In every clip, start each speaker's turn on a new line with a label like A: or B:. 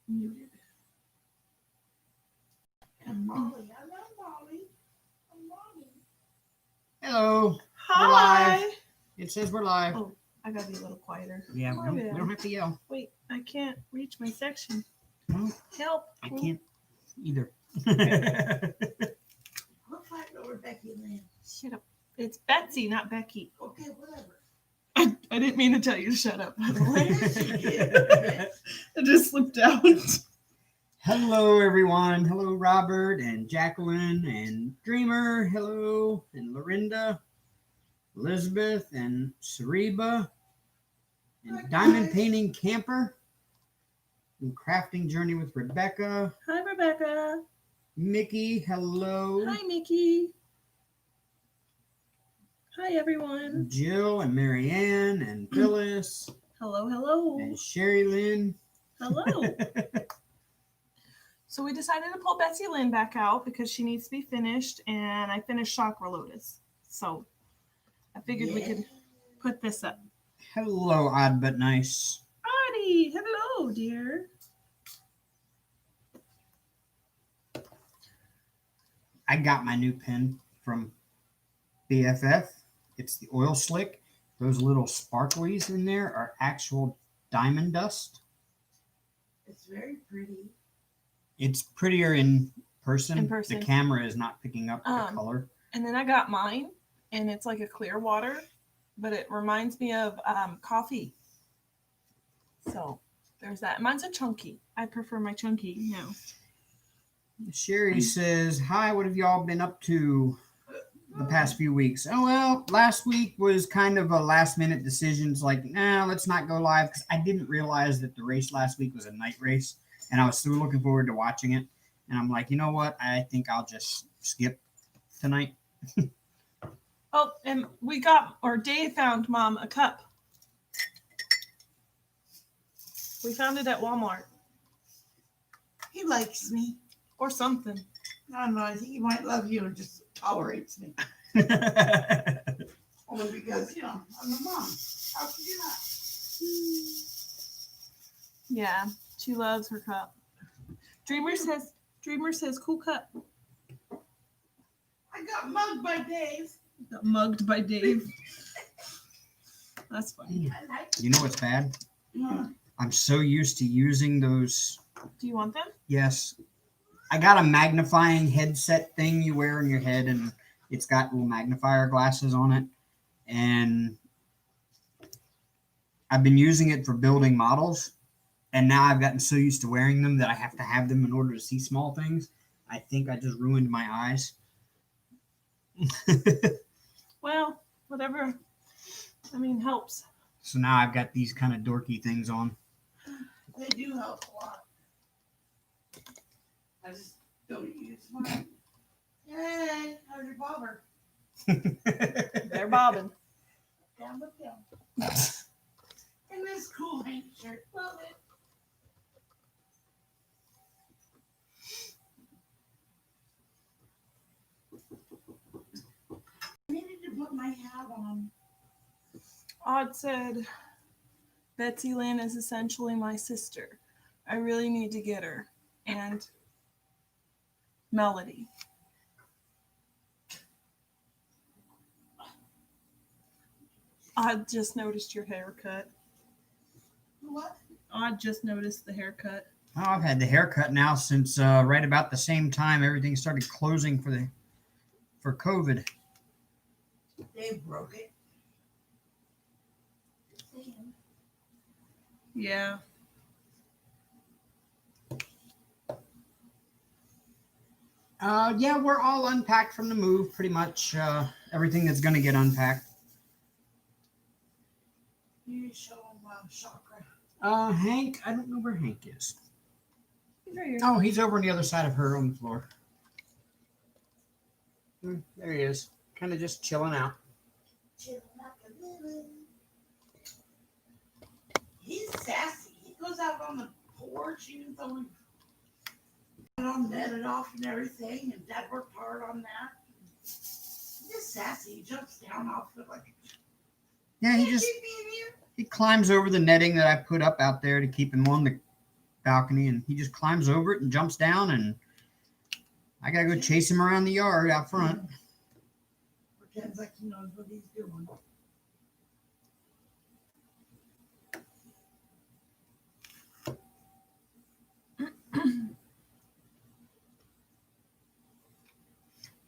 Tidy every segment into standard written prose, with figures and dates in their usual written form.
A: muted. And Molly. Hello, Molly. I'm Molly.
B: Hello.
A: Hi.
B: We're live. It says we're live.
A: Oh, I gotta be a little quieter.
B: Yeah,
A: My
B: we
A: bad.
B: don't have to yell.
A: Wait, I can't reach my section.
B: No,
A: Help.
B: I can't either.
C: Looks like over BetsyLynn.
A: Shut up. It's Betsy, not Becky.
C: Okay, whatever.
A: I didn't mean to tell you to shut up, by the way.
C: Yeah.
A: I just slipped out.
B: Hello, everyone. Hello, Robert and Jacqueline and Dreamer. Hello, and Lorinda, Elizabeth and Sareba, and Diamond Painting Camper, and Crafting Journey with Rebecca.
A: Hi, Rebecca.
B: Mickey, hello.
A: Hi, Mickey. Hi, everyone.
B: Jill and Marianne and Phyllis
A: Hello, hello.
B: and Sherry Lynn.
A: Hello. So we decided to pull BetsyLynn back out because she needs to be finished, and I finished Chakra Lotus. So I figured we could put this up.
B: Hello, Odd But Nice.
A: Audie, hello, dear.
B: I got my new pen from BFF. It's the oil slick. Those little sparklies in there are actual diamond dust.
C: It's very pretty.
B: It's prettier in person.
A: In person.
B: The camera is not picking up the color.
A: And then I got mine, and it's like a clear water, but it reminds me of coffee. So there's that. Mine's a chunky. I prefer my chunky now.
B: Sherry says, hi, what have y'all been up to the past few weeks? Oh, well, last week was kind of a last minute decision. It's like, nah, let's not go live, because I didn't realize that the race last week was a night race, and I was still looking forward to watching it. And I'm like, you know what? I think I'll just skip tonight.
A: Oh, and Dave found Mom a cup. We found it at Walmart.
C: He likes me.
A: Or something.
C: I don't know. I think he might love you and just tolerates me. Only because, I'm the mom. How could you not?
A: Yeah, she loves her cup. Dreamer says, cool cup.
C: I got mugged by Dave.
A: Got mugged by Dave. That's funny.
C: I like
B: You know what's bad?
C: it.
B: I'm so used to using those.
A: Do you want them?
B: Yes. I got a magnifying headset thing you wear in your head, and it's got little magnifier glasses on it. And I've been using it for building models, and now I've gotten so used to wearing them that I have to have them in order to see small things. I think I just ruined my eyes.
A: Well, whatever. Helps.
B: So now I've got these kind of dorky things on.
C: They do help a lot. I just don't use mine. Hey, how's your bobber?
A: They're bobbing.
C: Down with them. And this cool Hank shirt. Love it. I needed to put my hat on.
A: Odd said, BetsyLynn is essentially my sister. I really need to get her. And Melody. Odd just noticed your haircut.
C: What?
A: Odd just noticed the haircut.
B: Oh, I've had the haircut now since right about the same time everything started closing for COVID.
C: Dave broke it.
A: Yeah.
B: Yeah, we're all unpacked from the move, pretty much. Everything that's going to get unpacked.
C: You show him Chakra.
B: Hank, I don't know where Hank is.
A: He's right here.
B: Oh, he's over on the other side of her on the floor. There he is, kind of just chilling out.
C: Chill like a little. He's sassy. He goes out on the porch even though we all netted off and everything, and Dad worked hard on that. He's just sassy. He jumps down off it like.
B: Yeah, he
C: "Can't
B: just
C: keep me in here."
B: he climbs over the netting that I put up out there to keep him on the balcony, and he just climbs over it and jumps down, and I gotta go chase him around the yard out front.
C: Pretends like he knows what he's doing.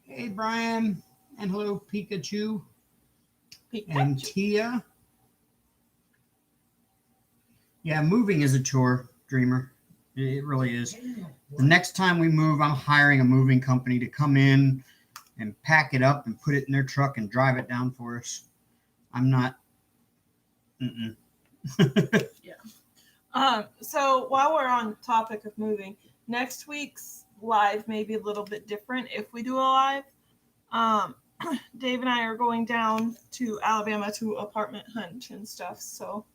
B: Hey, Brian, and hello, Pikachu and
A: Pikachu.
B: Tia. Yeah, moving is a chore, Dreamer. It really is. The next time we move, I'm hiring a moving company to come in and pack it up and put it in their truck and drive it down for us. I'm not.
A: So while we're on topic of moving, next week's live may be a little bit different if we do a live. Dave and I are going down to Alabama to apartment hunt and stuff. So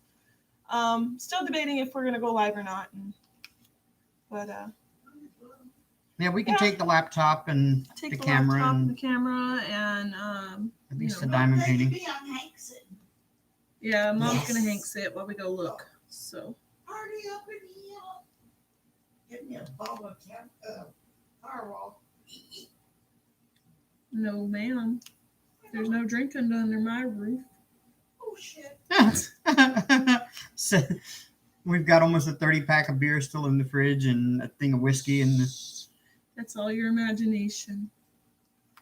A: still debating if we're going to go live or not. But
B: Yeah, we can take the laptop and
A: take
B: the
A: the
B: camera
A: laptop and
B: and
A: the camera and
B: at least the
A: know,
B: diamond
C: Ready to
B: painting.
C: be on Hank's
A: yeah, Mom's
C: Yes.
A: gonna hang sit while we go look. So
C: party up in here. Give me a bottle of Fireball.
A: no, ma'am, there's no drinking under my roof.
C: Oh shit.
B: So, we've got almost a 30-pack of beer still in the fridge and a thing of whiskey and
A: That's all your imagination.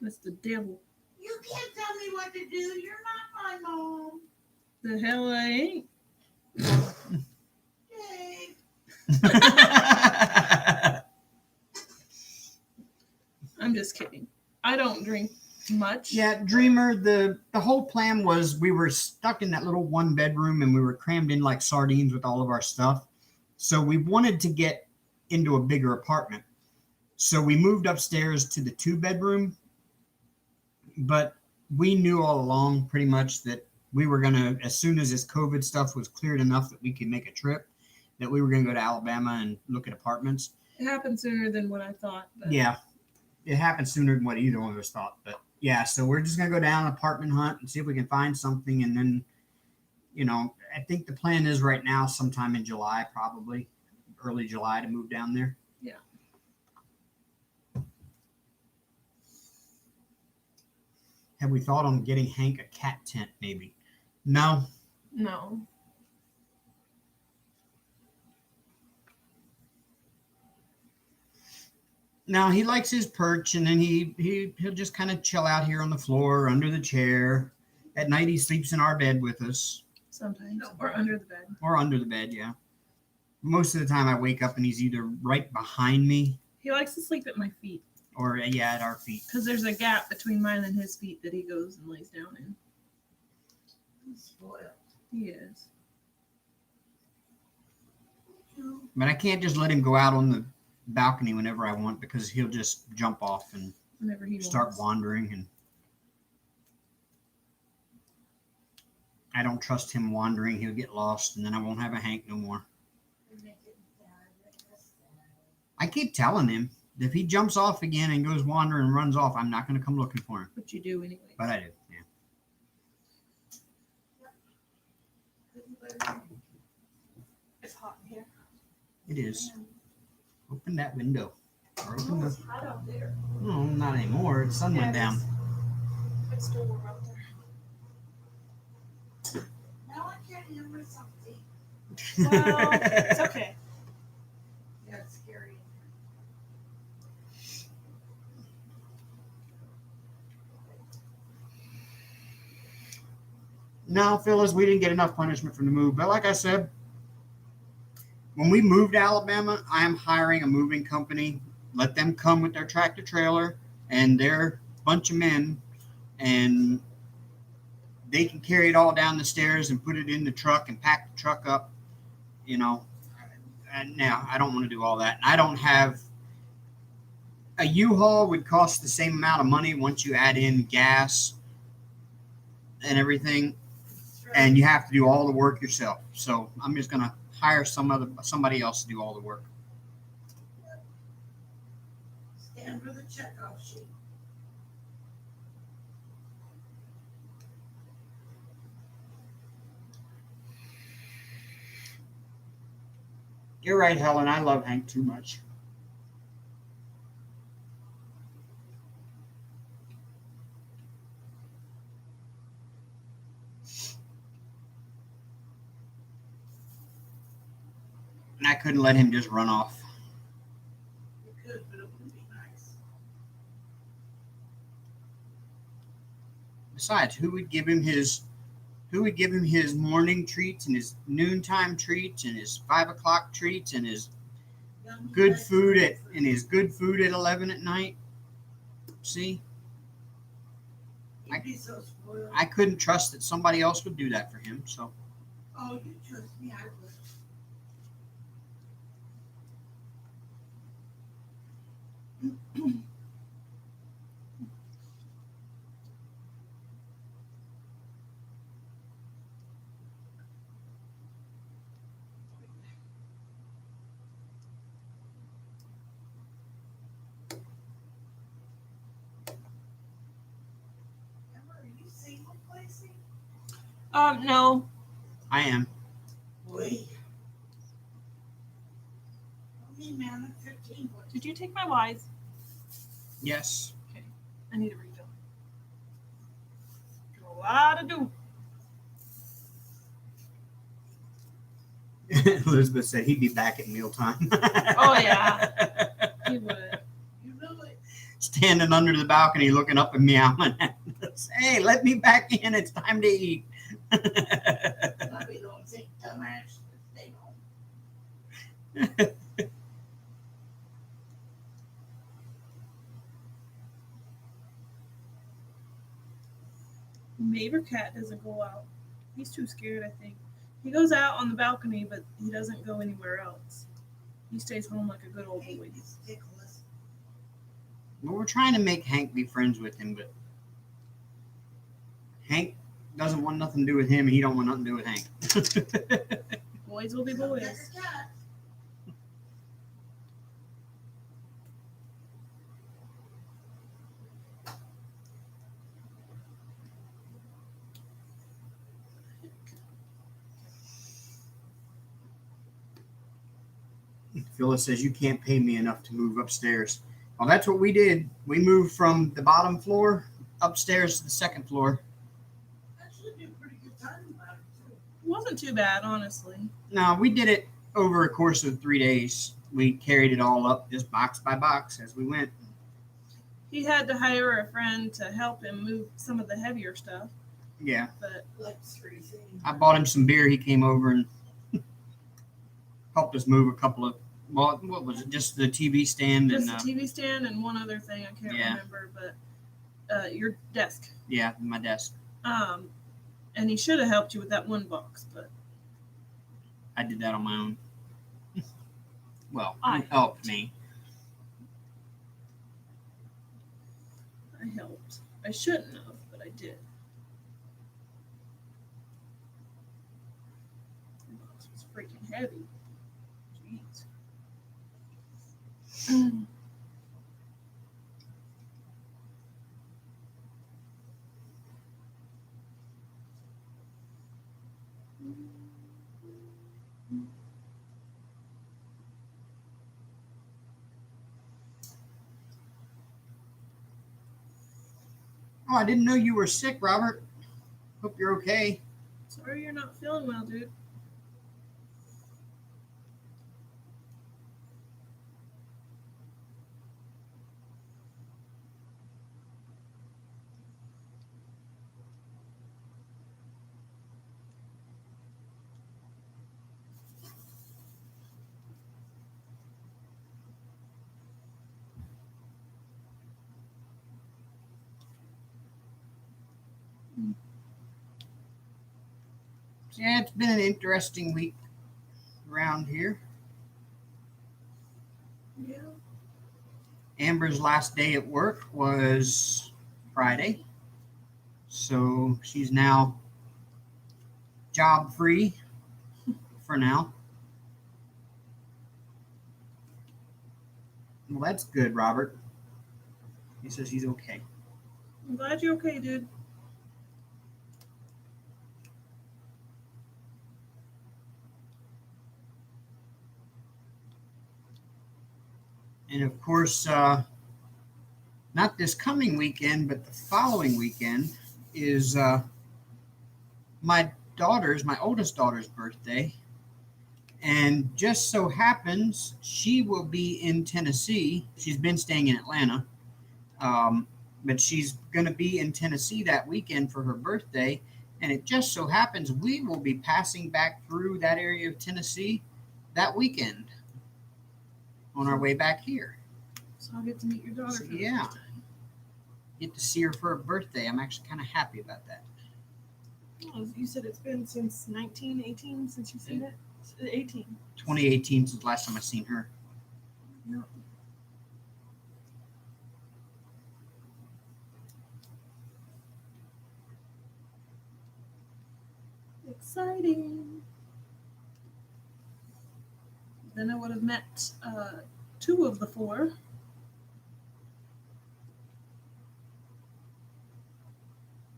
A: That's the devil.
C: You can't tell me what to do. You're not my mom.
A: The hell I ain't.
C: Dave.
A: I'm just kidding. I don't drink much.
B: Yeah, Dreamer, the whole plan was we were stuck in that little one bedroom and we were crammed in like sardines with all of our stuff. So we wanted to get into a bigger apartment. So we moved upstairs to the 2-bedroom, but we knew all along pretty much that we were going to, as soon as this COVID stuff was cleared enough that we could make a trip, that we were going to go to Alabama and look at apartments.
A: It happened sooner than what I thought. But
B: Yeah, it happened sooner than what either one of us thought. But yeah, so we're just going to go down an apartment hunt and see if we can find something. And then, I think the plan is right now sometime in July, probably early July, to move down there.
A: Yeah.
B: Have we thought on getting Hank a cat tent maybe? No.
A: No.
B: No, he likes his perch, and then he'll just kind of chill out here on the floor under the chair. At night he sleeps in our bed with us.
A: Sometimes. Or under the bed.
B: Or under the bed, yeah. Most of the time I wake up and he's either right behind me
A: He likes to sleep at my feet.
B: or, yeah, at our feet.
A: Because there's a gap between mine and his feet that he goes and lays down in.
C: I'm spoiled.
A: He is.
B: But I can't just let him go out on the balcony whenever I want because he'll just jump off and
A: Whenever he
B: start
A: wants.
B: wandering. And I don't trust him wandering. He'll get lost and then I won't have a Hank no more. I keep telling him if he jumps off again and goes wandering and runs off, I'm not going to come looking for him.
A: But you do anyway.
B: But I do, yeah.
A: It's hot in here.
B: It is. Open that window. Or open the.
A: It's hot out there.
B: No, not anymore. The sun went down.
A: It's still warm out there.
C: Now I can't hear myself think.
A: Well, it's okay.
C: Yeah, it's scary.
B: No, Phyllis, we didn't get enough punishment from the move. But like I said, when we moved to Alabama, I am hiring a moving company. Let them come with their tractor trailer and their bunch of men, and they can carry it all down the stairs and put it in the truck and pack the truck up, And now I don't want to do all that. I don't have a U-Haul would cost the same amount of money once you add in gas and everything. And you have to do all the work yourself. So I'm just gonna hire somebody else to do all the work.
C: Stand for the checkoff sheet.
B: You're right, Helen. I love Hank too much. And I couldn't let him just run off.
C: You could, but it wouldn't be nice.
B: Besides, who would give him his morning treats and his noontime treats and his 5 o'clock treats and his good food at 11 at night? See,
C: You'd be so spoiled.
B: I couldn't trust that somebody else would do that for him. So
C: Oh, you trust me, I would. Emma, are you single, Lacey?
A: No.
B: I am.
C: Boy. Me, man, I'm 15.
A: Did you take my Wise?
B: Yes.
A: I need a refill. Got a lot to do.
B: Elizabeth said he'd be back at mealtime.
A: Oh, yeah. He would.
C: You know it.
B: Standing under the balcony looking up and meowing at us. Hey, let me back in. It's time to eat.
C: Bobby don't think dumbass. Stay home.
A: Neighbor cat doesn't go out. He's too scared, I think. He goes out on the balcony, but he doesn't go anywhere else. He stays home like a good old boy.
C: It's ridiculous.
B: Well, we're trying to make Hank be friends with him, but Hank doesn't want nothing to do with him, and he don't want nothing to do with Hank.
A: Boys will be
C: So
A: boys.
C: that's that.
B: Phyllis says you can't pay me enough to move upstairs. Well, that's what we did. We moved from the bottom floor upstairs to the second floor.
C: Actually, be a pretty good time about it, too.
A: It wasn't too bad, honestly.
B: No, we did it over a course of 3 days. We carried it all up just box by box as we went.
A: He had to hire a friend to help him move some of the heavier stuff,
B: Yeah.
A: but
C: Like 3 things.
B: I bought him some beer. He came over and helped us move a couple of, well, what was it? Just the TV stand
A: just
B: and
A: the TV stand and one other thing I can't
B: Yeah.
A: remember, but your desk.
B: yeah, my desk.
A: And he should have helped you with that one box, but
B: I did that on my own. Well,
A: I
B: he helped me.
A: I helped. I shouldn't have, but I did. The box was freaking heavy. Jeez.
B: Oh, I didn't know you were sick, Robert. Hope you're okay.
A: Sorry you're not feeling well, dude.
B: Yeah, it's been an interesting week around here.
A: Yeah.
B: Amber's last day at work was Friday. So she's now job free for now. Well, that's good, Robert. He says he's okay.
A: I'm glad you're okay, dude.
B: And of course, not this coming weekend, but the following weekend is my oldest daughter's birthday. And just so happens she will be in Tennessee. She's been staying in Atlanta, but she's going to be in Tennessee that weekend for her birthday. And it just so happens we will be passing back through that area of Tennessee that weekend on our way back here.
A: So I'll get to meet your daughter.
B: So, yeah. Get to see her for her birthday. I'm actually kind of happy about that.
A: Oh, you said it's been since 1918 since you've seen it? 18.
B: 2018 since the last time I seen her.
A: Yep. Exciting. Then I would have met 2 of the 4.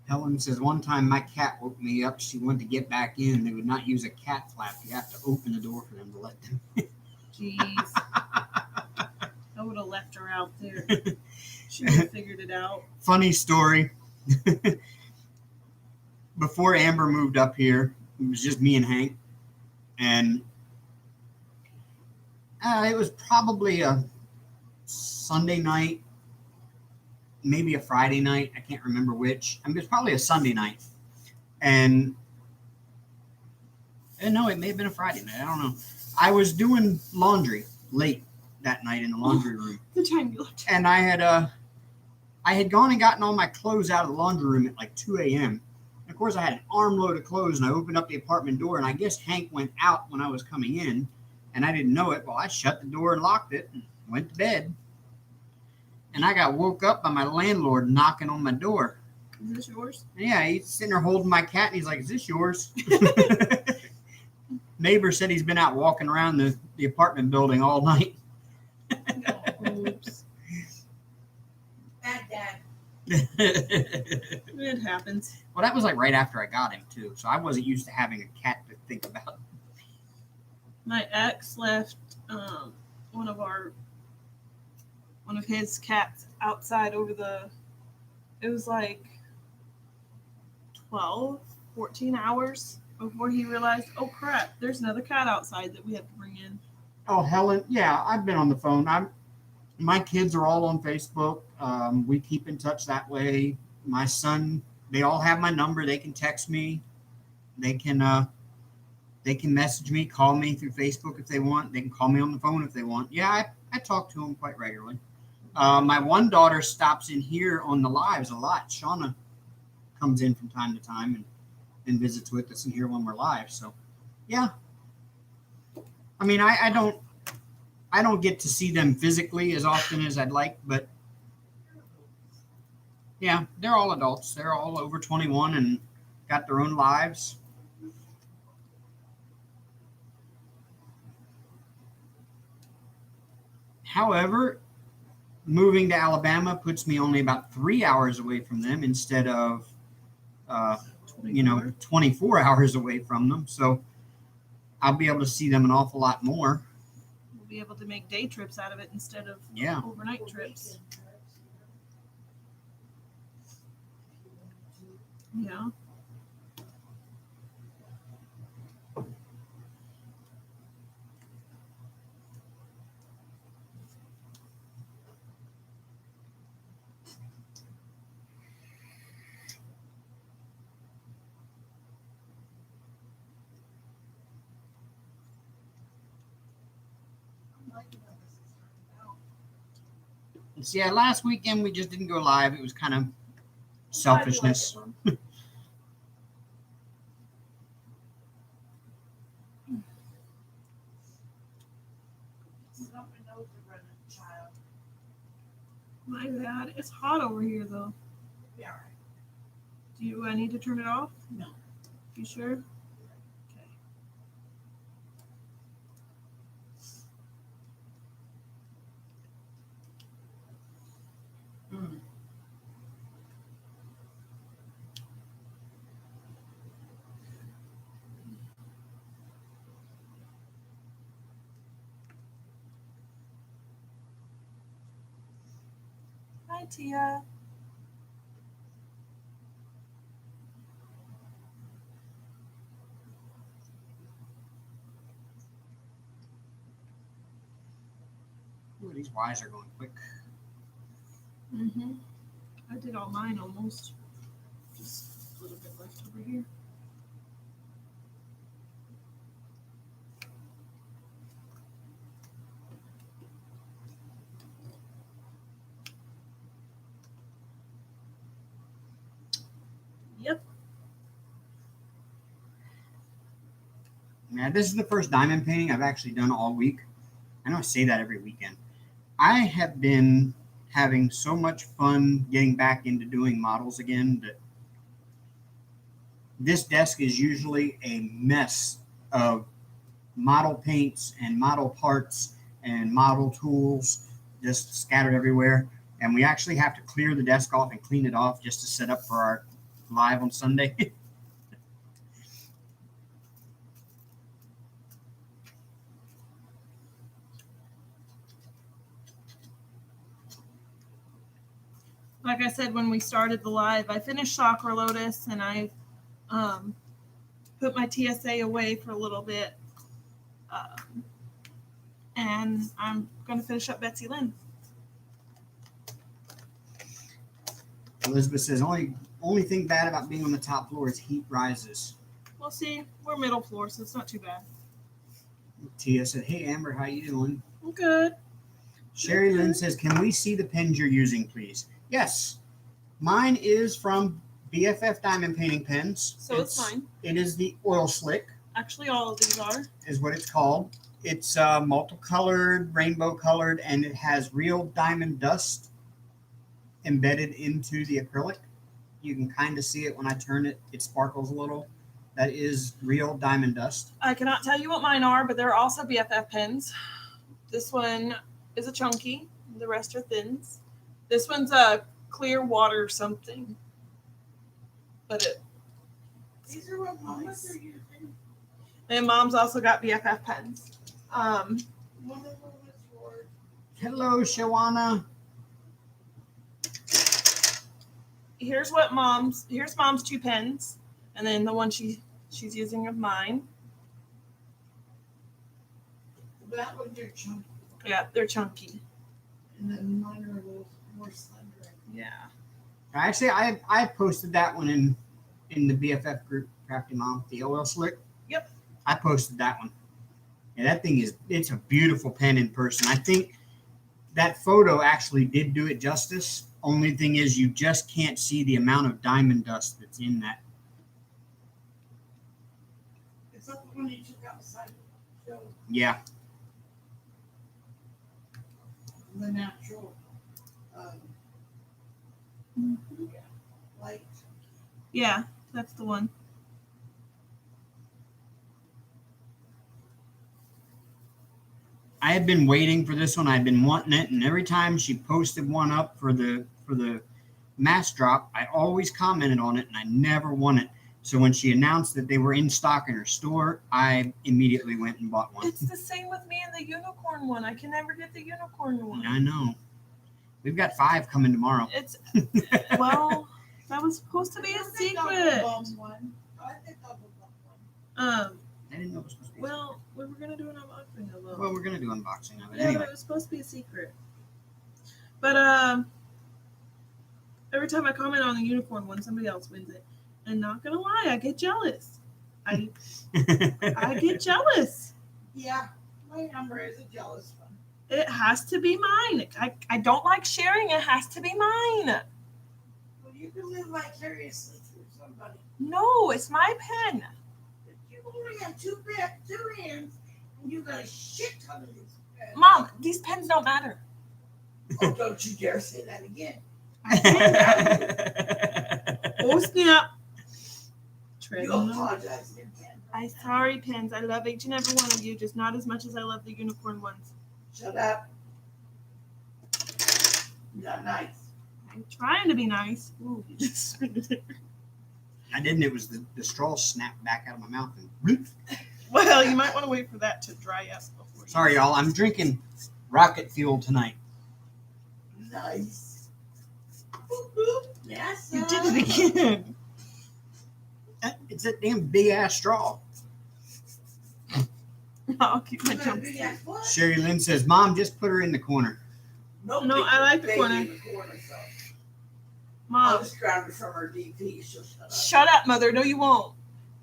B: Helen says, one time my cat woke me up. She wanted to get back in. They would not use a cat flap. You have to open the door for them to let them in.
A: Jeez. I would have left her out there. She would have figured it out.
B: Funny story. Before Amber moved up here, it was just me and Hank. And it was probably a Sunday night, maybe a Friday night. I can't remember which. I mean, it was probably a Sunday night. And no, it may have been a Friday night. I don't know. I was doing laundry late that night in the laundry room.
A: The time you left.
B: And I had gone and gotten all my clothes out of the laundry room at like 2 a.m. And of course, I had an armload of clothes, and I opened up the apartment door, and I guess Hank went out when I was coming in, and I didn't know it. Well, I shut the door and locked it and went to bed. And I got woke up by my landlord knocking on my door.
A: Is this yours?
B: Yeah, he's sitting there holding my cat, and he's like, "Is this yours?" Neighbor said he's been out walking around the apartment building all night.
A: Oops.
C: Bad dad.
A: It happens.
B: Well, that was like right after I got him, too. So I wasn't used to having a cat to think about.
A: My ex left one of his cats outside it was like 12, 14 hours before he realized, oh crap, there's another cat outside that we have to bring in.
B: Oh, Helen, yeah, I've been on the phone. My kids are all on Facebook. We keep in touch that way. My son, they all have my number. They can text me. They can message me, call me through Facebook if they want. They can call me on the phone if they want. Yeah, I talk to them quite regularly. My one daughter stops in here on the lives a lot. Shauna comes in from time to time and visits with us in here when we're live. So, yeah. I mean, I don't get to see them physically as often as I'd like, but yeah, they're all adults. They're all over 21 and got their own lives. However, moving to Alabama puts me only about 3 hours away from them instead of 24 hours away from them. So I'll be able to see them an awful lot more.
A: We'll be able to make day trips out of it instead of
B: Yeah.
A: overnight trips. Yeah.
B: So yeah, last weekend we just didn't go live. It was kind of selfishness.
A: My bad. It's hot over here though.
C: Yeah.
A: Do I need to turn it off?
C: No.
A: You sure? Okay.
C: Mm.
A: Hi, Tia.
B: Ooh, these Ys are going quick.
A: I did all mine almost. Just a little bit left over here. Yep.
B: Now, this is the first diamond painting I've actually done all week. I know I say that every weekend. I have been having so much fun getting back into doing models again that this desk is usually a mess of model paints and model parts and model tools just scattered everywhere. And we actually have to clear the desk off and clean it off just to set up for our live on Sunday.
A: Like I said when we started the live, I finished Chakra Lotus and I put my TSA away for a little bit. And I'm going to finish up BetsyLynn.
B: Elizabeth says, only thing bad about being on the top floor is heat rises.
A: We'll see. We're middle floor, so it's not too bad.
B: Tia said, hey, Amber, how you doing?
A: I'm good.
B: Sherry Lynn says, can we see the pens you're using, please? Yes. Mine is from BFF Diamond Painting Pens.
A: So it's mine.
B: It is the Oil Slick,
A: Actually, all of these are.
B: is what it's called. It's multicolored, rainbow colored, and it has real diamond dust embedded into the acrylic. You can kind of see it when I turn it. It sparkles a little. That is real diamond dust.
A: I cannot tell you what mine are, but they're also BFF pens. This one is a chunky. The rest are thins. This one's a clear water something. But it.
C: These are what mamas are using.
A: And Mom's also got BFF pens.
C: One of them was for
B: Hello, Shawana.
A: Here's Mom's two pens, and then the one she's using of mine.
C: that one. They're chunky,
A: Yeah, they're chunky.
C: and then mine are a little more slender.
A: Yeah.
B: Actually, I posted that one in the BFF group, Crafty Mom, the Oil Slick.
A: Yep.
B: I posted that one. And that thing it's a beautiful pen in person. I think that photo actually did do it justice. Only thing is you just can't see the amount of diamond dust that's in that.
C: Is that the one you took outside? Show
B: Yeah.
C: the natural light.
A: Yeah, that's the one.
B: I had been waiting for this one. I'd been wanting it, and every time she posted one up for the mass drop, I always commented on it, and I never won it. So when she announced that they were in stock in her store, I immediately went and bought one.
A: It's the same with me and the unicorn one. I can never get the unicorn one.
B: I know. We've got 5 coming tomorrow.
A: It's well, that was supposed to be a secret.
C: I think I'll one.
B: I didn't know it was supposed to be.
A: Well, we were gonna do an unboxing of them.
B: Well, we're gonna do unboxing of it
A: Yeah,
B: anyway.
A: but it was supposed to be a secret. But every time I comment on the unicorn one, somebody else wins it. And not gonna lie, I get jealous. I get jealous.
C: Yeah, my number is a jealous one.
A: It has to be mine. I don't like sharing. It has to be mine.
C: Well, you can live vicariously through somebody.
A: No, it's my pen.
C: If you only have two hands, and you got a shit ton of these pens.
A: Mom, these pens don't matter.
C: Oh, don't you dare say that again.
A: Oh, snap.
C: You apologize in advance.
A: Sorry, pens. I love each and every one of you, just not as much as I love the unicorn ones.
C: Shut up. You're not nice.
A: I'm trying to be nice. Ooh, you just
B: I didn't. It was the straw snapped back out of my mouth. And bloop.
A: Well, you might want to wait for that to dry up before you.
B: Sorry, y'all. I'm drinking rocket fuel tonight.
C: Nice. Boop, boop. Yes,
A: You did it again.
B: It's that damn big ass straw.
A: I'll keep my
C: You got a
A: jump.
C: big ass what?
B: Sherry Lynn says, "Mom, just put her in the corner."
A: No,
C: big
A: I like the
C: baby
A: corner.
C: in the corner, so I'll
A: Mom,
C: just grab her from her DP. She'll shut up.
A: shut up, Mother. No, you won't.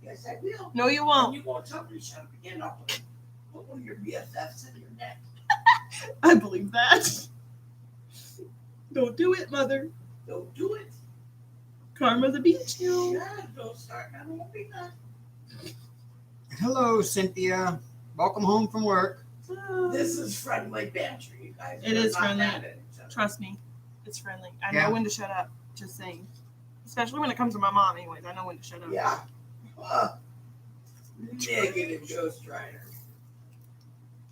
C: Yes, I will.
A: No, you
C: And
A: won't.
C: you won't tell me to shut up again. I'll put one of your BFFs in your neck.
A: I believe that. Don't do it, Mother.
C: Don't do it.
A: Karma the beach you.
C: Yeah, don't start. I won't be done.
B: Hello, Cynthia. Welcome home from work.
C: This is friendly banter, you guys.
A: It
C: We're
A: is
C: not
A: friendly.
C: mad at each other.
A: Trust me, it's friendly. I
B: Yeah.
A: know when to shut up. Just saying. Especially when it comes to my mom, anyways. I know when to shut up.
C: Yeah. Negative Ghost Rider.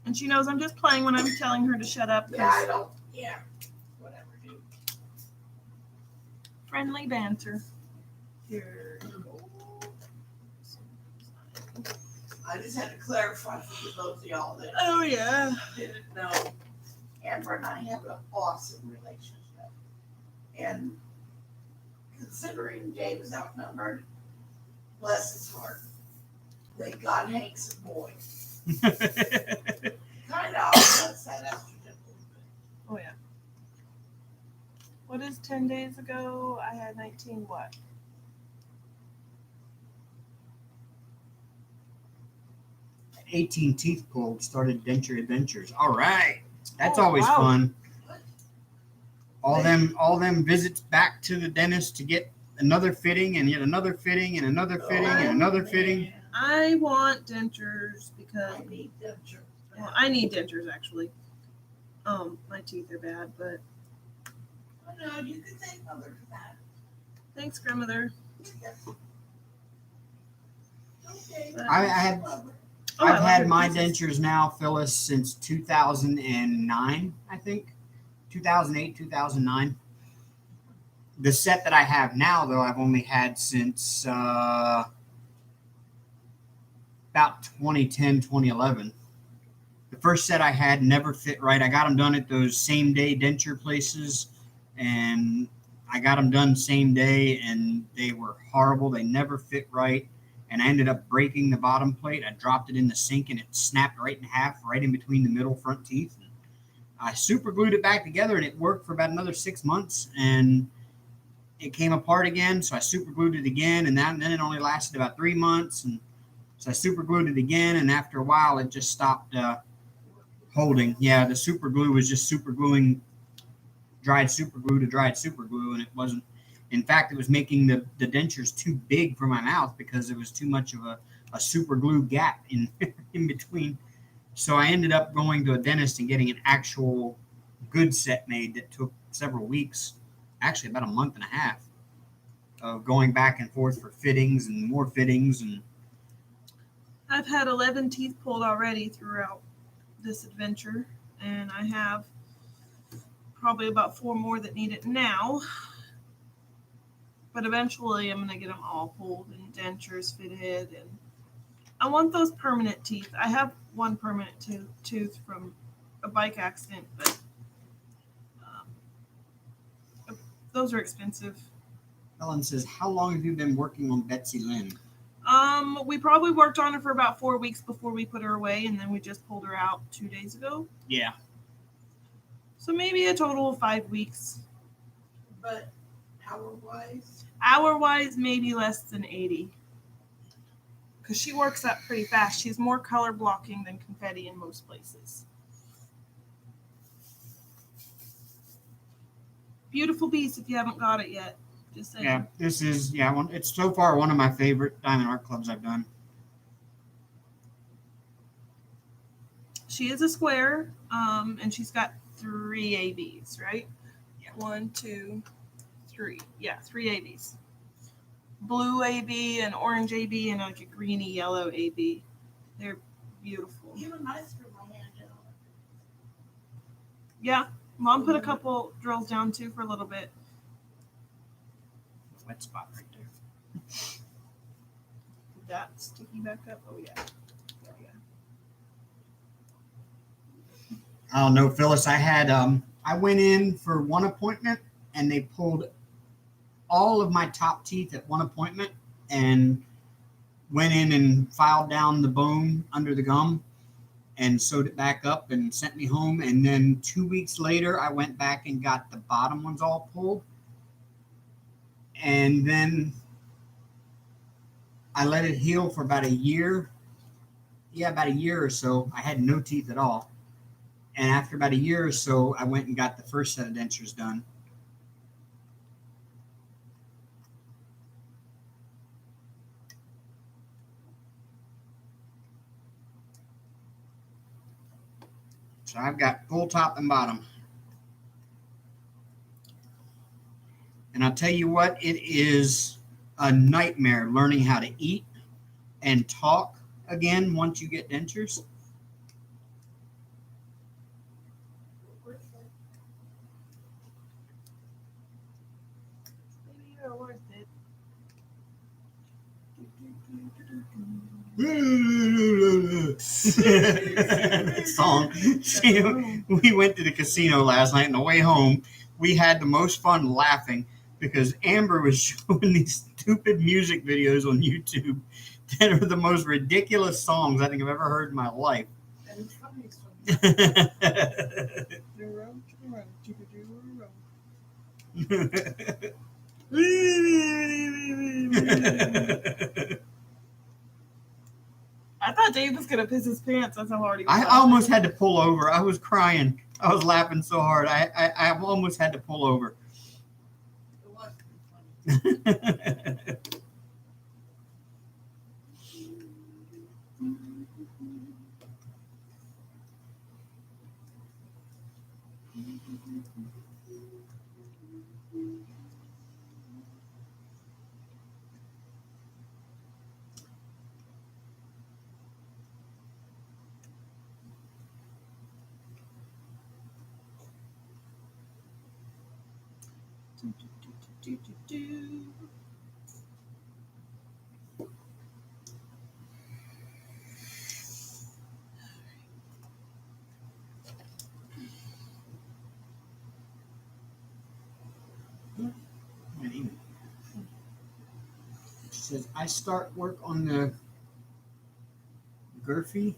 A: And she knows I'm just playing when I'm telling her to shut up. 'Cause
C: Yeah, I don't. Yeah. Whatever, dude.
A: friendly banter. Here you go.
C: I just had to clarify for those of y'all that
A: Oh yeah.
C: didn't know. Amber and I have an awesome relationship. And considering Dave is outnumbered, bless his heart, thank God Hank's a boy. Kind of offsets that estrogen a little bit.
A: Oh yeah. What is 10 days ago? I had 19 what?
B: At 18 teeth pulled, started denture adventures. All right, that's
A: Oh,
B: always
A: wow.
B: fun.
C: What?
B: All them visits back to the dentist to get another fitting and yet another fitting and another fitting and another fitting.
C: Man,
A: I want dentures because
C: I need denture.
A: well, I need dentures actually. My teeth are bad, but
C: Oh, no, you can thank Mother for that.
A: thanks, grandmother.
C: Yes. Okay.
B: I have
C: Mother.
A: Oh, I
B: I've
A: love
B: had
A: your
B: my
A: pieces.
B: dentures now, Phyllis, since 2009, I think. 2008, 2009. The set that I have now, though, I've only had since about 2010, 2011. The first set I had never fit right. I got them done at those same day denture places, and I got them done same day, and they were horrible. They never fit right. And I ended up breaking the bottom plate. I dropped it in the sink and it snapped right in half, right in between the middle front teeth. And I super glued it back together and it worked for about another 6 months. And it came apart again. So I super glued it again. And then it only lasted about 3 months. And so I super glued it again. And after a while, it just stopped holding. Yeah, the super glue was just super gluing dried super glue to dried super glue. And it wasn't. In fact, it was making the dentures too big for my mouth because there was too much of a super glue gap in in between. So I ended up going to a dentist and getting an actual good set made that took several weeks, actually about a month and a half of going back and forth for fittings and more fittings. And
A: I've had 11 teeth pulled already throughout this adventure, and I have probably about 4 more that need it now. But eventually I'm going to get them all pulled and dentures fitted. And I want those permanent teeth. I have one permanent tooth from a bike accident, but those are expensive.
B: Ellen says, "How long have you been working on BetsyLynn?"
A: We probably worked on her for about 4 weeks before we put her away, and then we just pulled her out 2 days ago.
B: Yeah.
A: So maybe a total of 5 weeks.
C: But hour-wise,
A: Hour-wise, maybe less than 80. Because she works up pretty fast. She's more color blocking than confetti in most places. Beautiful piece if you haven't got it yet. Just saying.
B: Yeah, this is, it's so far one of my favorite diamond art clubs I've done.
A: She is a square, and she's got 3 ABs, right?
B: Yeah.
A: 1, 2, 3. Yeah, 3 ABs. Blue AB, an orange AB, and like a greeny yellow AB. They're beautiful.
C: even nicer with my hand in on
A: Yeah, Mom put a couple drills down too for a little bit.
B: Wet spot right there.
A: Did that sticky back up? Oh yeah. There we go.
B: I don't know, Phyllis. I had I went in for one appointment and they pulled all of my top teeth at one appointment and went in and filed down the bone under the gum and sewed it back up and sent me home. And then 2 weeks later, I went back and got the bottom ones all pulled. And then I let it heal for about a year. Yeah, about a year or so. I had no teeth at all. And after about a year or so, I went and got the first set of dentures done. So I've got full top and bottom. And I'll tell you what, it is a nightmare learning how to eat and talk again once you get dentures.
A: Maybe you're worth it.
B: That song. We went to the casino last night, and the way home, we had the most fun laughing because Amber was showing these stupid music videos on YouTube that are the most ridiculous songs I think I've ever heard in my life.
C: And it's funny, so
A: I thought Dave was gonna piss his pants. That's how hard he was.
B: I
A: laughing.
B: almost had to pull over. I was crying. I was laughing so hard. I almost had to pull over.
C: it was pretty funny.
B: She says, I start work on the Gurfy.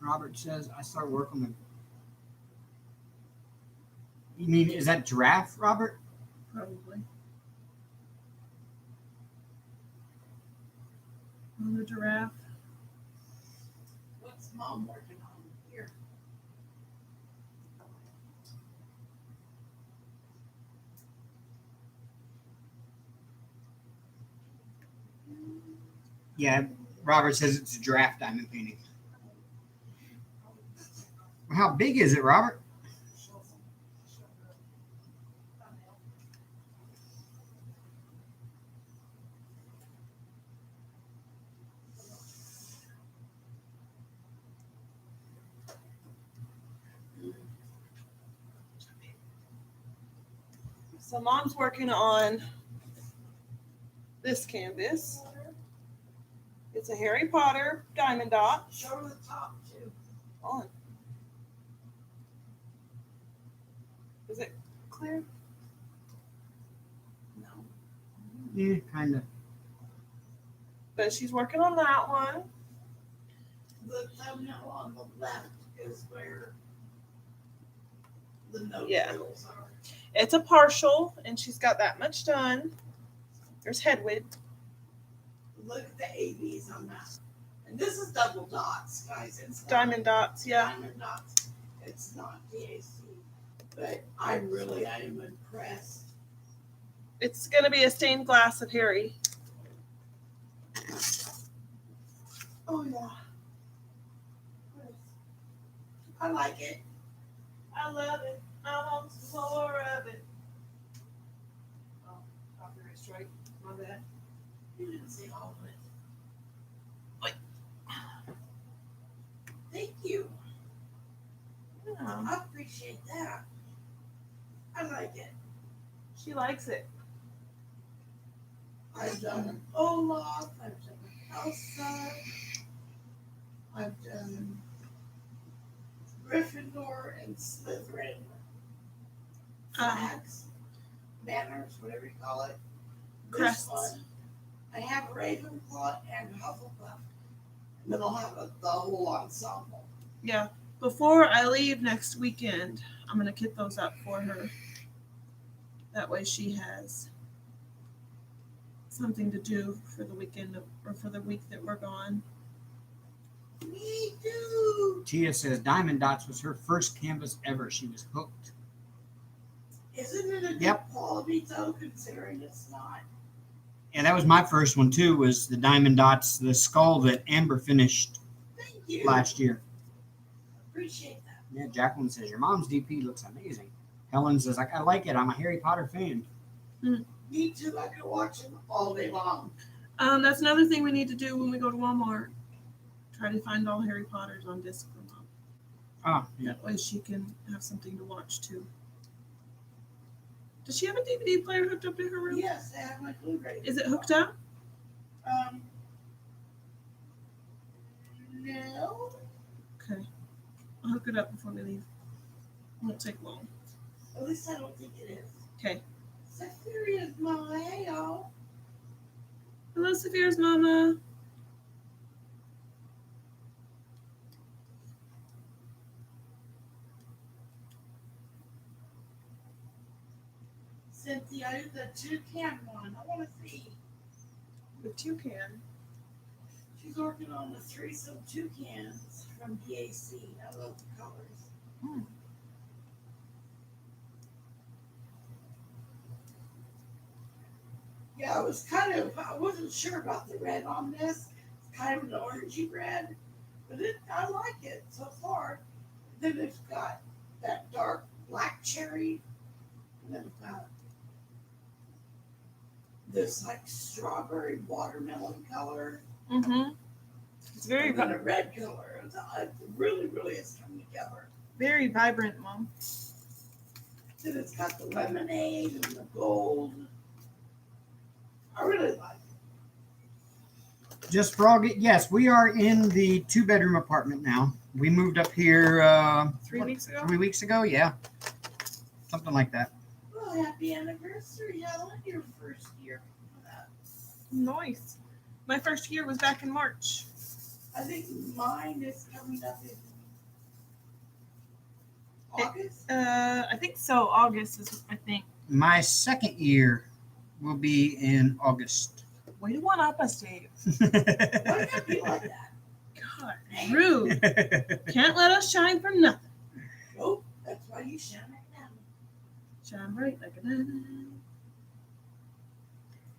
B: Robert says, I start work on the. You mean, is that giraffe, Robert?
A: Probably. On the giraffe.
C: What's Mom working on here?
B: Yeah, Robert says it's a giraffe diamond painting. How big is it, Robert?
A: So Mom's working on this canvas. It's a Harry Potter diamond dot.
C: Show her the top too.
A: On. Is it clear?
C: No.
B: Yeah, kind of.
A: But she's working on that one.
C: The thumbnail on the left is where the note
A: Yeah.
C: wheels are.
A: It's a partial, and she's got that much done. There's Hedwig.
C: Look at the ABs on that. And this is double dots, guys. It's not
A: Diamond dots, yeah.
C: diamond dots. It's not DAC. But I am impressed.
A: It's going to be a stained glass of Harry. Oh, yeah.
C: I like it.
A: I love it. I want some more of it. Oh, copyright strike. My bad.
C: You didn't see all of it. Thank you.
A: Yeah,
C: I appreciate that. I like it.
A: she likes it.
C: I've done an Olaf. I've done an Elsa. I've done Gryffindor and Slytherin flags. banners, whatever you call it. This
A: Crests.
C: one, I have Ravenclaw and Hufflepuff. And then I'll have the whole ensemble.
A: Yeah. Before I leave next weekend, I'm gonna kit those up for her. That way she has something to do for the weekend or for the week that we're gone.
C: Me too.
B: Tia says Diamond Dots was her first canvas ever. She was hooked.
C: Isn't it a good
B: Yep.
C: quality though, considering it's not?
B: And that was my first one too, was the Diamond Dots, the skull that Amber finished
C: Thank you.
B: last year.
C: Appreciate that.
B: Yeah, Jacqueline says your mom's DP looks amazing. Helen says I like it. I'm a Harry Potter fan.
C: Me too. I could watch them all day long.
A: That's another thing we need to do when we go to Walmart. Try to find all Harry Potters on disc for Mom.
B: Oh, yeah.
A: That way she can have something to watch too. Does she have a DVD player hooked up to her room?
C: Yes, I have my Blu-ray.
A: Is it hooked up?
C: No.
A: Okay. I'll hook it up before we leave. Won't take long.
C: At least I don't think it is.
A: Okay.
C: Saphiria's mama. Hey, y'all.
A: Hello, Saphira's mama.
C: Cynthia, the toucan one. I want to see.
A: The toucan.
C: She's working on the threesome toucans from BAC. I love the colors. Yeah, I wasn't sure about the red on this. It's kind of an orangey red, but I like it so far. Then it's got that dark black cherry, and then it's got this like strawberry watermelon color.
A: Mm-hmm. It's very,
C: And then a red color. It really, really is coming together.
A: very vibrant, Mom.
C: Then it's got the lemonade and the gold. I really like it.
B: Just Frog. Yes, we are in the 2-bedroom apartment now. We moved up here
A: 3 weeks ago.
B: 3 weeks ago. Yeah, something like that.
C: Well, happy anniversary, Helen. Your first year of that.
A: Nice. My first year was back in March.
C: I think mine is coming up in August.
A: I think so. August is, I think.
B: My second year will be in August.
A: Way to one up us, Dave.
C: Why can't it be like that?
A: God, rude. Can't let us shine for nothing.
C: Nope, that's why you shine right now.
A: Shine bright like a diamond.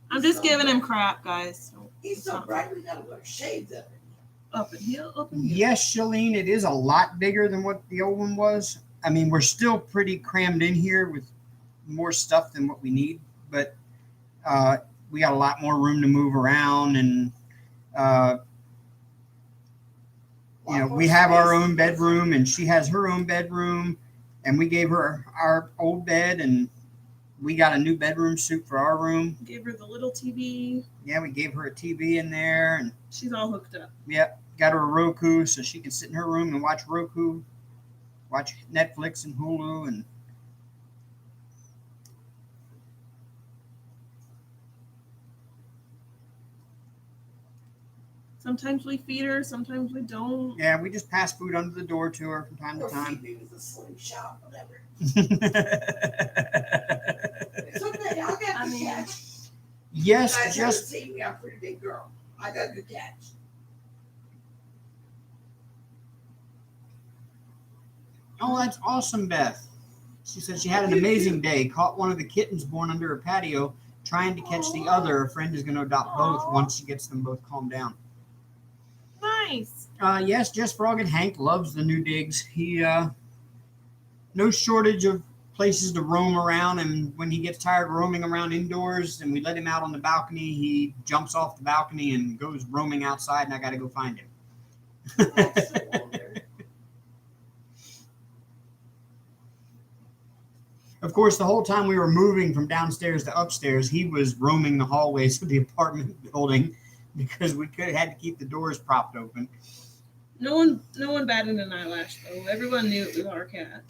A: I'm just giving him crap, guys. So
C: He's so bright, we gotta wear shades of it.
A: up and heel, up and heel.
B: Yes, Shalene, it is a lot bigger than what the old one was. I mean, we're still pretty crammed in here with more stuff than what we need, but we got a lot more room to move around, and we have our own bedroom, and she has her own bedroom, and we gave her our old bed, and we got a new bedroom suite for our room.
A: Gave her the little TV.
B: Yeah, we gave her a TV in there, and
A: She's all hooked up.
B: got her a Roku so she can sit in her room and watch Roku, watch Netflix and Hulu, and
A: Sometimes we feed her, sometimes we don't.
B: yeah, we just pass food under the door to her from time to
C: Or
B: time.
C: feed me with a slingshot, whatever. It's okay, I'll get the catch. You
B: Yes,
C: guys haven't
B: just
C: seen me, I'm a pretty big girl. I got a good catch.
B: oh, that's awesome, Beth. She said she had an amazing day. Caught one of the kittens born under her patio, trying to catch the other. A friend is going to adopt both
A: Aw.
B: once she gets them both calmed down.
A: Nice.
B: Yes, Jess Frog and Hank loves the new digs. He no shortage of places to roam around, and when he gets tired roaming around indoors and we let him out on the balcony, he jumps off the balcony and goes roaming outside, and I got to go find him.
C: That's so older.
B: Of course, the whole time we were moving from downstairs to upstairs, he was roaming the hallways of the apartment building because we had to keep the doors propped open.
A: No one batted an eyelash though. Everyone knew it was our cat.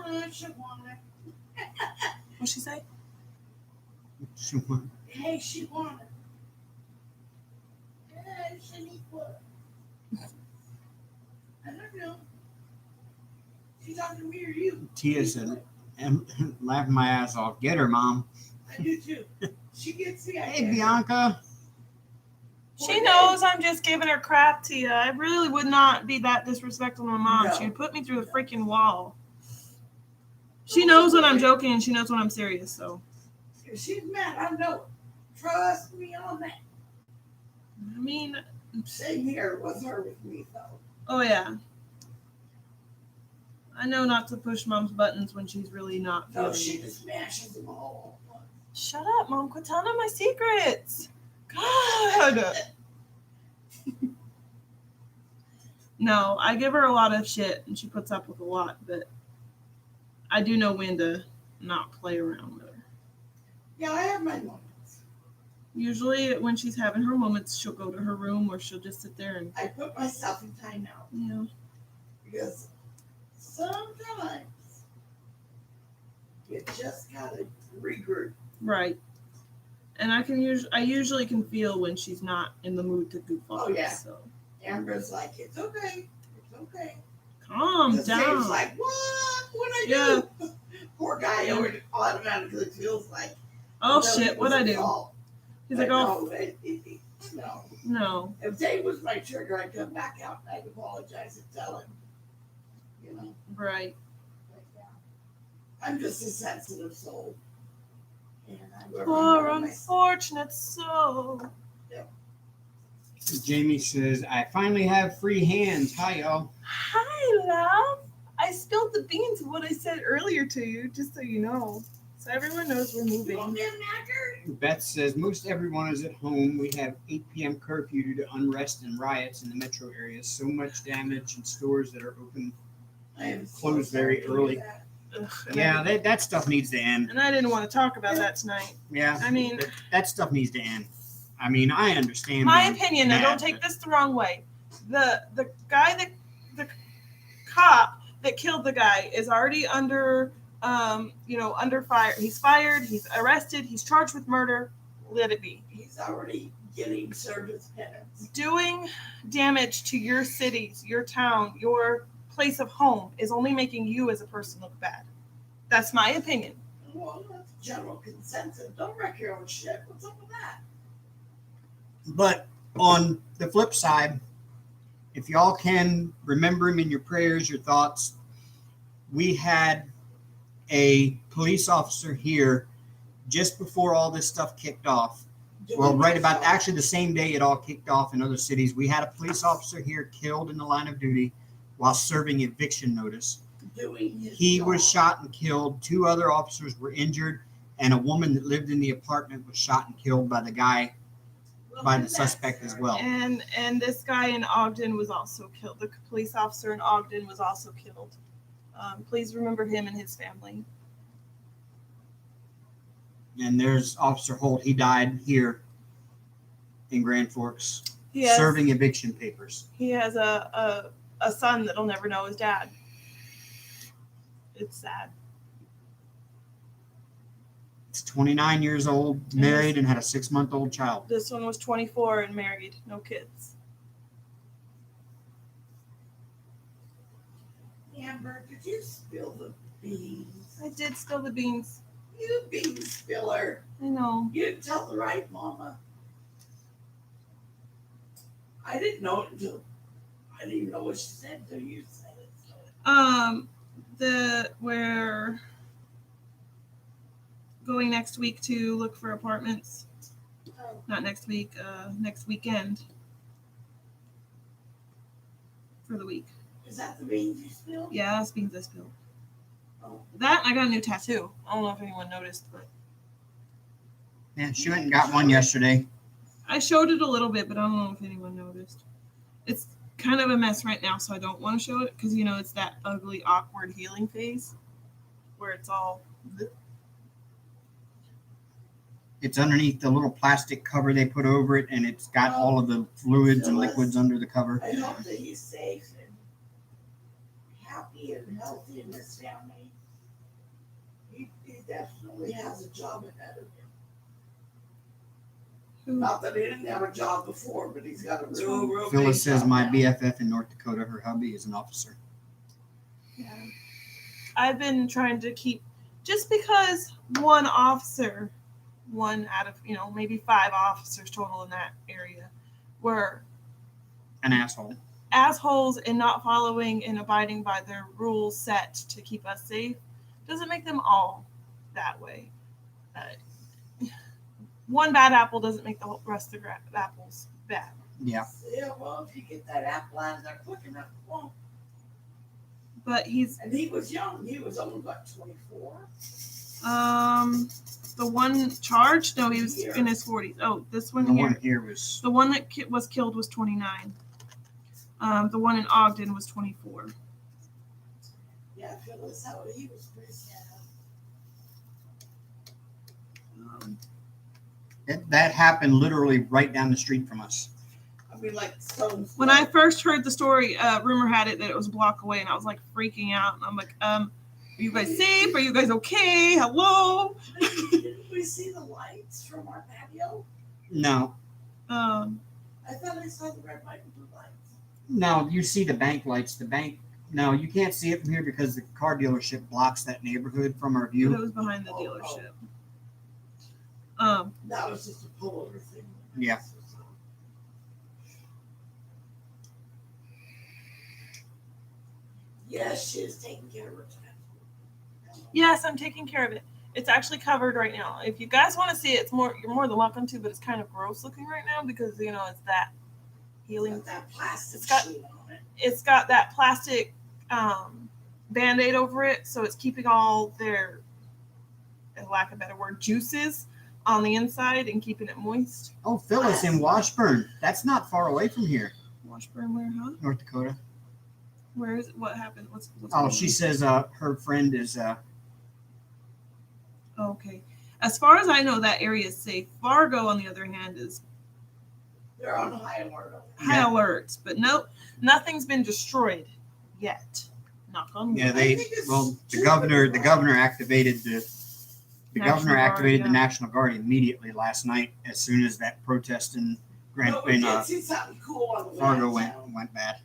C: I should want it.
A: What'd she say?
C: Hey, she wanted. What? I don't know. She's talking to me or you?
B: Tia said, I'm laughing my ass off. Get her, Mom.
C: I do too. She gets the idea.
B: Hey, Bianca.
A: She knows I'm just giving her crap, Tia. I really would not be that disrespectful to my mom.
C: No.
A: She'd put me through the freaking wall. She knows when I'm joking and she knows when I'm serious, so.
C: If she's mad, I know it. Trust me on that.
A: I mean,
C: Same here with her with me, though.
A: oh yeah. I know not to push mom's buttons when she's really not feeling
C: No, she
A: it.
C: just smashes them all.
A: Shut up, Mom. Quit telling her my secrets. God. No, I give her a lot of shit and she puts up with a lot, but I do know when to not play around with her.
C: Yeah, I have my moments.
A: Usually when she's having her moments, she'll go to her room or she'll just sit there and,
C: I put myself in timeout
A: you know.
C: because sometimes you just gotta regroup.
A: Right. And I usually can feel when she's not in the mood to goof off.
C: Oh, yeah.
A: So
C: Amber's like, it's okay. It's okay.
A: calm
C: Because Dave's
A: down.
C: like, what? What'd I do? Poor guy automatically feels like,
A: Oh
C: no,
A: shit,
C: it
A: what'd I
C: was his
A: do?
C: fault.
A: He's like,
C: But
A: oh
C: no.
A: no.
C: If Dave was my trigger, I'd come back out and I'd apologize and tell him. You know?
A: Right.
C: But yeah. I'm just a sensitive soul. And I work
A: Poor
C: on my
A: unfortunate soul.
B: Jamie says, I finally have free hands. Hi, y'all.
A: Hi, love. I spilled the beans of what I said earlier to you, just so you know. So everyone knows we're
C: You want
A: moving.
C: me a knacker?
B: Beth says, most everyone is at home. We have 8 p.m. curfew due to unrest and riots in the metro areas. So much damage in stores that are open.
C: I am so
B: Closed
C: sorry
B: very
C: to hear
B: early.
C: that.
A: Ugh, and
B: Yeah, that stuff needs to end.
A: I didn't want to talk about that tonight.
B: Yeah,
A: I mean,
B: that stuff needs to end. I mean, I understand.
A: my
B: being
A: opinion, now
B: mad,
A: don't take this the wrong way. The guy that the cop that killed the guy is already under under fire. He's fired, he's arrested, he's charged with murder. Let it be.
C: He's already getting served his penance.
A: Doing damage to your cities, your town, your place of home is only making you as a person look bad. That's my opinion.
C: Well, that's general consensus. Don't wreck your own shit. What's up with that?
B: But on the flip side, if y'all can remember him in your prayers, your thoughts, we had a police officer here just before all this stuff kicked off. Well, right about actually the same day it all kicked off in other cities. We had a police officer here killed in the line of duty while serving eviction notice. He was shot and killed. 2 other officers were injured, and a woman that lived in the apartment was shot and killed by the guy, by the suspect as well.
A: And this guy in Ogden was also killed. The police officer in Ogden was also killed. Please remember him and his family.
B: And there's Officer Holt. He died here in Grand Forks,
A: He
B: serving eviction papers.
A: has a son that'll never know his dad. It's sad.
B: He's 29 years old, married, and had a 6-month-old child.
A: This one was 24 and married, no kids.
C: Amber, did you spill the beans?
A: I did spill the beans.
C: You bean spiller.
A: I know.
C: You didn't tell the right mama. I didn't know it until I didn't even know what she said until you said it. So.
A: We're going next week to look for apartments.
C: Oh.
A: Not next week, next weekend. For the week.
C: Is that the beans you spilled?
A: Yeah, that's beans I spilled.
C: Oh.
A: That, I got a new tattoo. I don't know if anyone noticed, but
B: Yeah, she went and got one yesterday.
A: I showed it a little bit, but I don't know if anyone noticed. It's kind of a mess right now, so I don't want to show it because, it's that ugly, awkward healing phase where it's all...
B: It's underneath the little plastic cover they put over it, and it's got all of the fluids and liquids under the cover.
C: I hope that he's safe and happy and healthy in his family. He definitely has a job ahead of him.
A: Who?
C: Not that he didn't have a job before, but he's got a real
B: Phyllis
C: big
B: says
C: job
B: my
C: now.
B: BFF in North Dakota, her hubby is an officer.
A: Yeah. I've been trying to keep, just because one officer, one out of, maybe 5 officers total in that area, were
B: An asshole.
A: assholes and not following and abiding by their rules set to keep us safe, doesn't make them all that way. One bad apple doesn't make the rest of the apples bad.
B: Yeah.
C: Yeah, well, if you get that apple out of there quick enough, it won't.
A: But he's
C: And he was young. He was only about 24.
A: the one charged. No, he was
C: Here.
A: in his 40s. Oh, this one
B: The
A: here.
B: one here was
A: The one that was killed was 29. The one in Ogden was 24.
C: Yeah, Phyllis, he was pretty sad.
B: that happened literally right down the street from us.
C: I mean, like stones.
A: When I first heard the story, rumor had it that it was a block away, and I was like freaking out. And I'm like, are you guys safe? Are you guys okay? Hello?
C: Didn't we see the lights from our patio?
B: No.
C: I thought I saw the red, white, and blue lights.
B: No, you see the bank lights. No, you can't see it from here because the car dealership blocks that neighborhood from our
A: But it
B: view.
A: was behind the dealership.
C: That was just a pullover thing.
B: Yeah.
C: Yes, she is taking care of her time.
A: Yes, I'm taking care of it. It's actually covered right now. If you guys want to see it, you're more than welcome to, but it's kind of gross looking right now because it's that healing.
C: Got that plastic
A: It's got-
C: sheet on it.
A: It's got that plastic Band-Aid over it, so it's keeping all their, in lack of a better word, juices on the inside and keeping it moist.
B: Oh, Phyllis in Washburn. That's not far away from here,
A: Washburn, where, huh?
B: North Dakota.
A: Where is it? What happened? What's
B: Oh, she says her friend is
A: okay. As far as I know, that area is safe. Fargo, on the other hand, is
C: They're on high alert.
A: high alert, but nothing's been destroyed yet. Knock on wood.
B: yeah,
C: I think it's
B: the
C: too
B: governor
C: good.
B: activated the
A: National
B: governor
A: Guard,
B: activated
A: yeah.
B: the National Guard immediately last night as soon as that protest in
C: But we did see something cool on the way
B: Fargo
C: downtown.
B: went bad.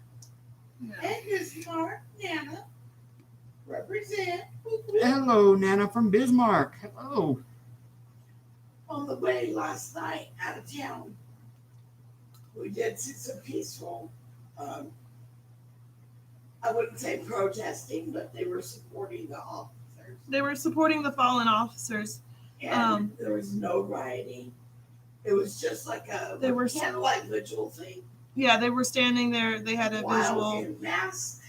A: Yeah.
C: And Bismarck, Nana, represent.
B: Hello, Nana from Bismarck. Hello.
C: On the way last night out of town, we did see some peaceful, I wouldn't say protesting, but they were supporting the officers.
A: They were supporting the fallen officers.
C: And there was no rioting. It was just like a
A: They were-
C: candlelight vigil thing.
A: Yeah, they were standing there. They had a
C: While
A: visual.
C: in mask,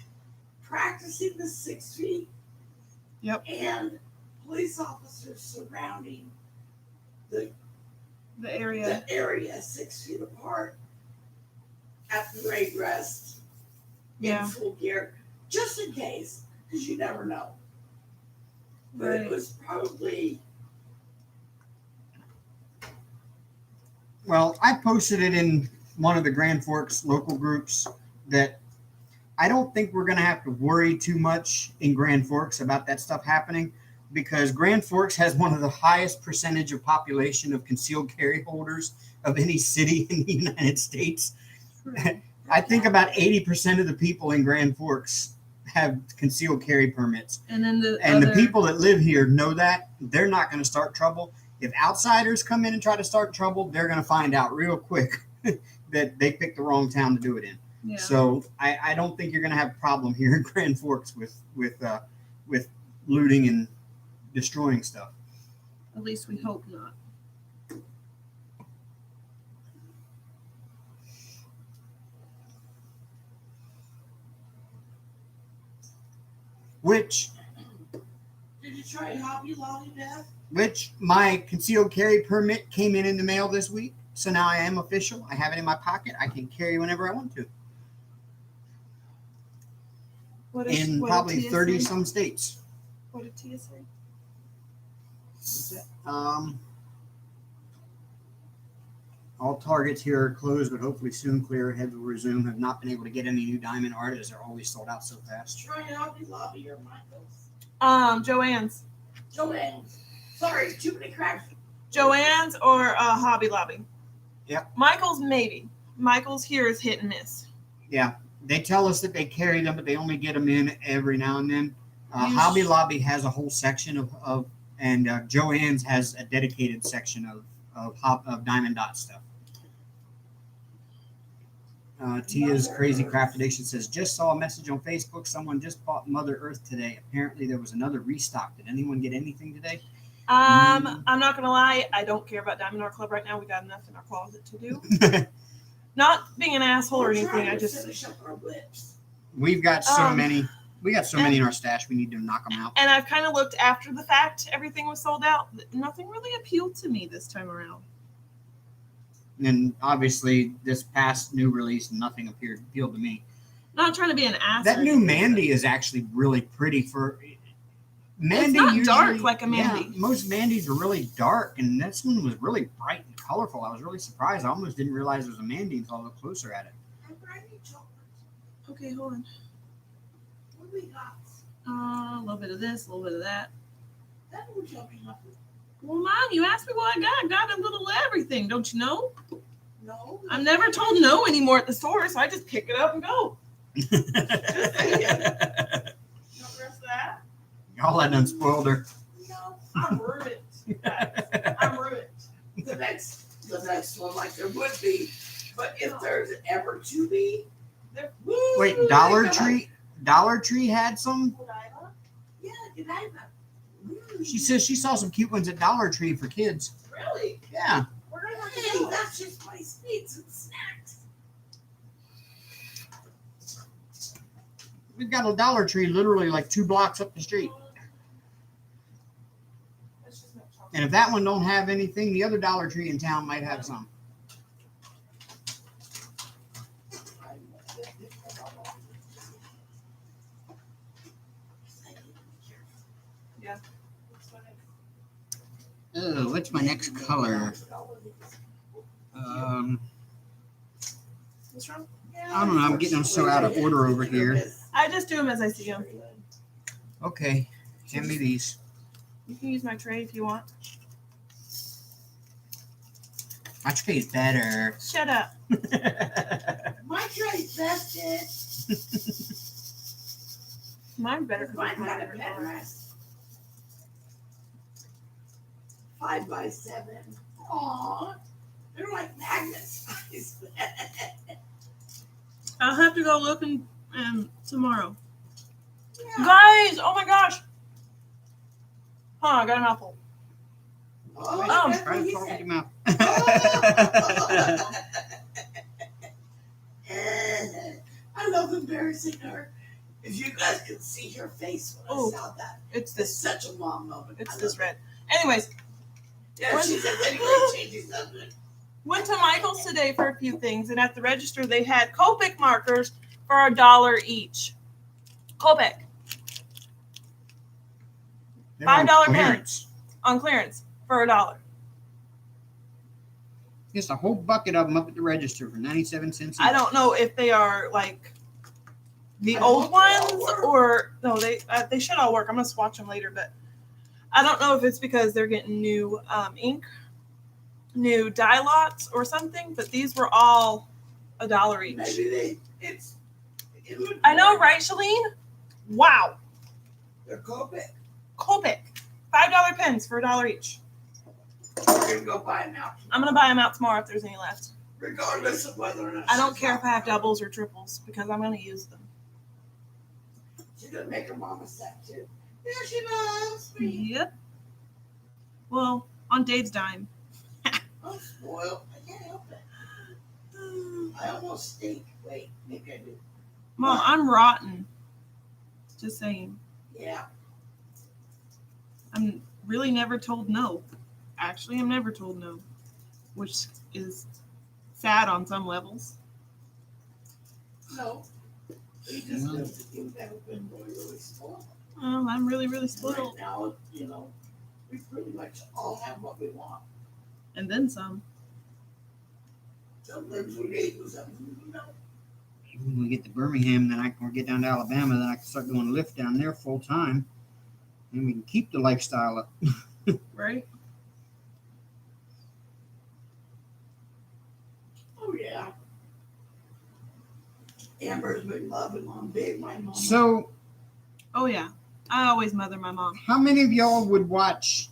C: practicing the 6 feet.
A: Yep.
C: And police officers surrounding
A: The area.
C: the area 6 feet apart at the parade rest in
A: Yeah.
C: full gear, just in case, because you never know. But
A: Right.
C: it was probably
B: Well, I posted it in one of the Grand Forks local groups that I don't think we're going to have to worry too much in Grand Forks about that stuff happening because Grand Forks has one of the highest percentage of population of concealed carry holders of any city in the United States. I think about 80% of the people in Grand Forks have concealed carry permits.
A: And then
B: The people that live here know that they're not going to start trouble. If outsiders come in and try to start trouble, they're going to find out real quick that they picked the wrong town to do it in.
A: Yeah.
B: So I don't think you're going to have a problem here in Grand Forks with looting and destroying stuff.
A: At least we hope not.
B: Which
C: did you try Hobby Lobby, Beth?
B: my concealed carry permit came in the mail this week. So now I am official. I have it in my pocket. I can carry whenever I want to. In probably 30 some states.
A: What did Tia say?
B: All targets here are closed, but hopefully soon clear. Heads will resume. Have not been able to get any new diamond art as they're always sold out so fast.
C: Try Hobby Lobby or Michael's.
A: Joanne's.
C: Joanne's. Sorry, too many crabs.
A: Joanne's or Hobby Lobby.
B: Yep.
A: Michael's maybe. Michael's here is hit and miss.
B: Yeah, they tell us that they carry them, but they only get them in every now and then.
A: You
B: Hobby Lobby has a whole section and Joann's has a dedicated section of Diamond Dot stuff. Tia's Crazy Craft Addiction says, just saw a message on Facebook. Someone just bought Mother Earth today. Apparently there was another restock. Did anyone get anything today?
A: I'm not gonna lie, I don't care about Diamond Art Club right now. We got enough in our closet to do. Not being an asshole or anything. I just
C: finish up our whips.
B: We've got so many. We got so many in our stash. We need to knock them out.
A: And I've kind of looked after the fact. Everything was sold out. Nothing really appealed to me this time around.
B: And obviously, this past new release, nothing appealed to me.
A: Not trying to be an ass.
B: That new Mandy is actually really pretty for. Mandy
A: it's not dark like a Mandy.
B: Yeah, most Mandys are really dark, and this one was really bright and colorful. I was really surprised. I almost didn't realize it was a Mandy until I looked closer at it.
A: Okay, hold on.
C: What do we got?
A: A little bit of this, a little bit of that.
C: That would tell me nothing.
A: Well, Mom, you asked me what I got. I got a little everything. Don't you know?
C: No.
A: I'm never told no anymore at the store, so I just pick it up and go. Just saying. You want the rest of that?
B: Y'all had done spoiled her.
C: No.
A: I'm ruined. I'm ruined.
C: The next one, like there would be, but if there's ever to be, there.
B: Wait, Dollar Tree had some?
C: Yeah, Godiva.
B: She says she saw some cute ones at Dollar Tree for kids.
A: Really?
B: Yeah.
A: We're gonna have to
C: Hey,
A: go.
C: that's just my sweets and snacks.
B: We've got a Dollar Tree literally like 2 blocks up the street.
A: Let's just make chocolate.
B: And if that one don't have anything, the other Dollar Tree in town might have some.
A: Yeah.
B: Oh, what's my next color?
A: What's wrong?
B: I don't know. I'm getting them so out of order over here.
A: I just do them as I see them.
B: Okay, hand me these.
A: You can use my tray if you want.
B: My tray is better.
A: Shut up.
C: My tray's vested.
A: Mine's better because
C: Mine
A: it's my
C: got a
A: favorite
C: pen
A: color.
C: rest. 5x7. Aww. They're like magnets.
A: I'll have to go looking tomorrow. Guys, oh my gosh. I got an apple.
C: Oh,
A: Oh.
C: that's
B: Try
C: what
B: to
C: he
B: talk with
C: said.
B: your mouth.
C: I love embarrassing her. If you guys could see her face when I saw that,
A: It's
C: it's
A: this.
C: such a mom moment.
A: It's
C: I
A: this
C: love
A: red. Anyways,
C: it. Yeah, she says anyway, changing subject.
A: went to Michael's today for a few things, and at the register they had Copic markers for $1 each. Copic
B: They're on
A: $5
B: clearance.
A: on clearance for $1.
B: Just a whole bucket of them up at the register for 97 cents.
A: I don't know if they are like the
C: I
A: old
C: hope they all
A: ones
C: work.
A: or no, they should all work. I'm gonna swatch them later, but I don't know if it's because they're getting new ink, new dye lots or something. But these were all $1 each.
C: Maybe it would
A: I know,
C: work.
A: right, Shalene? Wow,
C: They're Copic.
A: Copic, $5 pens for $1 each.
C: We're gonna go buy them out.
A: I'm gonna buy them out tomorrow if there's any left.
C: Regardless of whether or not
A: I don't
C: she's
A: care if I have
C: not.
A: doubles or triples because I'm gonna use them.
C: She's gonna make her mama sad too. Yeah, she loves me.
A: Yep. Well, on Dave's dime.
C: I'm spoiled. I can't help it. I almost stink. Wait, maybe I do.
A: Mom, I'm rotten. Just saying.
C: Yeah.
A: I'm really never told no. Actually, I'm never told no, which is sad on some levels.
C: No. We just know that you've never been really spoiled.
A: Well, I'm really, really
C: Right
A: spoiled.
C: now, we pretty much all have what we want.
A: And then some.
C: Sometimes we need something,
B: When we get to Birmingham, then or get down to Alabama, then I can start doing lift down there full time. and we can keep the lifestyle up.
A: Right?
C: Oh yeah. Amber's been loving on Big My Mama.
B: So,
A: Oh yeah. I always mother my mom.
B: how many of y'all would watch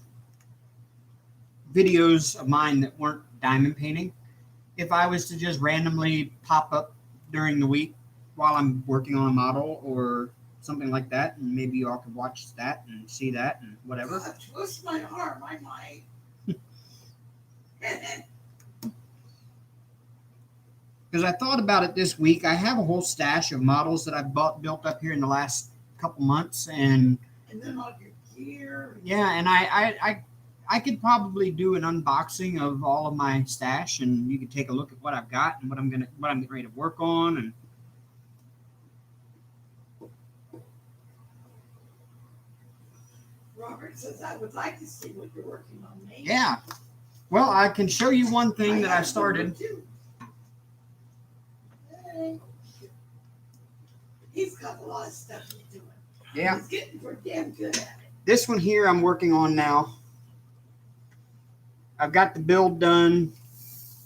B: videos of mine that weren't diamond painting if I was to just randomly pop up during the week while I'm working on a model or something like that, and maybe y'all could watch that and see that and whatever?
C: God, twist my arm, I might.
B: Because I thought about it this week. I have a whole stash of models that I've built up here in the last couple months, and
C: then all your gear.
B: yeah, and I could probably do an unboxing of all of my stash, and you could take a look at what I've got and what I'm getting ready to work on. And
C: Robert says, I would like to see what you're working on, mate.
B: yeah, well, I can show you one thing that I've started.
C: Hey. He's got a lot of stuff he's doing.
B: Yeah,
C: He's getting pretty damn good at it.
B: this one here I'm working on now. I've got the build done.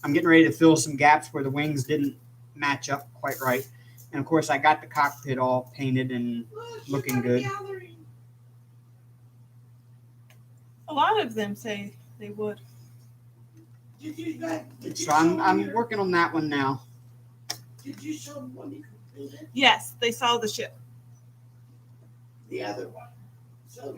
B: I'm getting ready to fill some gaps where the wings didn't match up quite right. And of course, I got the cockpit all painted and
C: Look,
B: looking
C: you're
B: good.
C: gathering.
A: A lot of them say they would.
C: Did you guys? Did you
B: So
C: show
B: I'm
C: your-
B: working on that one now.
C: Did you show them when you completed
A: Yes, they saw the ship.
C: the other one? So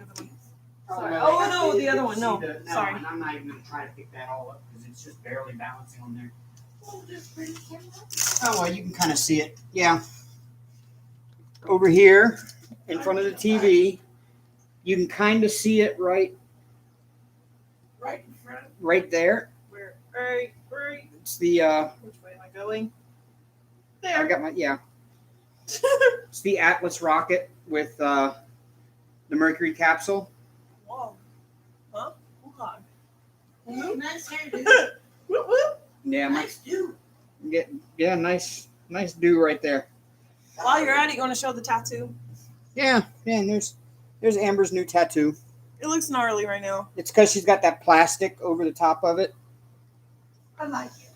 A: Sorry. Oh, no, the other one. No, sorry.
B: And I'm not even going to try to pick that all up because it's just barely balancing on there.
C: oh, there's pretty camera.
B: Oh, well, you can kind of see it. Yeah. Over here in front of the TV, you can kind of see it right
C: Right in front.
B: there.
A: Where? Right.
B: It's the,
A: Which way am I going?
B: I
A: There.
B: got my, yeah. It's the Atlas rocket with the Mercury capsule.
A: Whoa. Huh?
C: Hey, nice hair, dude.
A: Whoop, whoop.
B: Yeah,
C: Nice dude.
B: yeah, nice do right there.
A: While you're at it, you want to show the tattoo?
B: Yeah, and there's Amber's new tattoo.
A: It looks gnarly right now.
B: It's because she's got that plastic over the top of it.
C: I like it.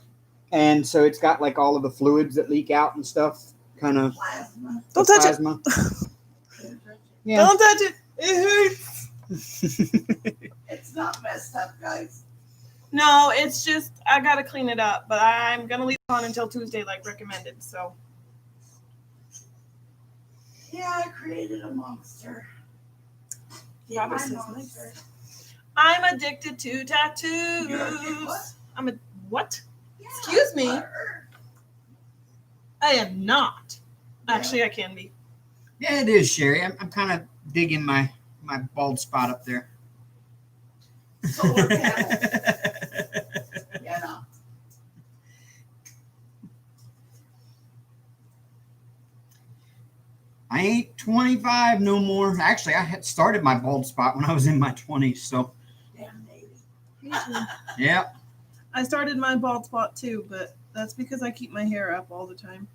B: And so it's got like all of the fluids that leak out and stuff, kind of
C: Plasma.
A: Don't touch it.
B: plasma.
C: Don't touch it.
B: Yeah.
A: Don't touch it. It hurts.
C: It's not messed up, guys.
A: No, it's just I gotta clean it up, but I'm gonna leave it on until Tuesday, like recommended. So
C: Yeah, I created a monster. Get
A: Robert
C: my
A: says
C: monster.
A: I'm addicted to
C: You're a
A: tattoos.
C: kid, what?
A: What?
C: Yeah,
A: Excuse me?
C: butter.
A: I am not. Actually, I can be.
B: Yeah, it is, Sherry. I'm kind of digging my bald spot up there.
C: Solar panels. Yeah, no.
B: I ain't 25 no more. Actually, I had started my bald spot when I was in my 20s. So,
C: Damn baby.
B: yeah.
A: I started my bald spot too, but that's because I keep my hair up all the time.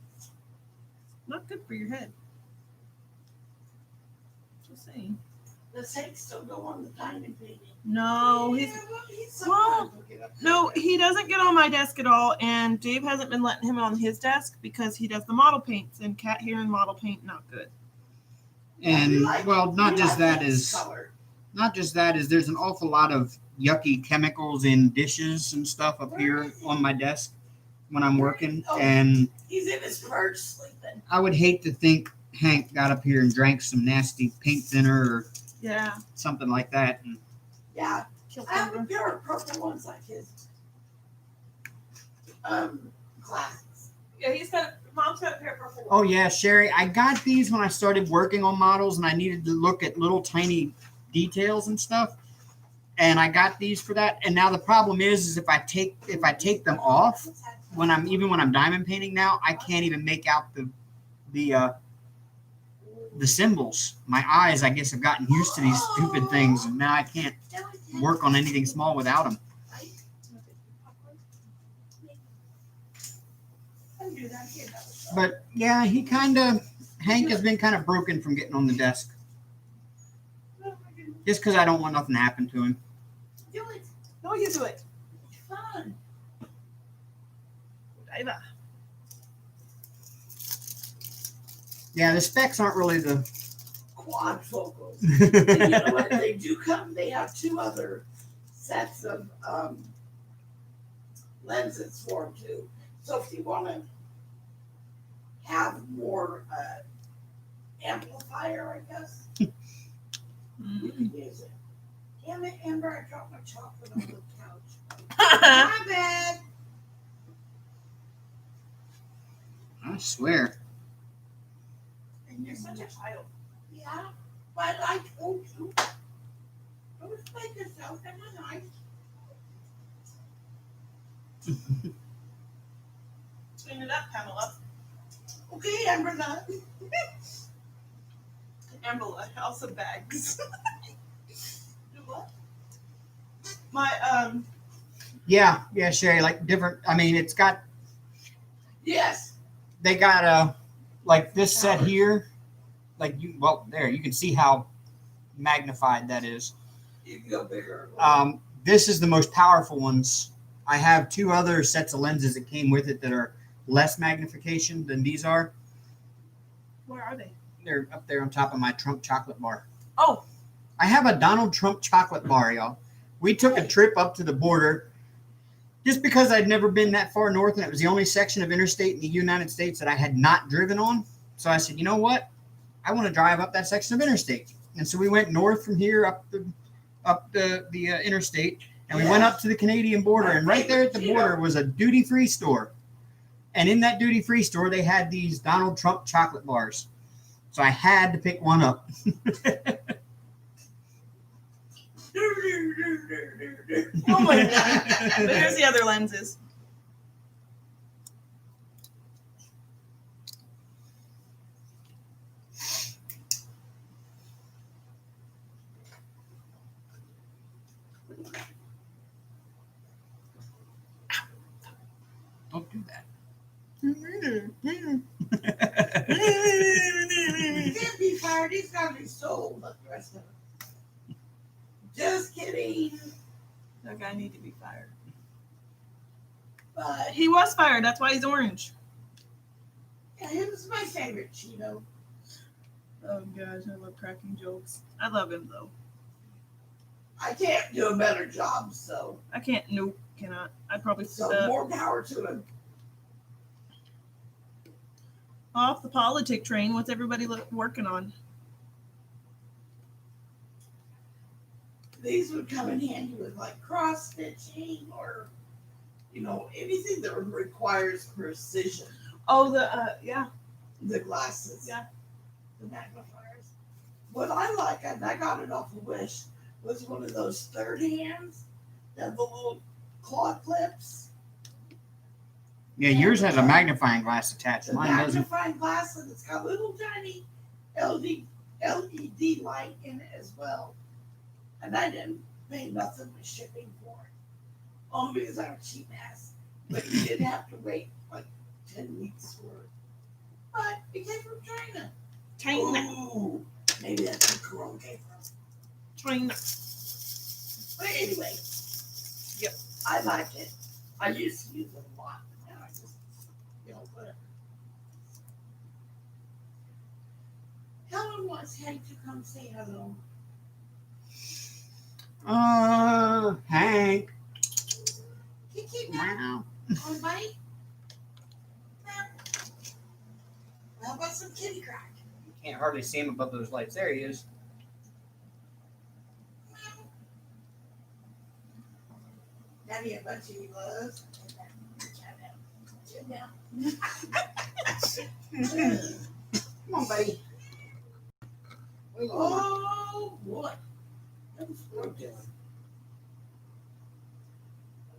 A: Not good for your head. Just saying.
C: The snakes still go on the diamond painting.
A: No, he's
C: Yeah, well, he's
A: Well,
C: sometimes will get up
A: no,
C: there.
A: he doesn't get on my desk at all, and Dave hasn't been letting him on his desk because he does the model paints, and cat hair and model paint not good.
B: And
C: We like-
B: well, not
C: we
B: just
C: like
B: that
C: this
B: is
C: color.
B: not just that is there's an awful lot of yucky chemicals in dishes and stuff up here on my desk when I'm working, and
C: He's in his perch sleeping.
B: I would hate to think Hank got up here and drank some nasty paint thinner or
A: Yeah.
B: something like that. And
C: Yeah,
A: Kill
C: I have a
A: Cobra.
C: pair of purple ones like his glasses.
A: Yeah, he's got. Mom's got a pair of purple.
B: oh yeah, Sherry, I got these when I started working on models, and I needed to look at little tiny details and stuff. And I got these for that. And now the problem is if I take them off when I'm diamond painting now, I can't even make out the symbols. My eyes, I guess, have gotten used to these stupid things, and now I can't work on anything small without them. But yeah, Hank has been kind of broken from getting on the desk. Just because I don't want nothing to happen to him.
C: Do it.
A: No, you do it.
C: It's fun.
A: Diva.
B: Yeah, the specs aren't really the.
C: Quadfocals. And you know what? They do come. They have 2 other sets of lenses for them too. So if you want to have more amplifier, I guess, you can use it. Damn it, Amber! I dropped my chocolate on the couch. My bad.
B: I swear.
C: And you're such a child. Yeah, but I told you. Don't make yourself. Am I nice?
A: Clean it up, Pamela.
C: Okay, Amber, not.
A: Amber, house of bags.
C: Do what?
A: My
B: Yeah, Sherry. Like different. I mean, it's got.
C: Yes.
B: They got like this set here. Like there you can see how magnified that is.
C: You can go bigger.
B: This is the most powerful ones. I have 2 other sets of lenses that came with it that are less magnification than these are.
A: where are they?
B: They're up there on top of my Trump chocolate bar.
A: Oh,
B: I have a Donald Trump chocolate bar, y'all. We took a trip up to the border just because I'd never been that far north, and it was the only section of interstate in the United States that I had not driven on. So I said, you know what? I want to drive up that section of interstate. And so we went north from here up the interstate, and we went up to the Canadian border. And right there at the border was a duty-free store. And in that duty-free store, they had these Donald Trump chocolate bars. So I had to pick one up.
A: oh my god! But here's the other lenses.
B: Don't do that.
C: He can't be fired. He's got to be sold like the rest of them. Just kidding.
A: That guy need to be fired.
C: But
A: He was fired. That's why he's orange.
C: yeah, he was my favorite Cheeto.
A: Oh gosh, I love cracking jokes. I love him though.
C: I can't do a better job, so
A: I can't. Nope, cannot. I'd probably
C: more power to him.
A: off the politic train. What's everybody working on?
C: These would come in handy with like cross stitching or, anything that requires precision.
A: Oh, the
C: The glasses.
A: Yeah.
C: The magnifiers. What I like, and I got it off of Wish, was one of those third hands that have the little claw clips.
B: Yeah, yours has a magnifying glass attached.
C: The
B: Mine doesn't.
C: magnifying glass, and it's got a little tiny LED light in it as well. And I didn't pay nothing with shipping for it. Only because I'm a cheap ass. But you did have to wait like 10 weeks for it. But it came from China.
A: China.
C: Ooh, maybe that's where Corona came from.
A: China.
C: But anyway.
A: Yep.
C: I liked it. I used to use it a lot. Now I just, whatever. Helen wants Hank to come say hello.
B: Hank.
C: Kiki, now.
B: Wow.
C: On bite? How about some kitty crack?
B: You can't hardly see him above those lights. There he is.
C: Daddy, a bunch of you loves. Sit down.
B: Come on, buddy.
C: Oh, boy. That was broken.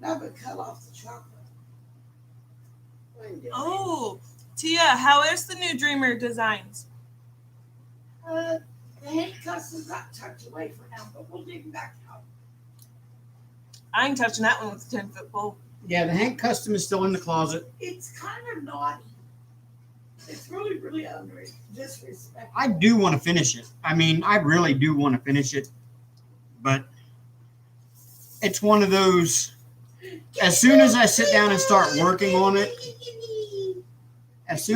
C: Now we cut off the chocolate.
A: Oh, Tia, how is the new Dreamer designs?
C: The Hank Custom got tucked away for now, but we'll dig them back out.
A: I ain't touching that one with a 10-foot pole.
B: Yeah, the Hank Custom is still in the closet.
C: It's kind of naughty. It's really, really disrespectful.
B: I do want to finish it. I mean, I really do want to finish it. but it's one of those. As soon as I sit down and start working on it, it's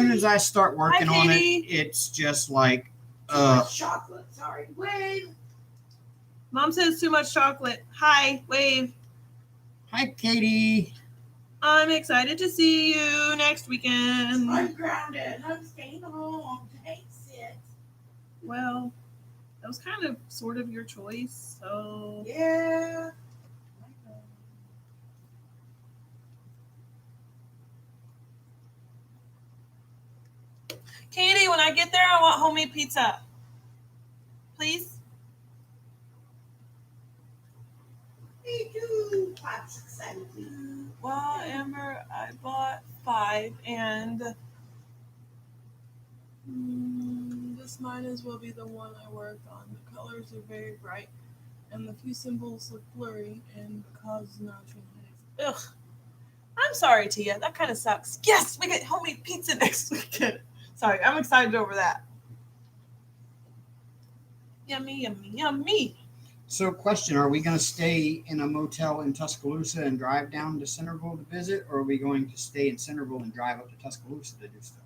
B: just like,
C: Too much chocolate. Sorry, wave.
A: Mom says too much chocolate. Hi, wave.
B: Hi, Katie.
A: I'm excited to see you next weekend.
C: I'm grounded. I'm staying home. Thanks, it.
A: Well, that was kind of sort of your choice, so.
C: Yeah.
A: Katie, when I get there, I want homemade pizza. Please?
C: Me too. I'm excited.
A: Well, Amber, I bought 5, and this might as well be the one I worked on. The colors are very bright, and the few symbols look blurry and cause natural headaches. Ugh. I'm sorry, Tia. That kind of sucks. Yes, we get homemade pizza next weekend. Sorry, I'm excited over that. Yummy, yummy, yummy.
B: So, question: are we going to stay in a motel in Tuscaloosa and drive down to Centerville to visit, or are we going to stay in Centerville and drive up to Tuscaloosa to do stuff?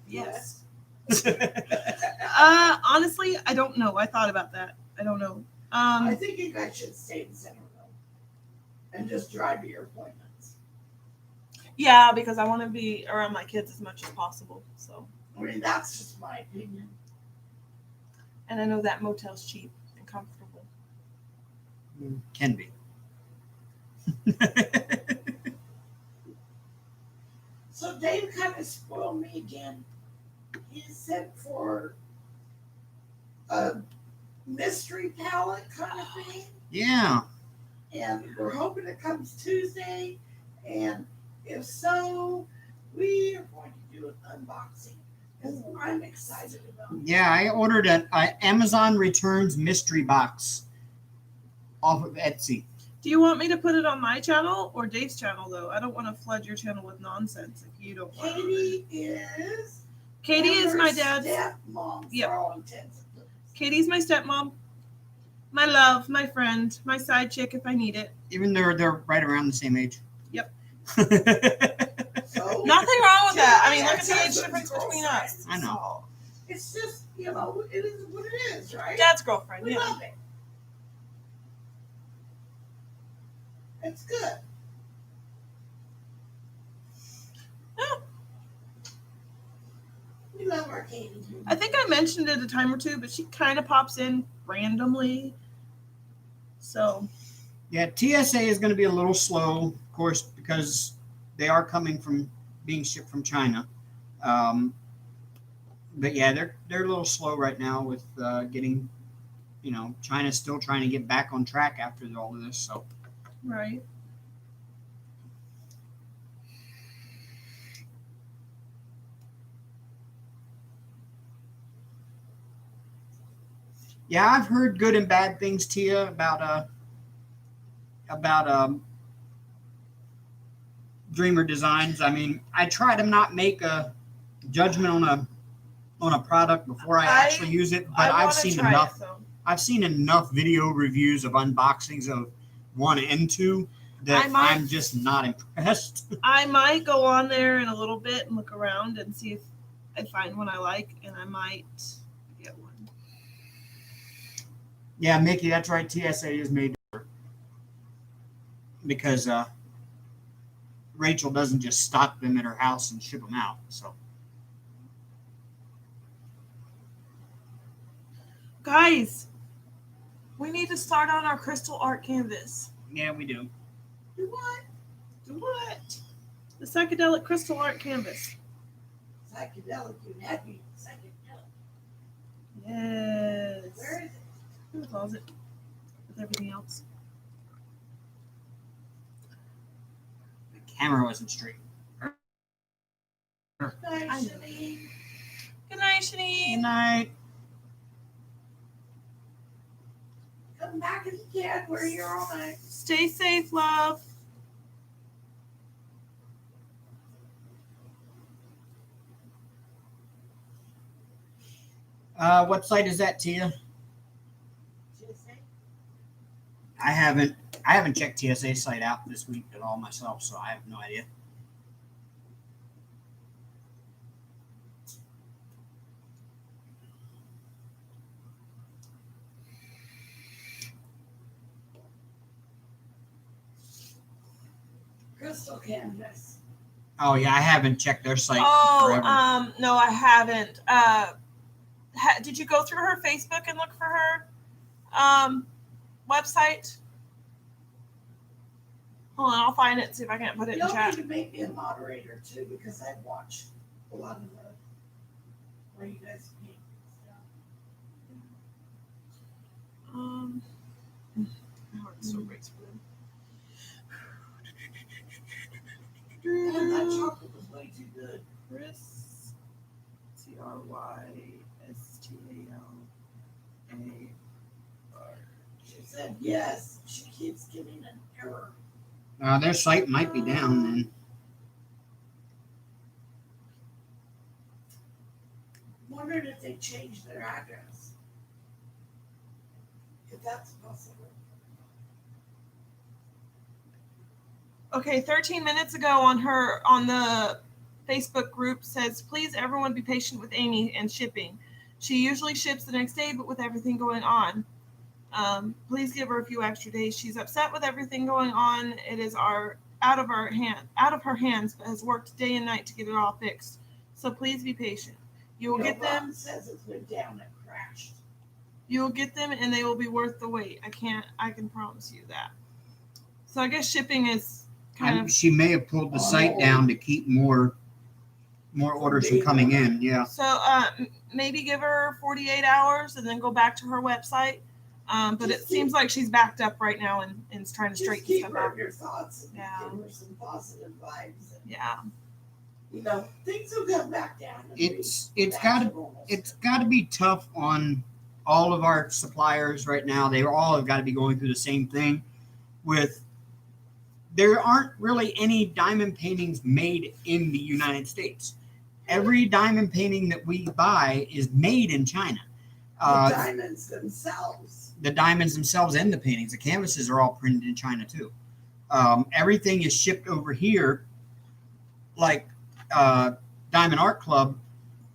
A: Yes. Honestly, I don't know. I thought about that. I don't know.
C: I think you guys should stay in Centerville and just drive to your appointments.
A: Yeah, because I want to be around my kids as much as possible. So.
C: I mean, that's just my opinion.
A: And I know that motel's cheap and comfortable.
B: Can be.
C: So Dave kind of spoiled me again. He sent for a mystery palette kind of thing.
B: Yeah.
C: And we're hoping it comes Tuesday. And if so, we are going to do an unboxing. Because I'm excited about it.
B: Yeah, I ordered an Amazon Returns mystery box off of Etsy.
A: Do you want me to put it on my channel or Dave's channel, though? I don't want to flood your channel with nonsense if you don't want
C: Katie is.
A: Katie is my dad's
C: stepmom.
A: Yep.
C: For all intents and purposes.
A: Katie's my stepmom, my love, my friend, my side chick if I need it.
B: Even though they're right around the same age.
A: Yep.
C: So,
A: Nothing wrong with that. I mean, look at the age difference between us.
B: I know.
C: it's just, it is what it is, right?
A: Dad's girlfriend,
C: We
A: yeah.
C: love it. It's good.
A: Oh,
C: We love our Katie.
A: I think I mentioned it a time or two, but she kind of pops in randomly. So.
B: Yeah, TSA is going to be a little slow, of course, because they are coming from being shipped from China. But yeah, they're a little slow right now with getting, China's still trying to get back on track after all of this. So
A: Right.
B: yeah, I've heard good and bad things, Tia, about Dreamer Designs. I mean, I try to not make a judgment on a product before I actually use it, but I've seen enough. I've seen enough video reviews of unboxings of 1 and 2 that I'm just not impressed.
A: I might go on there in a little bit and look around and see if I find one I like, and I might get one.
B: Yeah, Mickey, that's right. TSA is made to work. Because Rachel doesn't just stock them at her house and ship them out. So,
A: Guys, we need to start on our crystal art canvas.
B: yeah, we do.
C: Do what?
A: Do what? The psychedelic crystal art canvas.
C: Psychedelic. You had me psychedelic.
A: Yes.
C: Where is it?
A: In the closet with everything else.
B: The camera wasn't straight.
C: Nice,
A: I know.
C: Janine.
A: Good night,
B: Good
A: Shanice.
B: night.
C: Come back if you can. We're here all night.
A: Stay safe, love.
B: What site is that, Tia?
C: Just saying.
B: I haven't checked TSA site out this week at all myself, so I have no idea.
C: Crystal Canvas.
B: Oh yeah, I haven't checked their site forever.
A: No, I haven't. Did you go through her Facebook and look for her website? Hold on, I'll find it and see if I can't put it in
C: Y'all
A: chat.
C: need to make me a moderator too, because I watch a lot of the where you guys paint and
A: My heart so breaks for them.
C: stuff. And that chocolate was way too good.
A: Chris, CRYSTALAR.
C: She said yes. She keeps getting an error.
B: Their site might be down then.
C: Wondering if they changed their address. If that's possible.
A: Okay, 13 minutes ago on the Facebook group says, please everyone be patient with Amy and shipping. She usually ships the next day, but with everything going on, please give her a few extra days. She's upset with everything going on. It is out of her hands, but has worked day and night to get it all fixed. So please be patient. You will get them.
C: Says it's went down and crashed.
A: You will get them, and they will be worth the wait. I can promise you that. So I guess shipping is kind of.
B: She may have pulled the site down to keep more orders from coming in. Yeah.
A: So maybe give her 48 hours and then go back to her website. But it seems like she's backed up right now and is trying to straighten
C: keep
A: stuff
C: her
A: out.
C: in your thoughts and
A: Yeah.
C: give her some positive vibes. And,
A: Yeah.
C: you know, things will come back down. And
B: It's
C: back
B: got
C: to
B: to
C: normal.
B: it's got to be tough on all of our suppliers right now. They all have got to be going through the same thing. There aren't really any diamond paintings made in the United States. Every diamond painting that we buy is made in China.
C: The diamonds themselves.
B: The diamonds themselves and the paintings, the canvases are all printed in China too. Everything is shipped over here. Like Diamond Art Club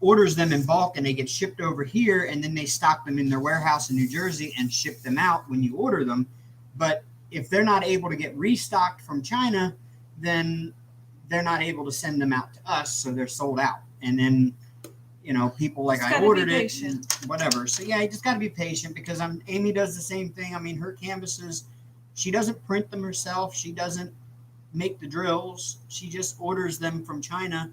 B: orders them in bulk and they get shipped over here, and then they stock them in their warehouse in New Jersey and ship them out when you order them. But if they're not able to get restocked from China, then they're not able to send them out to us, so they're sold out. And then, you know, people like, I ordered it, and whatever. So yeah, you just got to be patient, because Amy does the same thing. I mean, her canvases, she doesn't print them herself. She doesn't make the drills. She just orders them from China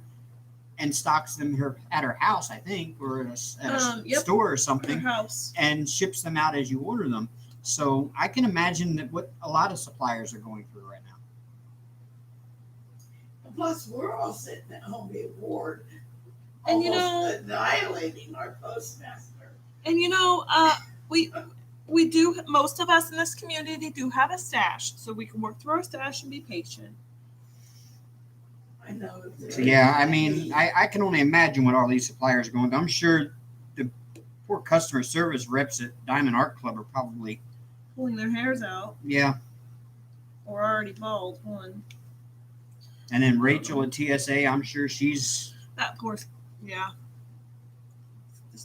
B: and stocks them at her house, I think, or at a store or something,
A: Her house.
B: and ships them out as you order them. So I can imagine that what a lot of suppliers are going through right now.
C: And plus, we're all sitting at home being bored,
A: And
C: almost annihilating our postmaster.
A: And we do, most of us in this community do have a stash, so we can work through our stash and be patient.
C: I know.
B: So yeah, I mean, I can only imagine what all these suppliers are going through. I'm sure the poor customer service reps at Diamond Art Club are probably
A: Pulling their hairs out.
B: Yeah.
A: Or already bald, one.
B: And then Rachel at TSA, I'm sure she's...
A: That course, yeah.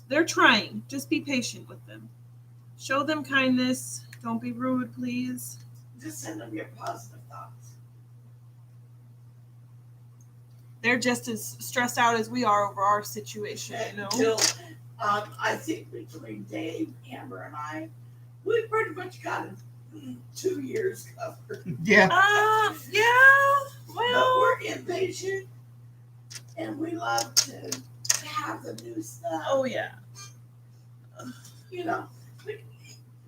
A: They're trying. Just be patient with them. Show them kindness. Don't be rude, please.
C: Just send them your positive thoughts.
A: They're just as stressed out as we are over our situation, you know?
C: Until, I think between Dave, Amber, and I, we pretty much got 2 years covered.
B: Yeah.
A: Yeah.
C: But
A: Well,
C: we're impatient, and we love to have the new stuff.
A: oh yeah.
C: You know,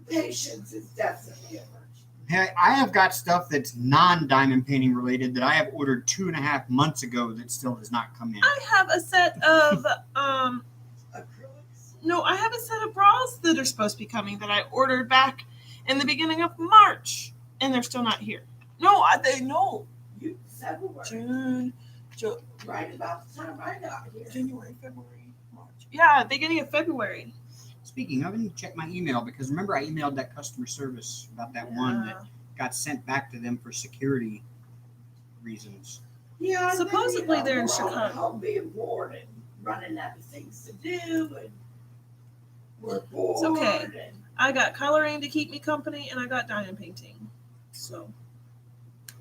C: patience is definitely a virtue.
B: Hey, I have got stuff that's non-diamond painting related that I have ordered 2.5 months ago that still has not come in.
A: I have a set of
C: Acrylics.
A: no, I have a set of bras that are supposed to be coming that I ordered back in the beginning of March, and they're still not here. No,
C: You February.
A: June,
C: Right about the time I got here.
A: January, February, March. Yeah, beginning of February.
B: Speaking of, I need to check my email because remember I emailed that customer service about that one that got sent back to them for security reasons.
C: Yeah, and then,
A: Supposedly they're in
C: we're all at
A: Chicago.
C: home being bored and running out of things to do, and we're bored.
A: okay.
C: And
A: I got coloring to keep me company, and I got diamond painting. So,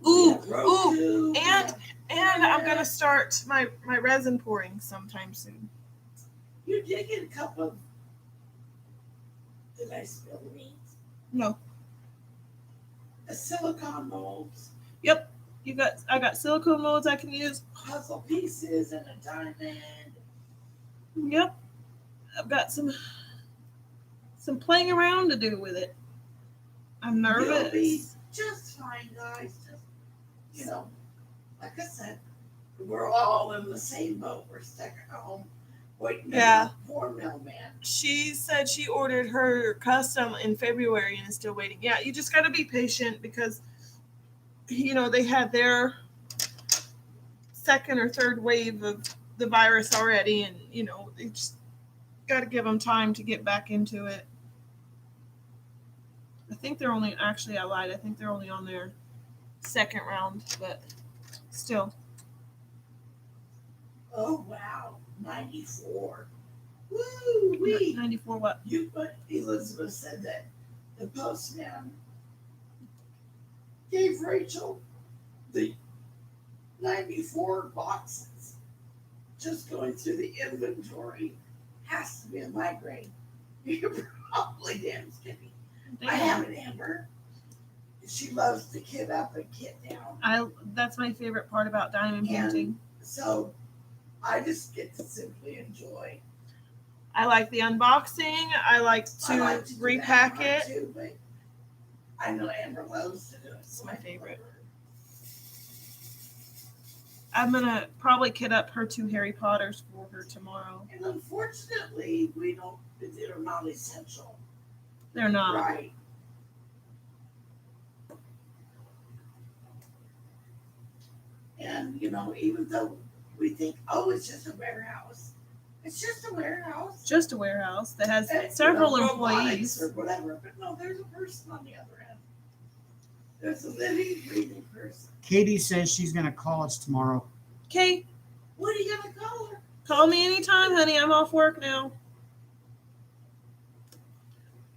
C: we
A: ooh,
C: have Roku, we
A: and
C: have-
A: I'm gonna start my resin pouring sometime soon.
C: You did get a couple of. Did I spill the beans?
A: No,
C: A silicone molds,
A: I got silicone molds I can use.
C: puzzle pieces, and a diamond.
A: Yep, I've got some playing around to do with it. I'm
C: You'll be
A: nervous.
C: just fine, guys. Just, like I said, we're all in the same boat. We're stuck at home waiting for
A: Yeah.
C: the poor mailman.
A: She said she ordered her custom in February and is still waiting. Yeah, you just got to be patient because, they had their second or third wave of the virus already, and, they just got to give them time to get back into it. I think they're only, actually, I lied. I think they're only on their second round, but still.
C: Oh, wow. 94. Woo wee.
A: 94 what?
C: Elizabeth said that the postman gave Rachel the 94 boxes. Just going through the inventory has to be a migraine. You're probably damn skinny. I have an Amber. She loves to kit up and kit down.
A: That's my favorite part about diamond
C: And-
A: painting.
C: So I just get to simply enjoy.
A: I like the unboxing. I like to
C: I like to do
A: repack
C: that
A: it.
C: part too, but I know Amber loves to do it.
A: It's my favorite. I'm gonna probably kit up her 2 Harry Potters for her tomorrow.
C: And unfortunately, they're not essential.
A: They're not.
C: Right. And, even though we think, oh, it's just a warehouse, it's just a warehouse.
A: Just a warehouse that has
C: And,
A: several
C: robotics
A: employees.
C: or whatever. But no, there's a person on the other end. There's a living, breathing person.
B: Katie says she's going to call us tomorrow.
A: Okay,
C: What are you going to call her?
A: call me anytime, honey. I'm off work now.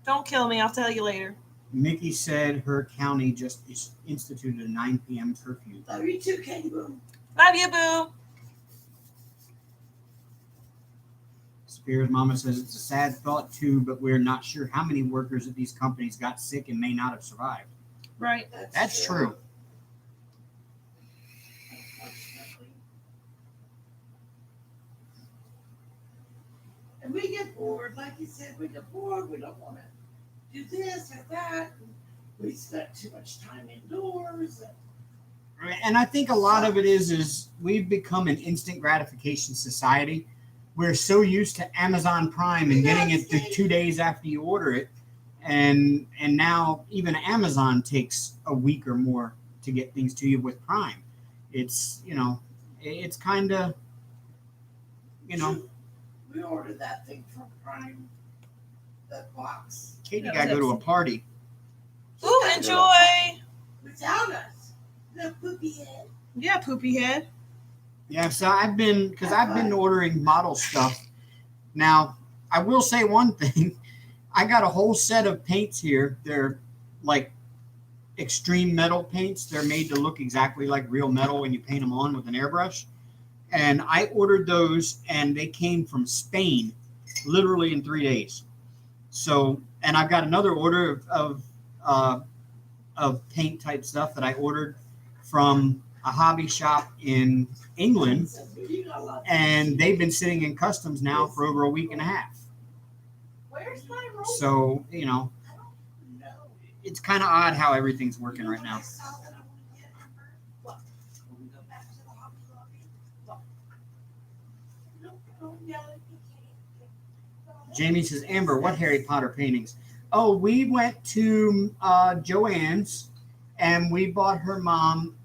A: Don't kill me. I'll tell you later.
B: Mickey said her county just instituted a 9 p.m. curfew.
C: Love you too, Katie Boom.
A: Love you, boo.
B: Spears Mama says it's a sad thought too, but we're not sure how many workers at these companies got sick and may not have survived.
A: Right.
B: That's true.
C: Unfortunately. And we get bored, like you said, we get bored, we don't want to do this or that. We spent too much time indoors.
B: And I think a lot of it is we've become an instant gratification society. We're so used to Amazon Prime and getting it 2 days after you order it. And now even Amazon takes a week or more to get things to you with Prime. It's, it's kind of,
C: We ordered that thing from Prime, that box.
B: Katie
A: Yeah,
B: got to go to a party.
A: Ooh, enjoy.
C: Without us. The poopy head.
A: Yeah, poopy head.
B: Yeah, so I've been ordering model stuff. Now, I will say one thing. I got a whole set of paints here. They're like extreme metal paints. They're made to look exactly like real metal when you paint them on with an airbrush. And I ordered those, and they came from Spain, literally in 3 days. So, and I've got another order of paint type stuff that I ordered from a hobby shop in England, and they've been sitting in customs now for over a week and a half.
C: Where's my roll?
B: So,
C: I don't know.
B: it's kind of odd how everything's working right
C: What I
B: now.
C: saw that I want to get, Amber? Look, when we go back to the Hobby Lobby, look. No, don't yell at me, Katie.
B: Jamie says, Amber, what Harry Potter paintings? Oh, we went to Joann's, and we bought her mom,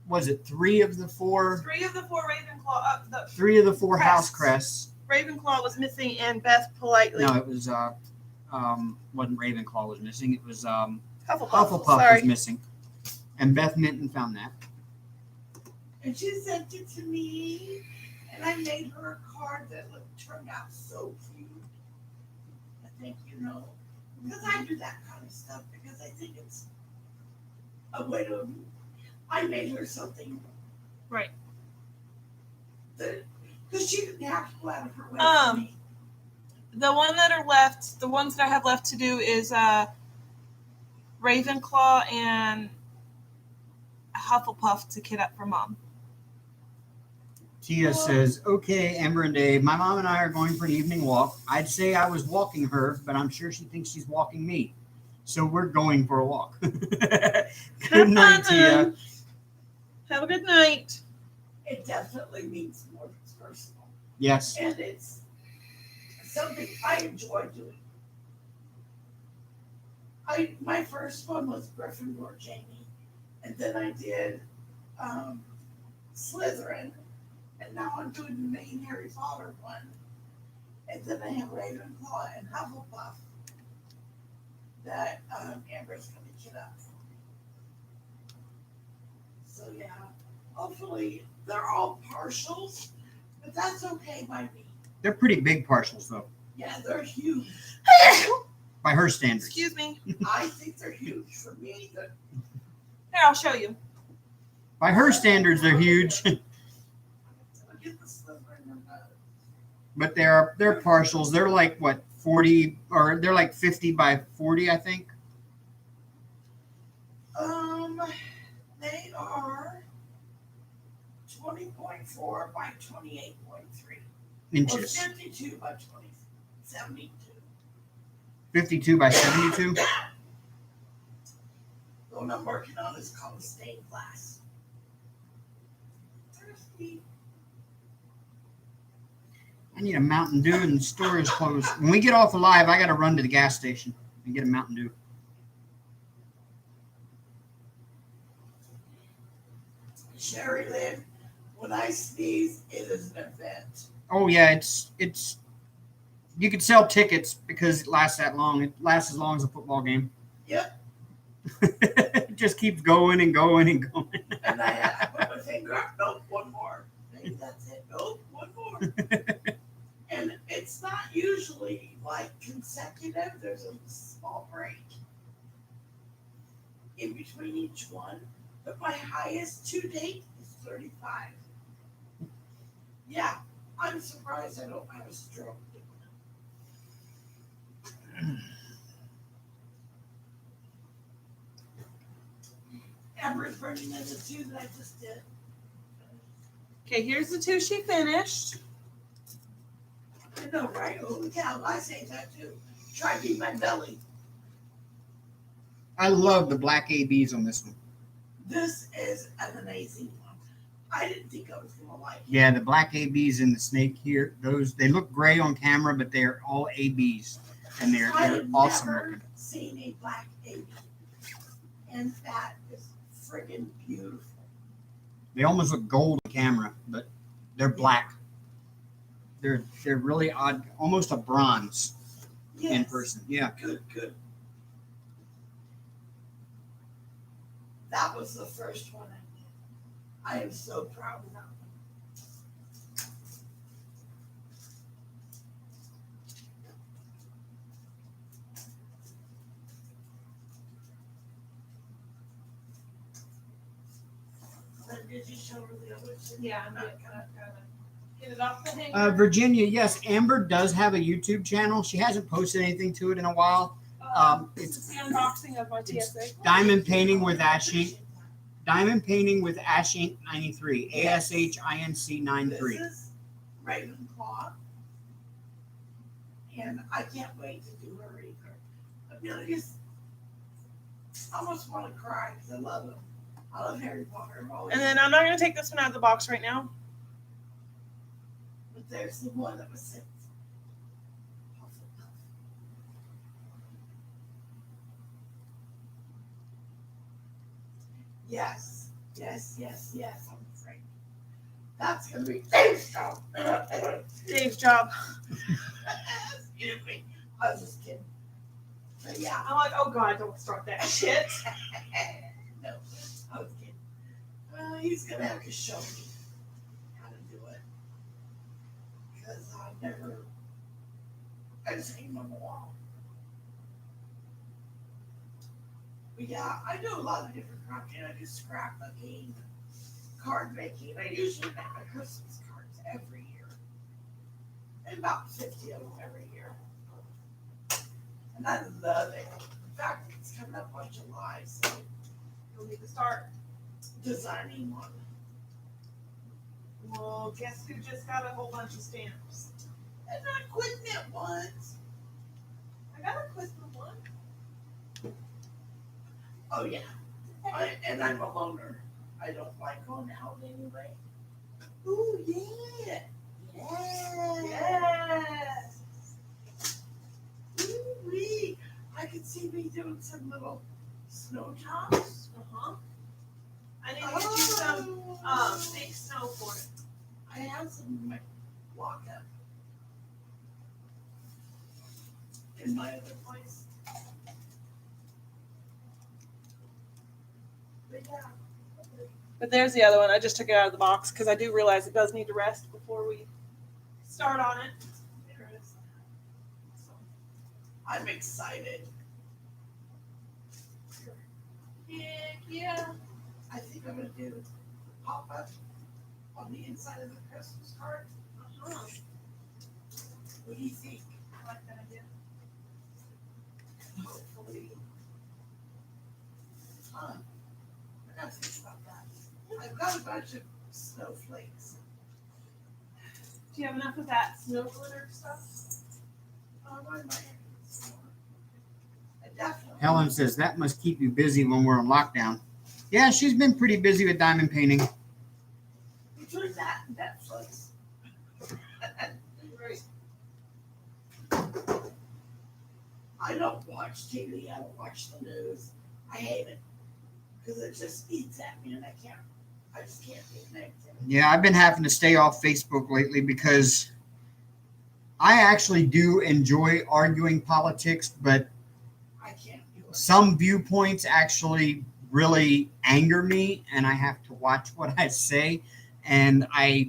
B: was it 3 of the 4?
A: 3 of the 4 Ravenclaw.
B: 3 of the 4 house
A: Crests.
B: crests,
A: Ravenclaw was missing, and Beth politely.
B: No, it was wasn't Ravenclaw was missing. It was
A: Hufflepuff.
B: Hufflepuff
A: Sorry.
B: was missing, and Beth Minton found that.
C: And she sent it to me, and I made her a card that turned out so cute. I think, because I do that kind of stuff because I think it's a way to. I made her something.
A: Right.
C: Because she didn't have to go out of her way for me.
A: The ones that I have left to do is Ravenclaw and Hufflepuff to kit up for Mom.
B: Tia says, okay, Amber and Dave, my mom and I are going for an evening walk. I'd say I was walking her, but I'm sure she thinks she's walking me. So we're going for a walk. Good night, Tia.
A: Have a good night.
C: It definitely means more personal.
B: Yes.
C: And it's something I enjoy doing. My first one was Gryffindor Jamie, and then I did Slytherin, and now I'm doing the main Harry Potter one, and then I have Ravenclaw and Hufflepuff that Amber's going to get up. So yeah, hopefully they're all partials, but that's okay by me.
B: They're pretty big partials, though.
C: Yeah, they're huge.
B: By her standards.
A: Excuse me.
C: I think they're huge for me.
A: Here, I'll show you.
B: By her standards, they're huge. But they're partials. They're like what, 40, or they're like 50 by 40, I think.
C: They are 20.4 by 28.3
B: Inches.
C: Or 52 by 72.
B: 52 by 72.
C: The one I'm working on is called stained glass. Thirsty.
B: I need a Mountain Dew and the store is closed. When we get off the live, I got to run to the gas station and get a Mountain Dew.
C: SherryLynn, when I sneeze, it is an event.
B: Oh yeah, it's you could sell tickets because it lasts that long. It lasts as long as a football game.
C: Yep.
B: It just keeps going and going and going.
C: And I put my finger up. Nope, one more. Maybe that's it. Nope, one more. And it's not usually like consecutive. There's a small break in between each one. But my highest to date is 35. Yeah, I'm surprised I don't have a stroke. Amber's burning in the two that I just did.
A: Okay, here's the two she finished.
C: I know, right? Holy cow, I say that too. Try to beat my belly.
B: I love the black ABs on this one.
C: This is an amazing one. I didn't think I was gonna like it.
B: Yeah, the black ABs in the snake here, they look gray on camera, but they're all ABs. And they're awesome
C: never
B: looking.
C: seen a black AB. And that is friggin' beautiful.
B: They almost look gold on camera, but they're black. They're really odd, almost a bronze in person. Yeah.
C: Good. That was the first one I did. I am so proud of that one. Then did you show her the other two?
A: Yeah, I'm
C: not
A: gonna get it off the hanger.
B: Virginia, yes, Amber does have a YouTube channel. She hasn't posted anything to it in a while.
A: This is the unboxing of my TSA.
B: Diamond Painting with Ash Ink. Diamond Painting with Ash Ink 93. ASHINC 93.
C: This is Ravenclaw. And I can't wait to do her either. I mean, I just almost want to cry because I love him. I love Harry Potter.
A: And then I'm not gonna take this one out of the box right now.
C: But there's the one that was sent. Yes. I'm afraid. That's gonna be Dave's job.
A: Dave's job.
C: Excuse me. I was just kidding. But yeah.
A: I'm like, oh God, don't start that shit.
C: No, I was kidding. Well, he's gonna have to show me how to do it. Because I just hang on the wall. But yeah, I do a lot of different crafting. I do scrapbooking, card making. I usually make my Christmas cards every year. And about 50 of them every year. And I love it. In fact, it's coming up on July, so
A: You'll need to start.
C: designing one.
A: Well, guess who just got a whole bunch of stamps?
C: And not quitting it once.
A: I got a Christmas one.
C: Oh yeah. And I'm a loner. I don't like going out anyway. Ooh yeah.
A: Yes.
C: Ooh-wee. I could see me doing some little snow jobs.
A: I need to get you some fake snow for it.
C: I have some in my walk up in my other place. But yeah.
A: But there's the other one. I just took it out of the box because I do realize it does need to rest before we start on it. There it is. So,
C: I'm excited.
A: heck yeah.
C: I think I'm gonna do pop up on the inside of the Christmas card.
A: Uh-huh.
C: What do you think?
A: I like that idea.
C: Hopefully. I gotta think about that. I've got a bunch of snowflakes.
A: Do you have enough of that snow glitter stuff?
C: I might have some more. I definitely.
B: Helen says that must keep you busy when we're on lockdown. Yeah, she's been pretty busy with diamond painting.
C: Between that and Netflix.
A: Right.
C: I don't watch TV. I don't watch the news. I hate it because it just eats at me, and I just can't be connected.
B: Yeah, I've been having to stay off Facebook lately because I actually do enjoy arguing politics, but
C: I can't do it.
B: some viewpoints actually really anger me, and I have to watch what I say. And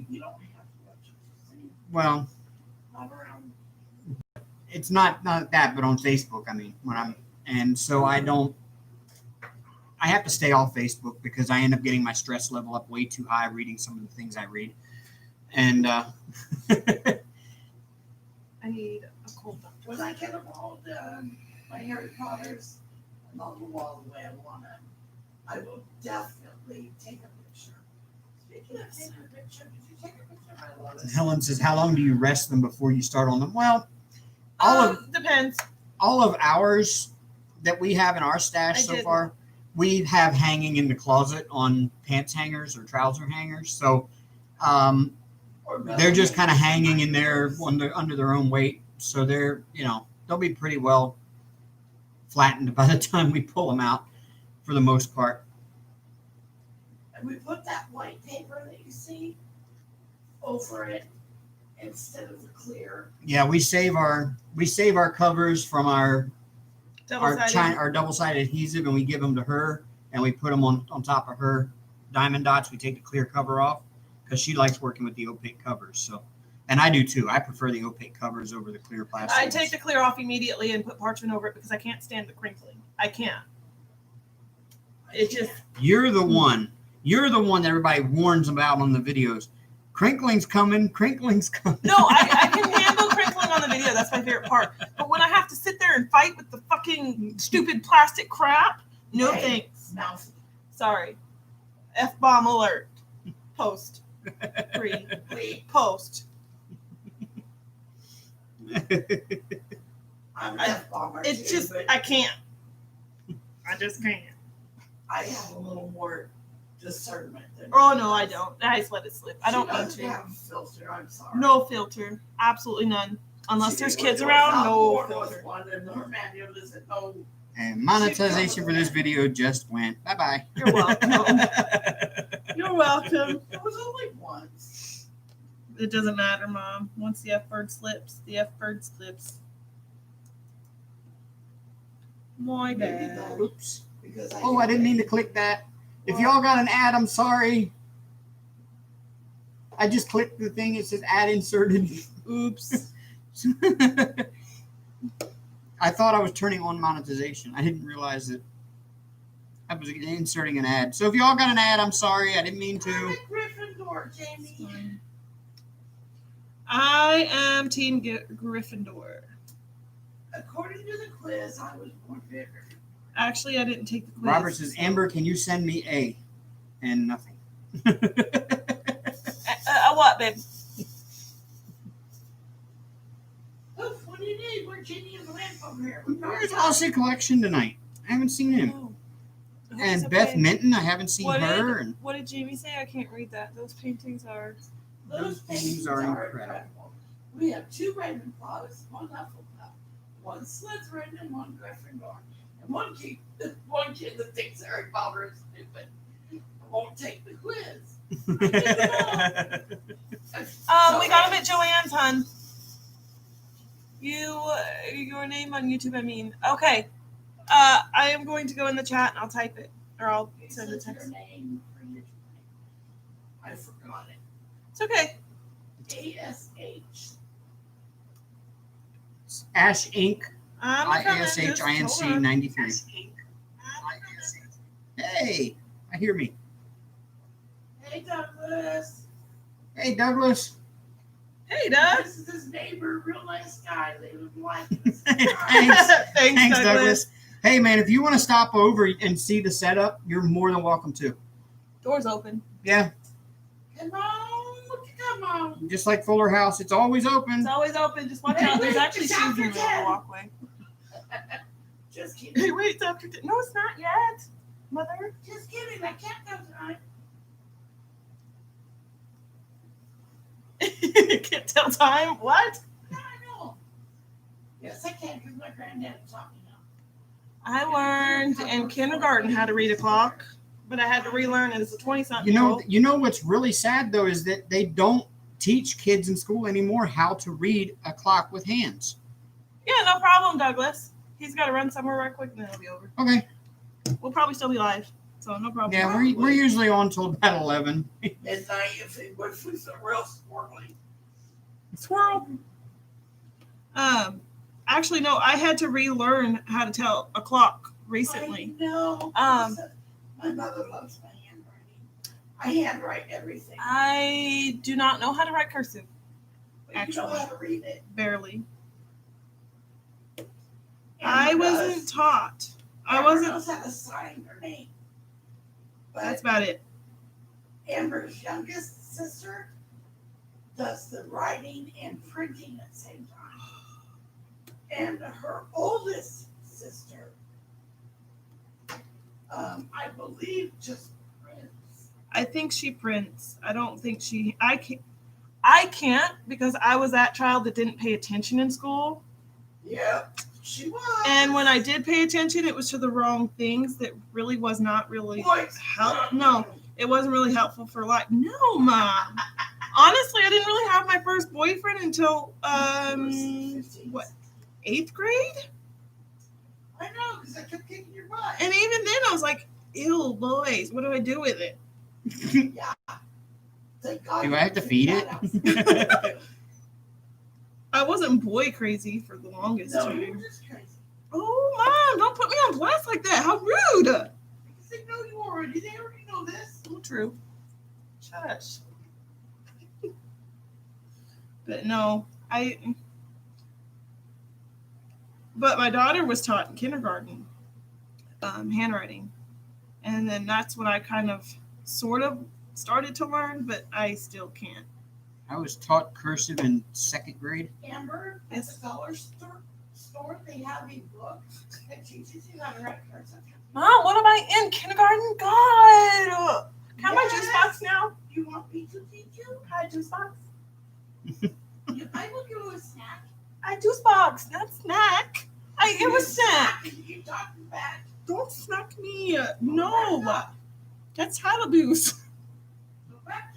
C: You don't have to watch it.
B: well,
C: Not around.
B: it's not that, but on Facebook, I mean, so I have to stay off Facebook because I end up getting my stress level up way too high reading some of the things I read. And
A: I need a cold doctor.
C: When I get them all done, my Harry Potters and on the wall the way I want them, I will definitely take a picture. Speaking of taking a picture, did you take a picture of my lotus?
B: Helen says, how long do you rest them before you start on them? Well,
A: Depends.
B: all of ours that we have in our stash so far, we have hanging in the closet on pants hangers or trouser hangers. So they're just kind of hanging in there under their own weight. So they're, they'll be pretty well flattened by the time we pull them out for the most part.
C: And we put that white paper that you see over it instead of the clear.
B: Yeah, we save our covers from our double-sided adhesive, and we give them to her, and we put them on top of her diamond dots. We take the clear cover off because she likes working with the opaque covers. So, and I do too. I prefer the opaque covers over the clear plastic.
A: I take the clear off immediately and put parchment over it because I can't stand the crinkling. I can't. It just.
B: You're the one that everybody warns about on the videos. Crinkling's coming.
A: No, I can handle crinkling on the video. That's my favorite part. But when I have to sit there and fight with the fucking stupid plastic crap, no thanks.
C: Mouse.
A: Sorry. F-bomb alert. Post. Post.
C: I'm an F-bomber
A: It's
C: too,
A: just,
C: but
A: I can't. I just can't.
C: I have a little more discernment than
A: Oh,
C: she
A: no, I
C: does.
A: don't. I just let it slip. I don't
C: She
A: need
C: doesn't
A: to.
C: have a filter. I'm sorry.
A: No filter. Absolutely none. Unless
C: She
A: there's
C: went
A: kids
C: to a
A: around,
C: South
A: no
C: Florida with
A: filter.
C: one, and her manual doesn't know.
B: And monetization for this video just went. Bye-bye.
A: You're welcome. You're welcome.
C: It was only once.
A: It doesn't matter, Mom. Once the F word slips, the F word slips. My
C: Maybe
A: bad.
C: though,
B: Oops.
C: because
B: Oh, I didn't mean to click that. If y'all got an ad, I'm sorry. I just clicked the thing. It says ad inserted.
A: Oops.
B: I thought I was turning on monetization. I didn't realize that I was inserting an ad. So if y'all got an ad, I'm sorry. I didn't mean to.
C: I'm a Gryffindor, Jamie.
A: I am Team Gryffindor.
C: According to the quiz, I was born bigger.
A: Actually, I didn't take the quiz.
B: Robert says, Amber, can you send me A? And nothing.
A: What, babe?
C: Oof, what do you need? We're Jenny and Lamp over here.
B: Where's Aussie Collection tonight? I haven't seen him.
A: Oh.
B: And
A: Okay.
B: Beth Minton, I haven't seen
A: What
B: her.
A: did, what did Jamie say? I can't read that. Those paintings are...
C: Those paintings are incredible. We have 2 Ravenclaws, 1 Hufflepuff, 1 Slytherin, and 1 Gryffindor. And one kid that thinks Harry Potter is stupid won't take the quiz.
A: We got them at Joanne's, hon. Your name on YouTube, I mean. Okay. I am going to go in the chat and I'll type it. Or I'll send a
C: Your
A: text.
C: name for you tonight. I forgot it.
A: It's okay.
C: ASH.
B: Ash Inc.
A: I'm coming. Just
B: IASHINC
A: hold on.
B: 93. Hey, I hear me.
C: Hey, Douglas.
B: Hey, Douglas.
A: Hey, Doug.
C: This is his neighbor, real nice guy. They would like
B: Thanks.
A: Thanks, Douglas.
B: Hey, man, if you want to stop over and see the setup, you're more than welcome to.
A: Door's open.
B: Yeah,
C: Come on.
B: just like Fuller House, it's always open.
A: It's always open. Just watch
C: Hey,
A: out. There's
C: wait,
A: actually
C: it's
A: shoes in
C: after
A: the middle of
C: 10.
A: the walkway.
C: Just kidding.
A: Hey, wait, it's after 10. No, it's not yet. Mother.
C: Just kidding. I can't go tonight.
A: Can't tell time. What?
C: No, I know. Yes, I can because my granddad taught me now.
A: I learned in kindergarten how to read a clock, but I had to relearn it as a 20-something year old.
B: You know what's really sad though is that they don't teach kids in school anymore how to read a clock with hands.
A: Yeah, no problem, Douglas. He's got to run somewhere right quick and then it'll be over.
B: Okay.
A: We'll probably still be live, so no problem.
B: Yeah, we're usually on till about 11.
C: Midnight if it was so real swirly.
A: Swirl. Actually, no, I had to relearn how to tell a clock recently.
C: I know.
A: Um,
C: My mother loves my handwriting. I handwrite everything.
A: I do not know how to write cursive.
C: But you know
A: actually.
C: how to read it.
A: Barely.
C: Amber
A: I wasn't
C: does.
A: taught. I
C: Amber
A: wasn't.
C: knows how to sign her name. But
A: That's about it.
C: Amber's youngest sister does the writing and printing at the same time. And her oldest sister, I believe, just prints.
A: I think she prints. I don't think she. I can't because I was that child that didn't pay attention in school.
C: Yep, she was.
A: And when I did pay attention, it was to the wrong things that really was not really help. No, it wasn't really helpful for life. No, Mom. Honestly, I didn't really have my first boyfriend until what, 8th grade?
C: I know, because I kept kicking your butt.
A: And even then, I was like, "Ew, boys, what do I do with it?"
C: Yeah. Thank God.
B: Do I have to feed it?
A: I wasn't boy crazy for the longest
C: No, you were
A: time.
C: just crazy.
A: Oh, Mom, don't put me on blast like that. How rude.
C: Because they know you already. They already know this.
A: Oh, true. Shush. But no, but my daughter was taught in kindergarten handwriting. And then that's when I kind of sort of started to learn, but I still can't.
B: I was taught cursive in 2nd grade.
C: Amber, at the dollar store, they have a book that teaches you how to write cursive.
A: Mom, what am I in kindergarten? God! Can I have my juice box now?
C: You want me to teach you?
A: Hi, juice box.
C: I will give you a snack.
A: I juice box, not snack. I give a snack.
C: You talking back.
A: Don't snack me. No. That's halibus.
C: Go back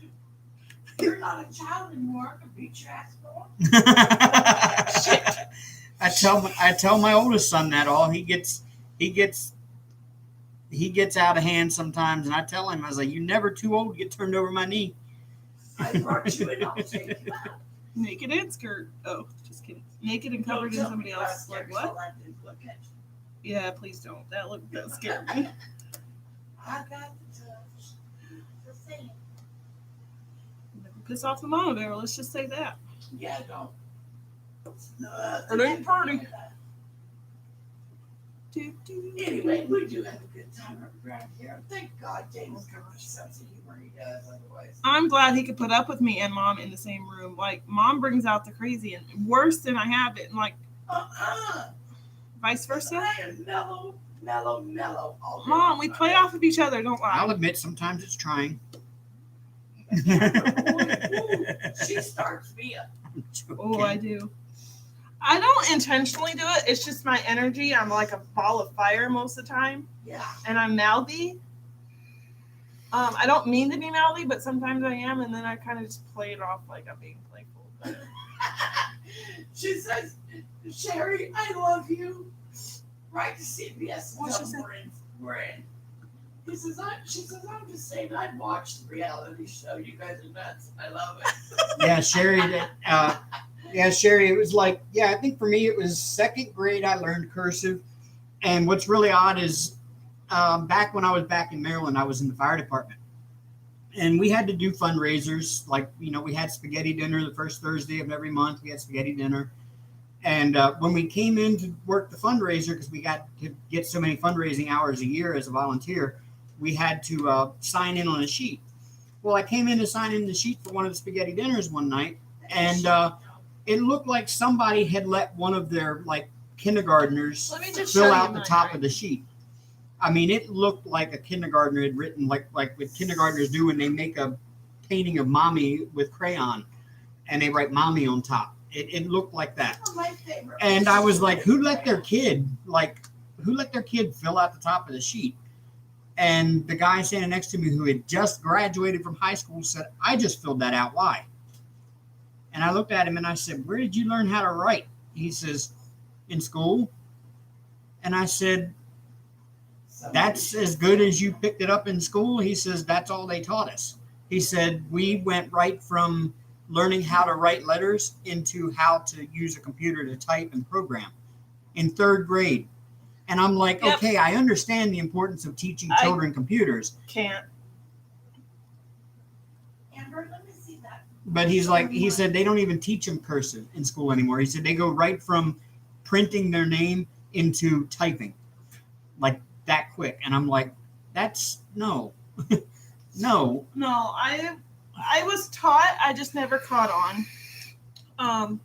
C: You're not a child anymore. I can beat your ass for
B: I tell my oldest son that all he gets out of hand sometimes, and I tell him, I was like, "You're never too old to get turned over my knee."
C: I brought you in, I'll take you out.
A: Naked and skirt. Oh, just kidding. Naked and covered in
C: Don't tell
A: somebody
C: me
A: else.
C: about
A: Like
C: scared,
A: what?
C: so I didn't look at you.
A: Yeah, please don't. That scared me.
C: I got the touch. Just saying.
A: Never piss off the mama bear. Let's just say that.
C: Yeah, don't.
A: Or don't party.
C: Anyway, we do have a good time around here. Thank God James got the sense of humor he does. Otherwise,
A: I'm glad he could put up with me and mom in the same room. Like mom brings out the crazy and worse than I have it, and like vice versa.
C: I am mellow. All
A: Mom, we play off of each other. Don't lie.
B: I'll admit sometimes it's trying.
C: She starts me up.
A: Oh, I do. I don't intentionally do it. It's just my energy. I'm like a ball of fire most of the time,
C: Yeah.
A: and I'm mouthy. I don't mean to be mouthy, but sometimes I am, and then I kind of just play it off like I'm being playful. But
C: She says, Sherry, I love you. Right to CBS.
A: What's she say?
C: We're in. She says, I'm just saying, I'd watch the reality show. You guys are nuts. I love it.
B: Yeah, Sherry. Sherry. It was like, I think for me it was second grade. I learned cursive, and what's really odd is, back when I was back in Maryland, I was in the fire department, and we had to do fundraisers. Like, we had spaghetti dinner the first Thursday of every month. We had spaghetti dinner, and when we came in to work the fundraiser, because we got to get so many fundraising hours a year as a volunteer, we had to sign in on a sheet. Well, I came in to sign in the sheet for one of the spaghetti dinners one night, and it looked like somebody had let one of their kindergartners
A: let me just
B: fill
A: show
B: out
A: you
B: the
A: mine,
B: top
A: right?
B: of the sheet. I mean, it looked like a kindergartner had written, like what kindergartners do when they make a painting of mommy with crayon, and they write mommy on top. It looked like that.
C: My favorite.
B: And I was like, who let their kid fill out the top of the sheet? And the guy standing next to me, who had just graduated from high school, said, I just filled that out. Why? And I looked at him and I said, where did you learn how to write? He says, in school. And I said, that's as good as you picked it up in school? He says, that's all they taught us. He said, we went right from learning how to write letters into how to use a computer to type and program in third grade. And I'm like,
A: Yep.
B: okay, I understand the importance of teaching children computers.
A: Can't.
C: Amber, let me see that.
B: But he said they don't even teach them cursive in school anymore. He said they go right from printing their name into typing, like that quick. And I'm like, that's no. No.
A: No, I was taught. I just never caught on.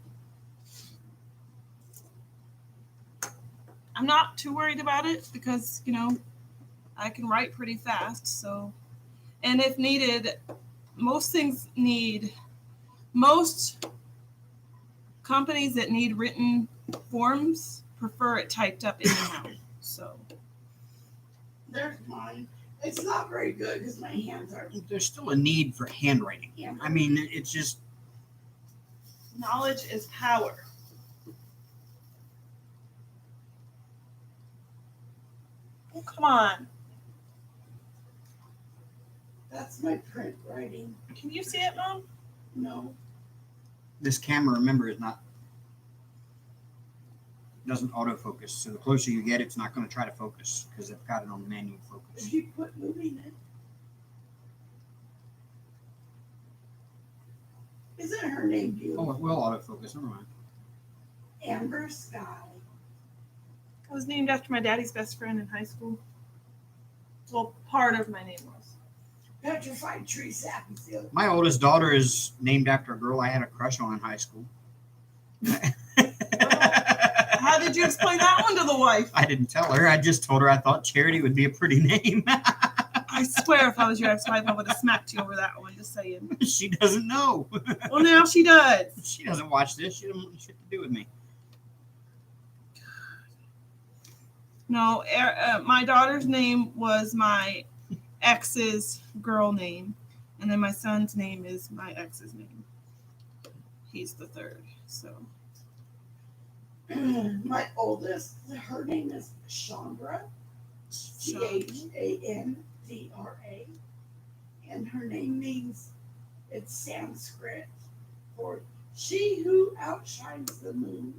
A: I'm not too worried about it because I can write pretty fast. So, and if needed, most companies that need written forms prefer it typed up anyhow. So
C: There's mine. It's not very good because my hands are.
B: There's still a need for handwriting. I mean, it's just
A: knowledge is power. Oh, come on.
C: That's my print writing.
A: Can you see it, Mom?
C: No.
B: this camera, remember, doesn't autofocus. So the closer you get, it's not going to try to focus because they've got it on manual focus.
C: If you put moving in. Isn't her name beautiful?
B: Oh, it will autofocus. Never mind.
C: Amber Sky.
A: I was named after my daddy's best friend in high school. Well, part of my name was.
C: Petrified Tree Sappyfield.
B: My oldest daughter is named after a girl I had a crush on in high school.
A: How did you explain that one to the wife?
B: I didn't tell her. I just told her I thought Charity would be a pretty name.
A: I swear if I was your ex-wife, I would have smacked you over that one, just saying.
B: She doesn't know.
A: Well, now she does.
B: She doesn't watch this. She doesn't want shit to do with me.
A: No, my daughter's name was my ex's girl name, And then my son's name is my ex's name. He's the third. So
C: My oldest, her name is Chandra, Chandra, and her name means, it's Sanskrit for she who outshines the moon.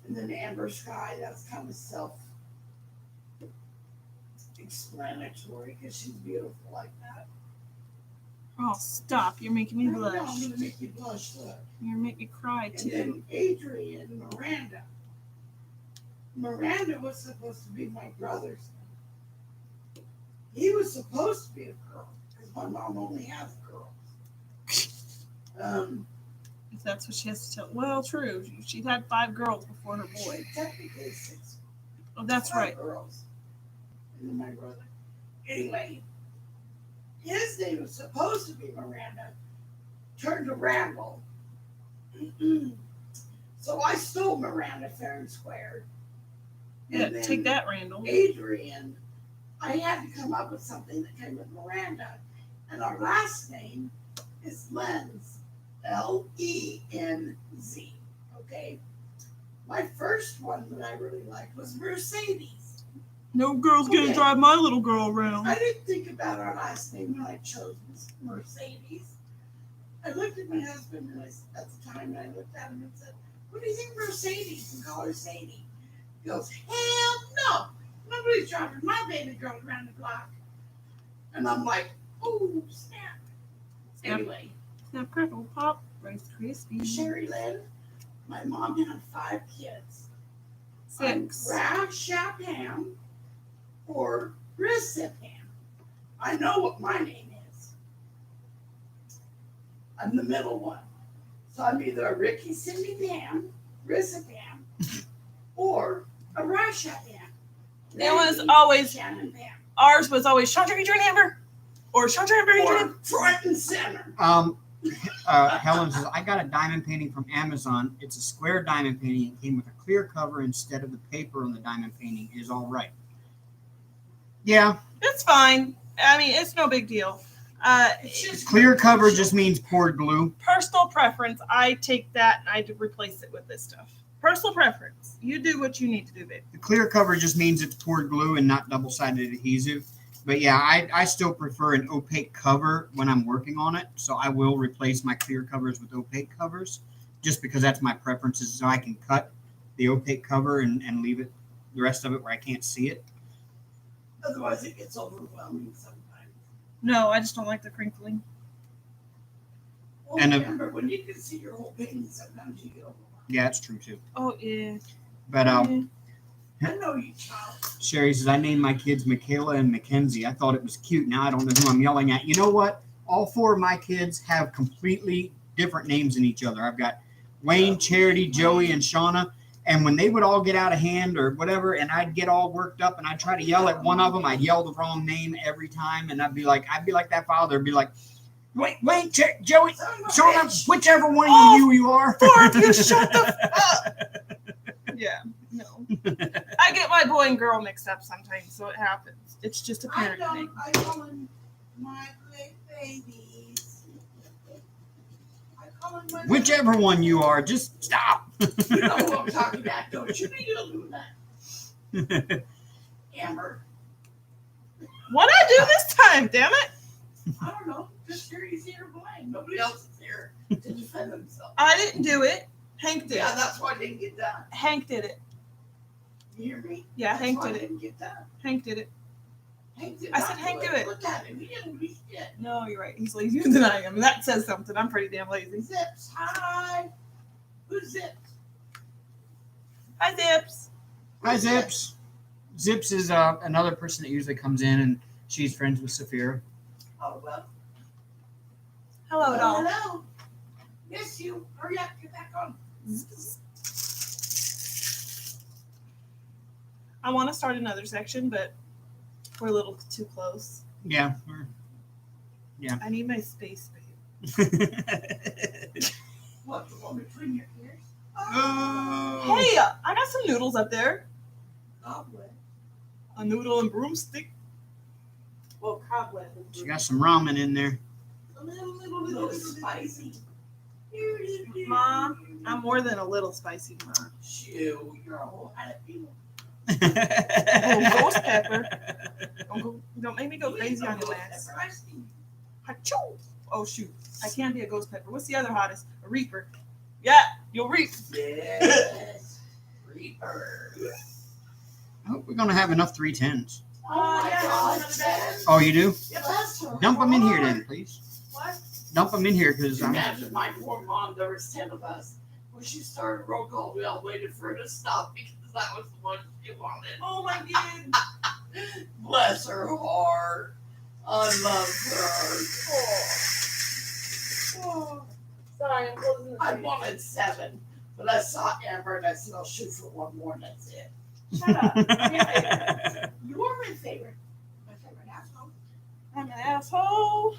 C: And then Amber Sky, that's kind of self-explanatory because she's beautiful like that.
A: oh, stop! You're making me
C: I know,
A: blush.
C: I'm gonna make you blush. Look.
A: You're gonna make me cry
C: And
A: too.
C: then Adrian Miranda. Miranda was supposed to be my brother's name. He was supposed to be a girl because my mom only has girls.
A: If that's what she has to tell. Well, true. She had 5 girls before her boy.
C: Technically 6.
A: Oh, that's
C: 5
A: right.
C: girls. And then my brother. Anyway, his name was supposed to be Miranda, turned to Randall. So I stole Miranda fair and square.
A: Yeah,
C: And
A: take
C: then
A: that, Randall.
C: Adrian, I had to come up with something that came with Miranda. And our last name is Lenz. Lenz. Okay? My first one that I really liked was Mercedes.
A: No girl's gonna
C: Okay.
A: drive my little girl around.
C: I didn't think about our last name when I chose Mercedes. I looked at my husband and at the time, and I looked at him and said, "What do you think, Mercedes?" And call her Sadie. He goes, "Hell no! Nobody's driving my baby girl around the block." And I'm like, "Oh snap!"
A: Snap.
C: Anyway,
A: Snap, crackle, pop, Rice Krispies.
C: Sherry Lynn, my mom had 5 kids.
A: 6.
C: Rashapam or Risipam. I know what my name is. I'm the middle one. So I'm either a Ricky Cindy Pam, Risipam, or a Rashapam.
A: It was always,
C: Shannon Pam.
A: ours was always Chandra Adrian Amber or Chandra Amber Adrian.
C: Or front and center.
B: Helen says, I got a diamond painting from Amazon. It's a square diamond painting. It came with a clear cover instead of the paper on the diamond painting. Is all right. Yeah.
A: It's fine. I mean, it's no big deal.
B: Clear cover just means poured glue.
A: Personal preference. I take that and I replace it with this stuff. Personal preference. You do what you need to do, babe.
B: The clear cover just means it's poured glue and not double-sided adhesive. But yeah, I still prefer an opaque cover when I'm working on it. So I will replace my clear covers with opaque covers just because that's my preferences. So I can cut the opaque cover and leave it, the rest of it where I can't see it.
C: Otherwise, it gets overwhelming sometimes.
A: No, I just don't like the crinkling.
C: Well,
B: And
C: remember, when you can see your whole painting, sometimes you get overwhelmed.
B: Yeah, that's true too.
A: Oh, yeah.
B: But
C: I know you, child.
B: Sherry says, I named my kids Michaela and Mackenzie. I thought it was cute. Now I don't know who I'm yelling at. You know what? All 4 of my kids have completely different names than each other. I've got Wayne, Charity, Joey, and Shauna. And when they would all get out of hand or whatever, and I'd get all worked up and I'd try to yell at one of them, I'd yell the wrong name every time. And I'd be like that father. I'd be like, Wayne, Joey, Shauna, whichever one of you are.
A: 4 of you, shut the fuck. Yeah, no. I get my boy and girl mixed up sometimes, so it happens. It's just a parent thing.
C: I call them my babies. I call them my
B: Whichever one you are, just stop.
C: You know what I'm talking about, don't you? You don't do that. Amber.
A: What'd I do this time, damn it?
C: I don't know. Just you're easy to blame. Nobody else is there to defend themselves.
A: I didn't do it. Hank did
C: Yeah,
A: it.
C: that's why I didn't get done.
A: Hank did it.
C: You hear me?
A: Yeah,
C: That's
A: Hank
C: why
A: did
C: I
A: it.
C: didn't get done.
A: Hank did it.
C: Hank did
A: I
C: not
A: said Hank do it.
C: Look at him. He didn't do shit.
A: No, you're right. He's lazier than I am. That says something. I'm pretty damn lazy.
C: Zips, hi. Who's Zips?
A: Hi, Zips.
B: Hi, Zips. Zips is another person that usually comes in, and she's friends with Saphira.
C: Oh, well.
A: Hello, doll.
C: Hello. Miss you. Hurry up. Get back on.
A: I want to start another section, but we're a little too close.
B: Yeah.
A: I need my space, babe.
C: What, the one between your ears?
B: Oh.
A: Hey, I got some noodles up there.
C: God bless.
A: A noodle and broomstick. Well, cobweb.
B: She got some ramen in there.
A: A
C: little spicy.
A: Mom, I'm more than a little spicy, Mom.
C: Shoo, you're a whole lot of people.
A: Oh, ghost pepper. Don't make me go
C: You
A: crazy
C: ain't
A: on
C: no
A: your
C: ghost
A: ass.
C: pepper, I've seen
A: Achoo. Oh shoot, I can't be a ghost pepper. What's the other hottest? A reaper. Yeah, you'll reap.
C: you. Yes. Reaper.
B: I hope we're gonna have enough 310s.
C: Oh my
A: yeah,
C: God,
A: another
C: Ben.
B: Oh, you do?
C: Yeah, that's her.
B: Dump them in here then, please.
A: What?
B: Dump them in here because I'm.
C: Imagine my poor mom, there was 10 of us. When she started roll call, we all waited for her to stop because that was the one she wanted.
A: Oh my god.
C: Bless her heart. I love her.
A: Oh. Sorry, I'm closing the
C: I
A: door.
C: wanted 7, but I saw Amber and I said, I'll shoot for one more and that's it.
A: Shut up.
C: You were my favorite. My favorite asshole.
A: I'm an asshole.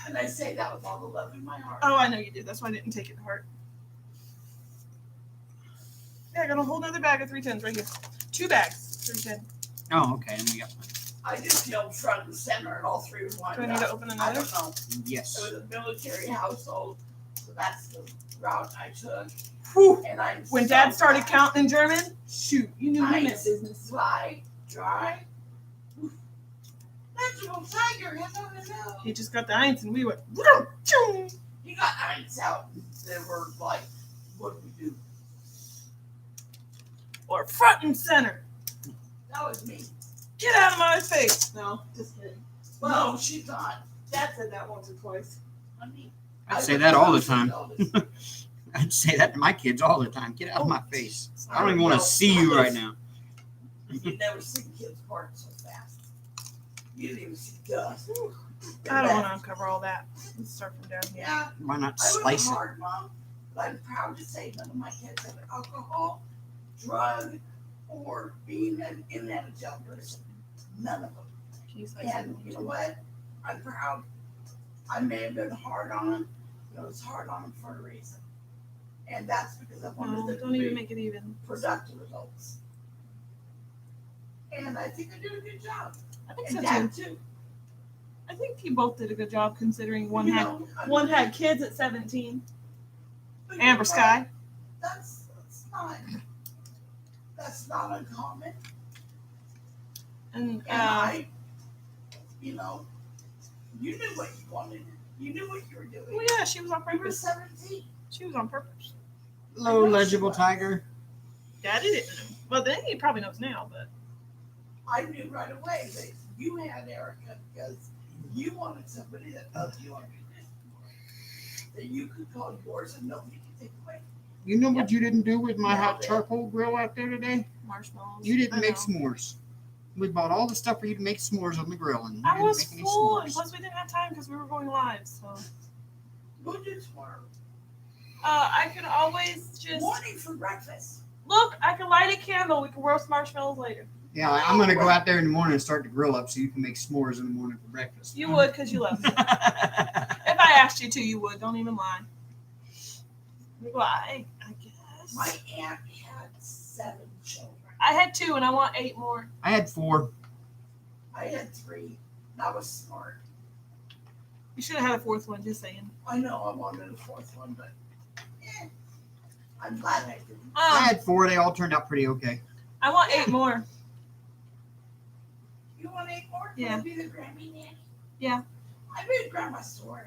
C: And I say that with all the love in my heart.
A: Oh, I know you did. That's why I didn't take it to heart. Yeah, I got a whole nother bag of 310s right here. 2 bags, 310.
B: Oh, okay. And we got one.
C: I just feel front and center and all 3 of mine.
A: Do I need to open
C: I
A: another?
C: don't know.
B: Yes.
C: It was a military household, so that's the route I took.
A: Whew.
C: And I'm
A: When
C: so
A: Dad started
C: glad.
A: counting in German, shoot, you knew he meant
C: Nice.
A: business.
C: Fly, dry. Vegetable tiger, I don't know.
A: He just got the eins and we went, "Vroom,
C: He got 9s out. They were like, what do we do?
A: or front and center.
C: That was me.
A: Get out of my face. No, just kidding.
C: Well, no, she's not.
A: Dad said that once or twice.
C: I mean,
B: I'd say that all the time.
C: time.
B: I'd say that to my kids all the time. Get out of my face. I don't even want to see you right now.
C: You never see kids park so fast. You didn't even see dust.
A: I don't want to uncover all that. Let's start from down here.
C: Yeah,
B: Why not
C: I was
B: slice it?
C: hard, Mom, but I'm proud to say none of my kids have alcohol, drug, or being in that jail person. None of them.
A: Can you slice
C: And
A: it?
C: you know what? I'm proud. I may have been hard on them, but I was hard on them for a reason. And that's because I wanted
A: No,
C: them
A: don't
C: to
A: even
C: be
A: make it even.
C: productive adults. And I think I did a good job.
A: I think
C: And
A: so
C: Dad
A: too.
C: too.
A: I think you both did a good job considering one
C: You
A: had
C: know, I
A: one
C: mean,
A: had kids at 17.
C: but you know
A: Amber
C: what?
A: Sky.
C: That's not uncommon.
A: And
C: And I, you know, you knew what you wanted. You knew what you were doing.
A: well, yeah, she was on
C: You were
A: purpose.
C: 17.
A: She was on purpose.
B: Low legible tiger.
A: Daddy didn't know. Well, then he probably knows now, but
C: I knew right away that you had Erica because you wanted somebody that loved you unconditionally. That you could call yours and nobody could take away.
B: You know what you didn't do with my
C: Yeah,
B: hot
C: yeah.
B: charcoal grill out there today?
A: marshmallows.
B: You didn't
A: I
B: make
A: know.
B: s'mores. We bought all the stuff for you to make s'mores on the grill, and you
A: I
B: didn't
A: was
B: make any
A: full, and
B: s'mores.
A: plus we didn't have time because we were going live. So
C: Go do tomorrow.
A: I could always just
C: Morning for breakfast.
A: look. I can light a candle. We can roast marshmallows later.
B: Yeah, I'm gonna go out there in the morning and start the grill up so you can make s'mores in the morning for breakfast.
A: You would because you love me. If I asked you to, you would. Don't even lie. Why? I guess.
C: My aunt had 7 children.
A: I had 2, and I want 8 more.
B: I had 4.
C: I had 3. That was smart.
A: You should have had a 4th one. Just saying.
C: I know I wanted a 4th one, but I'm glad I didn't.
B: I had 4. They all turned out pretty okay.
A: I want 8 more.
C: You want 8 more?
A: Yeah.
C: Can I be the Grammy nanny?
A: Yeah.
C: I made Grandmasaurus.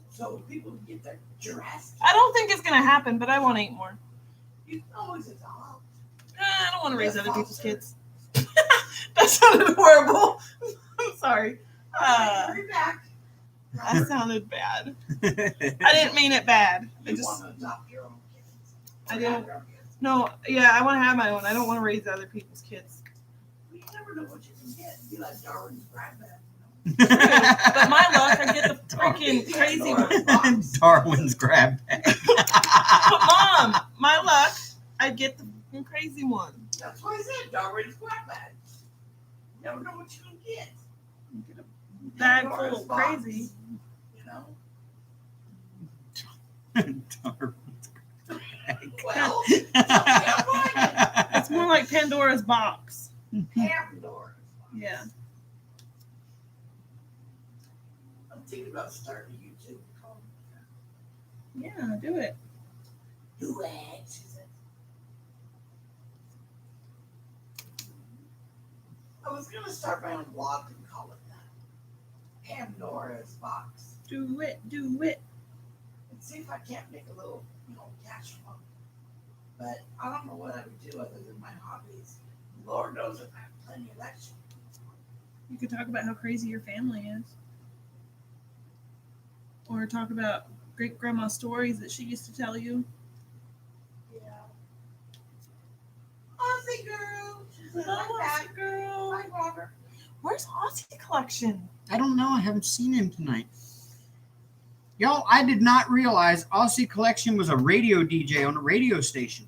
C: So people can get their Jurassic.
A: I don't think it's gonna happen, but I want 8 more.
C: You can always adopt.
A: I don't want to raise
C: Yeah,
A: other people's
C: foster.
A: kids. That sounded horrible. I'm sorry.
C: Bring back.
A: That sounded bad. I didn't mean it bad. I
C: You
A: just
C: want to adopt your own kids.
A: I
C: Or
A: don't-
C: have your own kids.
A: no. Yeah, I want to have my own. I don't want to raise other people's kids.
C: You never know what you can get. Be like Darwin's grandma.
A: But my luck, I get the freaking crazy one.
B: Darwin's grab bag.
A: But Mom, my luck, I get the freaking crazy one.
C: That's why I said Darwin's grandma. You never know what you can get.
A: Bag
C: Pandora's
A: full of
C: box,
A: crazy.
C: You know.
B: Darwin's grab
C: Well, tell me I'm right.
A: It's more like Pandora's box.
C: Pandora's
A: Yeah.
C: I'm thinking about starting a YouTube channel.
A: Yeah, do it.
C: Do it, she said. I was gonna start my own blog and call it that. Pandora's Box.
A: Do it. Do it.
C: And see if I can't make a little, cash flow. But I don't know what I would do other than my hobbies. Lord knows if I have plenty of that shit.
A: You could talk about how crazy your family is. Or talk about great grandma's stories that she used to tell you.
C: Yeah. Aussie girl. She's like,
A: Oh,
C: back.
A: Aussie girl.
C: Hi, Robert.
A: Where's Aussie Collection?
B: I don't know. I haven't seen him tonight. Y'all, I did not realize Aussie Collection was a radio DJ on a radio station.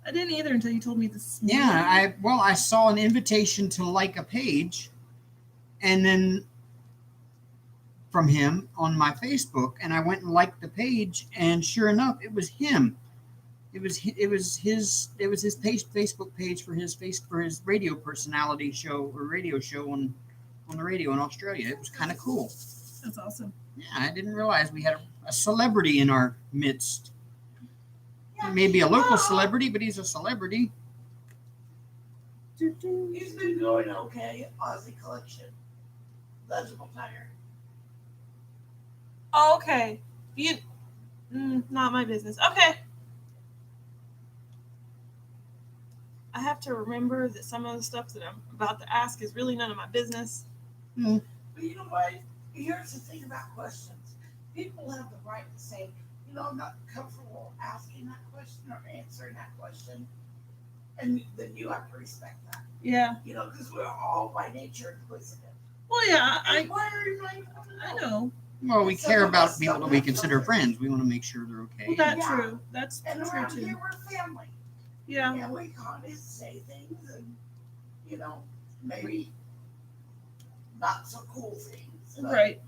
A: I didn't either until you told me this morning.
B: Yeah, I saw an invitation to like a page, and then from him on my Facebook, and I went and liked the page, and sure enough, it was him. It was his Facebook page for his radio personality show or radio show on the radio in Australia. It was kind of cool.
A: That's awesome.
B: Yeah, I didn't realize we had a celebrity in our midst.
C: Yeah,
B: Maybe a local celebrity, but he's a celebrity.
C: He's been going okay. Aussie Collection. Legible Tiger.
A: Oh, okay. Not my business. Okay. I have to remember that some of the stuff that I'm about to ask is really none of my business.
C: But you know what? Here's the thing about questions. People have the right to say, I'm not comfortable asking that question or answering that question. And then you have to respect that.
A: Yeah.
C: Because we're all by nature inquisitive.
A: Well, yeah,
C: Why are you not
A: I know.
B: Well, we care about people that we consider friends. We want to make sure they're okay.
A: Well, that's
C: Yeah.
A: true. That's
C: And
A: true
C: around
A: too.
C: here, we're family.
A: Yeah.
C: And we kind of say things and, maybe not so cool things. But
A: Right.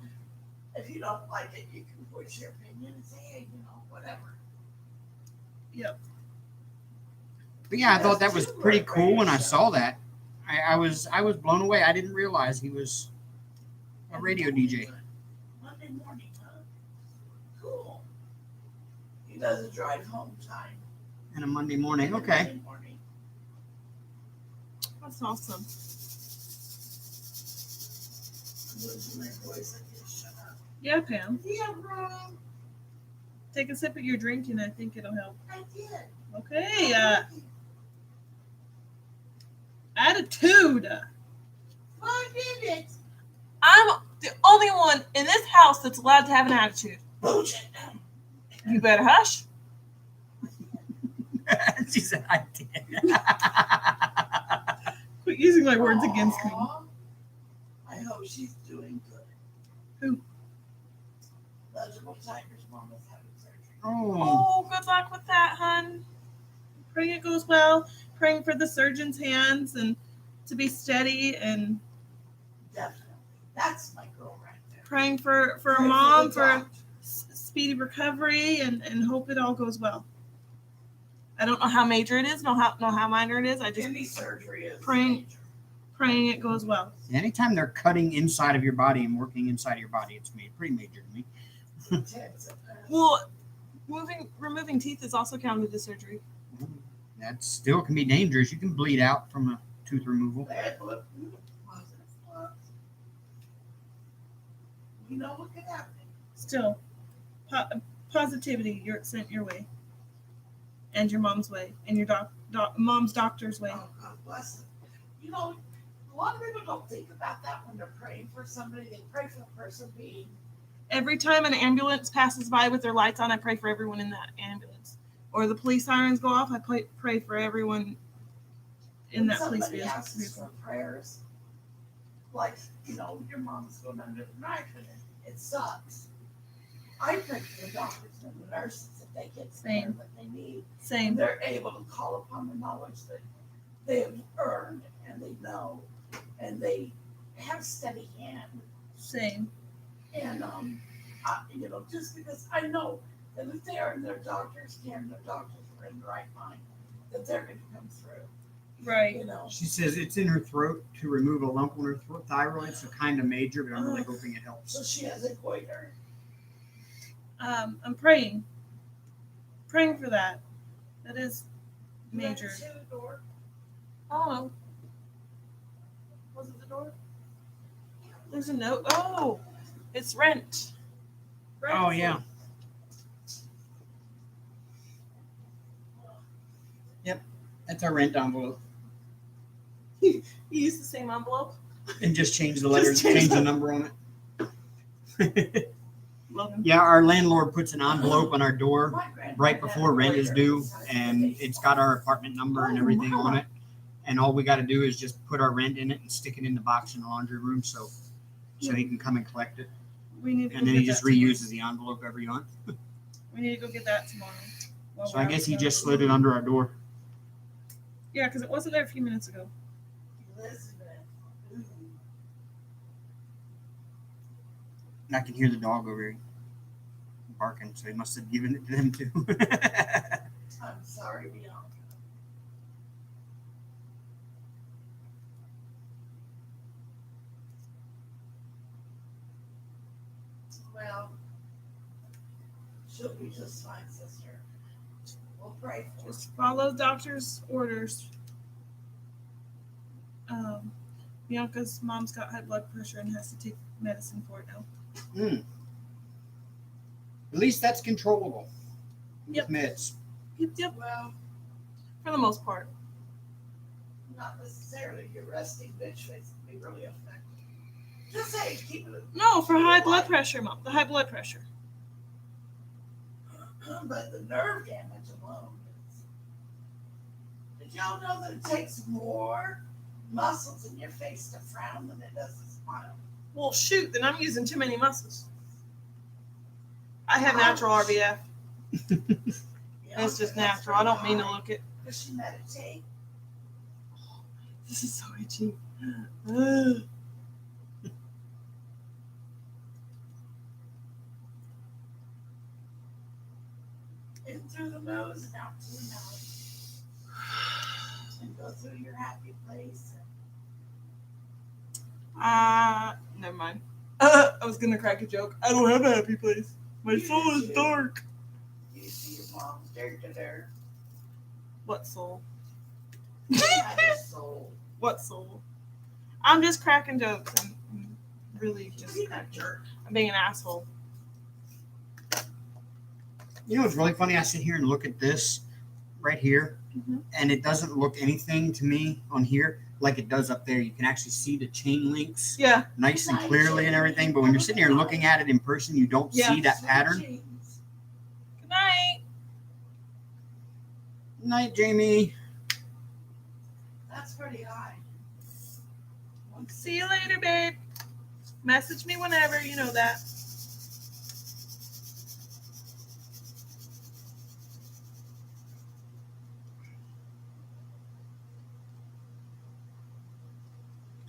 C: if you don't like it, you can voice your opinion and say, hey, whatever.
A: Yep.
B: But yeah, I thought that was pretty cool when I saw that. I was blown away. I didn't realize he was a radio DJ.
C: Monday morning, huh? Cool. He does a drive home time.
B: And a Monday morning. Okay.
C: Monday morning.
A: That's awesome.
C: I'm losing my voice. I can shut up.
A: Yeah, Pam.
C: Yeah, wrong.
A: Take a sip of your drink and I think it'll help.
C: I did.
A: Okay. Attitude.
C: I did it.
A: I'm the only one in this house that's allowed to have an attitude.
C: Bullshit.
A: You better hush.
B: She said, I did.
A: Quit using my words against me.
C: Aw. I hope she's doing good.
A: Who?
C: Legible Tiger's mom is having surgery.
B: Oh,
A: Oh, good luck with that, hun. Praying it goes well. Praying for the surgeon's hands and to be steady, and
C: Definitely. That's my girl right there.
A: praying for
C: Pray
A: mom
C: the
A: for
C: doctor.
A: speedy recovery and hope it all goes well. I don't know how major it is, know how minor it is. I just
C: Any surgery is
A: praying-
C: major.
A: praying it goes well.
B: anytime they're cutting inside of your body and working inside of your body, it's pretty major to me.
C: Intense at best.
A: Well, removing teeth is also counted as surgery.
B: That still can be dangerous. You can bleed out from a tooth removal.
C: You know what could happen?
A: Still, positivity you're sent your way, and your mom's way, and your mom's doctor's way.
C: Oh, God bless them. A lot of people don't think about that when they're praying for somebody. They pray for the person being.
A: Every time an ambulance passes by with their lights on, I pray for everyone in that ambulance. Or the police sirens go off, I pray for everyone in that police
C: Somebody asks
A: vehicle.
C: for prayers. Like, your mom's going under the knife and it sucks. I pray for the doctors and the nurses that they get the care
A: Same.
C: that they need.
A: Same.
C: And they're able to call upon the knowledge that they have earned and they know and they have steady hand.
A: Same.
C: And just because I know that if they are in their doctor's care and their doctors are in the right mind, that they're going to come through.
A: Right.
C: You know.
B: She says it's in her throat to remove a lump on her thyroid, so kind of major, but I'm really hoping it helps.
C: So she has a goiter.
A: I'm praying for that. That is major.
C: Let me see the door.
A: I don't know. Was it the door? There's a note. Oh, it's rent.
B: Oh yeah. Yep, that's our rent envelope.
A: You used the same envelope?
B: And just change the letters,
A: Just change
B: change the
A: the-
B: number on it.
A: Love him.
B: Yeah, our landlord puts an envelope on our door
C: My granddad
B: right
C: had
B: before
C: a
B: rent is
C: goiter
B: due,
C: besides the
B: and
C: baseball.
B: it's got our apartment number and everything on it. And all we got to do is just put our rent in it and stick it in the box in the laundry room, so he can come and collect it.
A: We need to
B: And
A: go
B: then
A: get
B: he just
A: that tomorrow.
B: reuses the envelope every month.
A: We need to go get that tomorrow. while
B: So
A: we're
B: I guess he
A: outside.
B: just slid it under our door.
A: Yeah, because it wasn't there a few minutes ago.
C: Elizabeth. Ooh.
B: And I can hear the dog over here barking, so he must have given it to them too.
C: I'm sorry, Bianca. Well, she'll be just fine, sister. We'll pray for her.
A: Just follow doctor's orders. Bianca's mom's got high blood pressure and has to take medicine for it now.
B: At least that's controllable.
A: Yep.
B: With meds.
A: Yep,
C: Well,
A: for the most part.
C: not necessarily your resting bitch face can be really effective. Just say keep it.
A: No, for high blood pressure, Mom. The high blood pressure.
C: But the nerve damage alone is. Did y'all know that it takes more muscles in your face to frown than it does to smile?
A: Well, shoot, then I'm using too many muscles. I have natural RBF. It's just natural. I don't mean to look it.
C: Does she meditate?
A: This is so itchy. Ugh.
C: In through the nose and out through the mouth. And go through your happy place.
A: Never mind. I was gonna crack a joke. I don't have a happy place. My soul is dark.
C: You see your mom's dirt.
A: What soul?
C: Have a soul.
A: What soul? I'm just cracking jokes. I'm really just
C: Being a jerk.
A: I'm being an asshole.
B: You know what's really funny? I sit here and look at this right here,
A: Mhm.
B: and it doesn't look anything to me on here like it does up there. You can actually see the chain links
A: Yeah.
B: nice and clearly and everything, but when you're sitting here looking at it in person, you don't
A: Yeah.
B: see that
C: Sweet
B: pattern.
C: jeans.
A: Good night.
B: Night, Jamie.
C: That's pretty high.
A: See you later, babe. Message me whenever. You know that.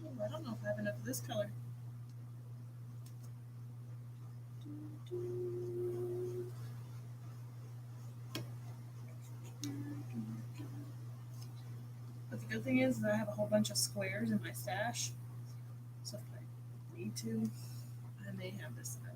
A: Oh, I don't know if I have enough of this color. But the good thing is that I have a whole bunch of squares in my stash. So if I need to, I may have this color.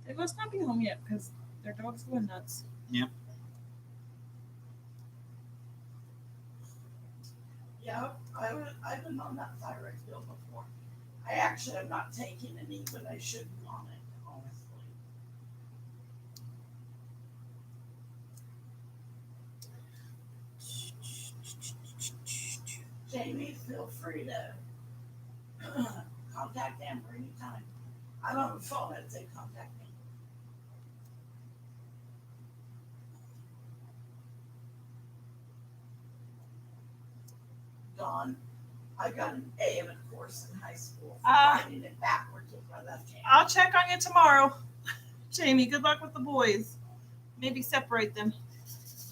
A: They must not be home yet because their dog's going nuts.
C: Yeah, I've been on that thyroid pill before. I actually am not taking any, but I should be on it, honestly. Jamie, feel free to contact Amber anytime. I'm on the phone. I'd say contact me. Dawn, I got an A in a course in high school for writing it backwards with my left hand.
A: I'll check on you tomorrow. Jamie, good luck with the boys. Maybe separate them.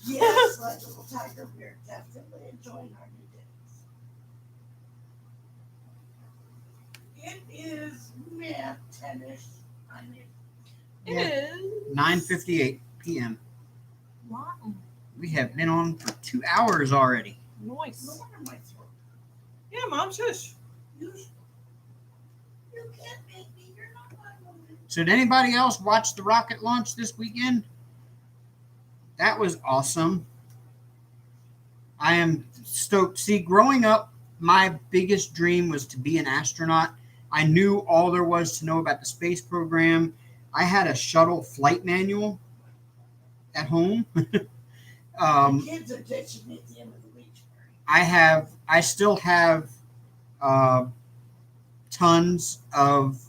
C: Yes, like little tiger, we're definitely enjoying our new days. It is 10-ish. I mean,
A: It
B: Yeah.
A: is
B: 9:58 p.m.
A: Wow.
B: We have been on for 2 hours already.
A: Nice.
C: no wonder my throat.
A: Yeah, Mom, shush.
C: You can't make me. You're not my woman.
B: So did anybody else watch the rocket launch this weekend? That was awesome. I am stoked. See, growing up, my biggest dream was to be an astronaut. I knew all there was to know about the space program. I had a shuttle flight manual at home.
C: The kids are ditching me at the end of the week.
B: I still have uh, tons of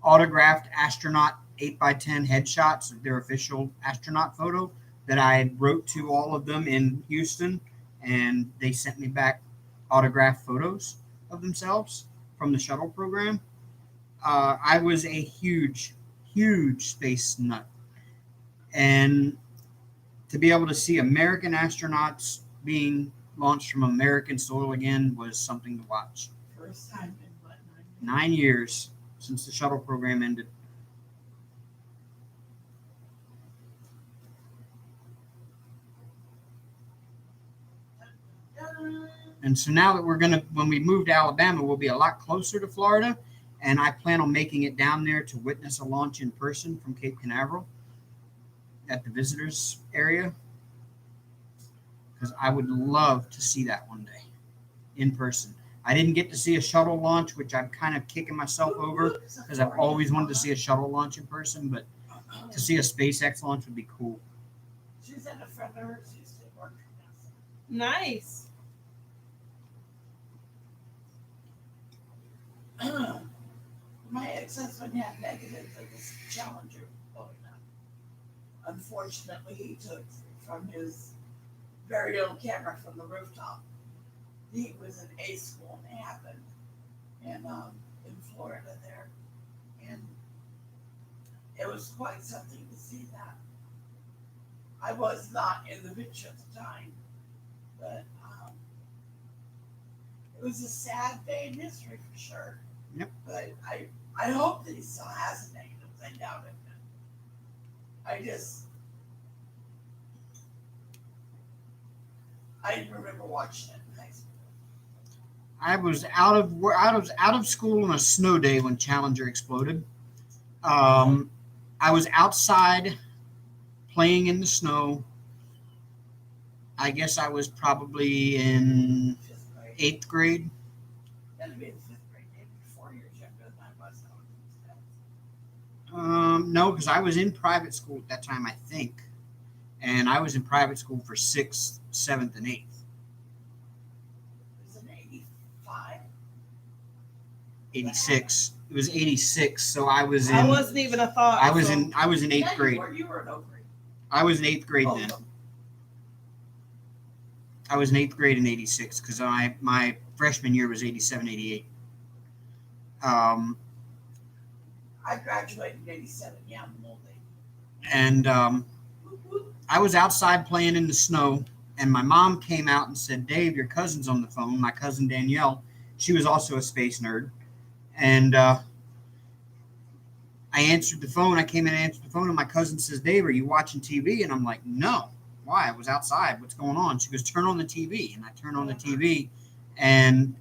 B: autographed astronaut 8x10 headshots of their official astronaut photo that I wrote to all of them in Houston, and they sent me back autographed photos of themselves from the shuttle program. I was a huge space nut, and to be able to see American astronauts being launched from American soil again was something to watch.
C: First time in what,
B: 9 years since the shuttle program ended. And so now that when we move to Alabama, we'll be a lot closer to Florida. And I plan on making it down there to witness a launch in person from Cape Canaveral at the visitors area. Because I would love to see that one day in person. I didn't get to see a shuttle launch, which I'm kind of kicking myself over because I've always wanted to see a shuttle launch in person. But to see a SpaceX launch would be cool.
C: She's at a friend of hers who used to work for NASA.
A: Nice.
C: My ex-husband had negatives of this Challenger blowing up. Unfortunately, he took from his very own camera from the rooftop. He was in A school, and it happened in Florida there, and it was quite something to see that. I was not in the picture at the time, but it was a sad day in history for sure.
B: Yep.
C: But I hope that he still has a negative. I doubt it. I remember watching it in high school.
B: I was out of school on a snow day when Challenger exploded. I was outside playing in the snow. I guess I was probably in
C: 5th grade.
B: 8th grade.
C: That'd be the 5th grade, maybe 4 years younger than I was.
B: No, because I was in private school at that time, I think. And I was in private school for 6th, 7th, and 8th.
C: It was in 85.
B: 86. It was 86, so I was in.
A: I wasn't even a thought.
B: I was
A: so.
B: in 8th grade.
C: You were in 8th grade.
B: I was in 8th grade
C: Oh,
B: then.
C: no.
B: I was in 8th grade in 86 because my freshman year was 87, 88.
C: I graduated in 87. Yeah, I'm old.
B: And I was outside playing in the snow, and my mom came out and said, "Dave, your cousin's on the phone." My cousin Danielle, she was also a space nerd, and I answered the phone. I came in and answered the phone, and my cousin says, "Dave, are you watching TV?" And I'm like, "No. Why? I was outside. What's going on?" She goes, "Turn on the TV." And I turned on the TV, and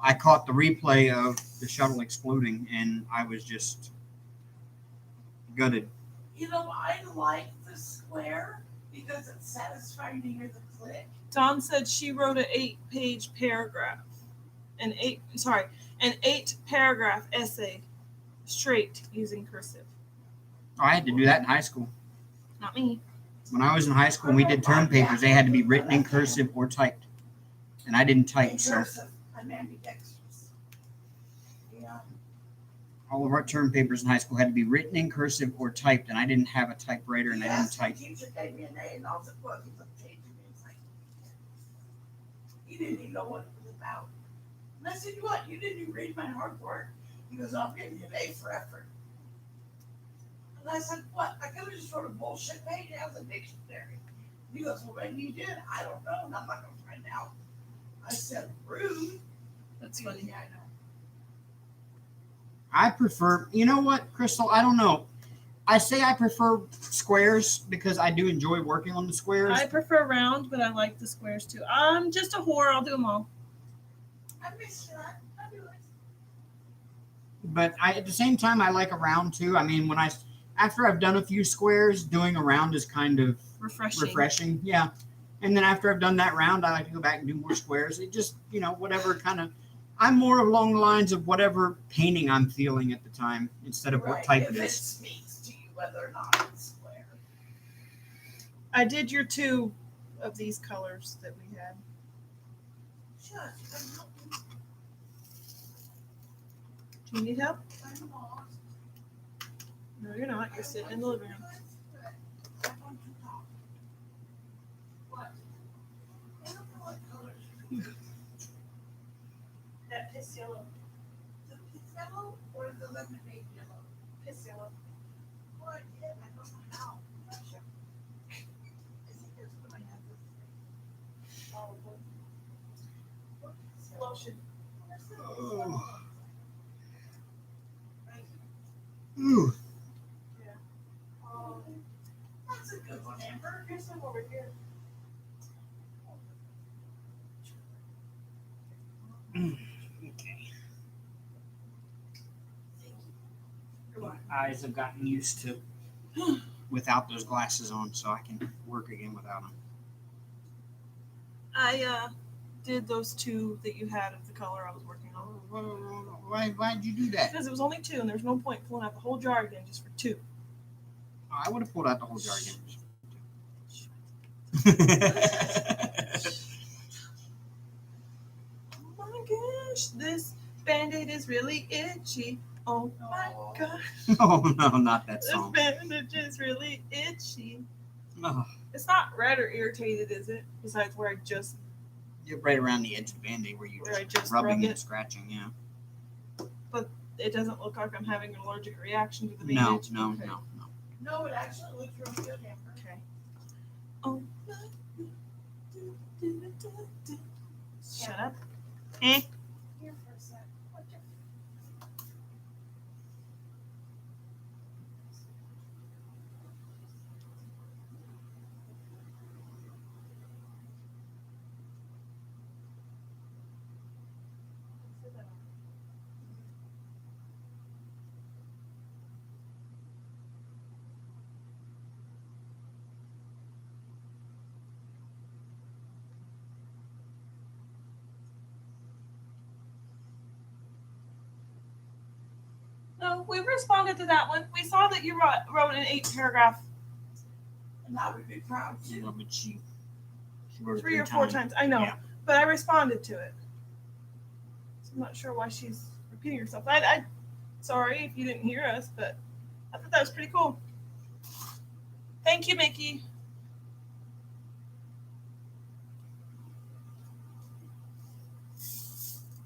B: I caught the replay of the shuttle exploding, and I was just gutted.
C: You know, I like the square because it's satisfying to hear the click.
A: Dawn said she wrote an 8-page paragraph. An 8-paragraph essay straight using cursive.
B: I had to do that in high school.
A: Not me.
B: When I was in high school and we did term papers, they had to be written in cursive or typed. And I didn't type, so
C: Cursive. I'm ambidextrous. Yeah.
B: all of our term papers in high school had to be written in cursive or typed, and I didn't have a typewriter and I didn't type.
C: The teacher gave me an A, and I was like, "What?" He looked changing me. He's like, he didn't even know what it was about. And I said, "What? You didn't even read my hard work?" He goes, "I'm giving you an A for effort." And I said, "What? I could have just wrote a bullshit page. It has a dictionary." He goes, well, maybe you did. I don't know, and I'm not going to find out. I said, rude.
A: That's funny.
C: Yeah, I know.
B: I prefer, you know what, Crystal? I don't know. I say I prefer squares because I do enjoy working on the squares.
A: I prefer round, but I like the squares too. I'm just a whore. I'll do them all.
C: I miss that. I do it.
B: But at the same time, I like a round too. I mean, after I've done a few squares, doing a round is kind of refreshing. Yeah. And then after I've done that round, I like to go back and do more squares. It just, whatever kind of, I'm more along the lines of whatever painting I'm feeling at the time instead of what type it
C: If
B: is.
C: it speaks to you, whether or not it's square.
A: I did your 2 of these colors that we had.
C: Sure, you can help me.
A: Do you need help?
C: I'm lost.
A: No, you're not. You're sitting in the living room.
C: I want to talk. What? I don't know what colors.
A: That piss yellow.
C: The piss yellow or the lemonade yellow?
A: Piss yellow.
C: What? Yeah, I don't know how. I'm not sure. I think that's what I have this.
A: Probably.
C: What piss yellow?
A: Lotion.
C: Where's the
B: Oh.
C: right
B: Ooh.
C: here? Oh, that's a good one, Amber.
A: Here's some over here.
B: Okay. My eyes have gotten used to without those glasses on, so I can work again without them.
A: I did those 2 that you had of the color I was working on.
B: Why'd you do that?
A: Because it was only 2, and there's no point pulling out the whole jar again just for 2.
B: I would have pulled out the whole jar again.
A: Oh my gosh, this Band-Aid is really itchy. Oh my
C: Oh.
A: gosh,
B: Oh no, not that
A: this
B: song.
A: bandage is really itchy.
B: Oh,
A: It's not red or irritated, is it? Besides where I just
B: you're right around the edge of the band-aid where
A: I
B: you're
A: just
B: rubbing
A: rubbed
B: and
A: it.
B: scratching, yeah.
A: It doesn't look like I'm having an allergic reaction to the
B: No,
A: bandage.
B: no,
A: Okay.
B: no.
C: No, it actually looks real good, Amber.
A: Okay. Oh. Shut up. Eh.
C: Here for a sec. What the-
A: No, we responded to that one. We saw that you wrote an 8-paragraph
C: And I would be proud
B: Yeah,
C: too.
B: but she wrote it
A: 3 or 4 times. I know,
B: Yeah.
A: but I responded to it. So I'm not sure why she's repeating herself. I sorry if you didn't hear us, but I thought that was pretty cool. Thank you, Mickey.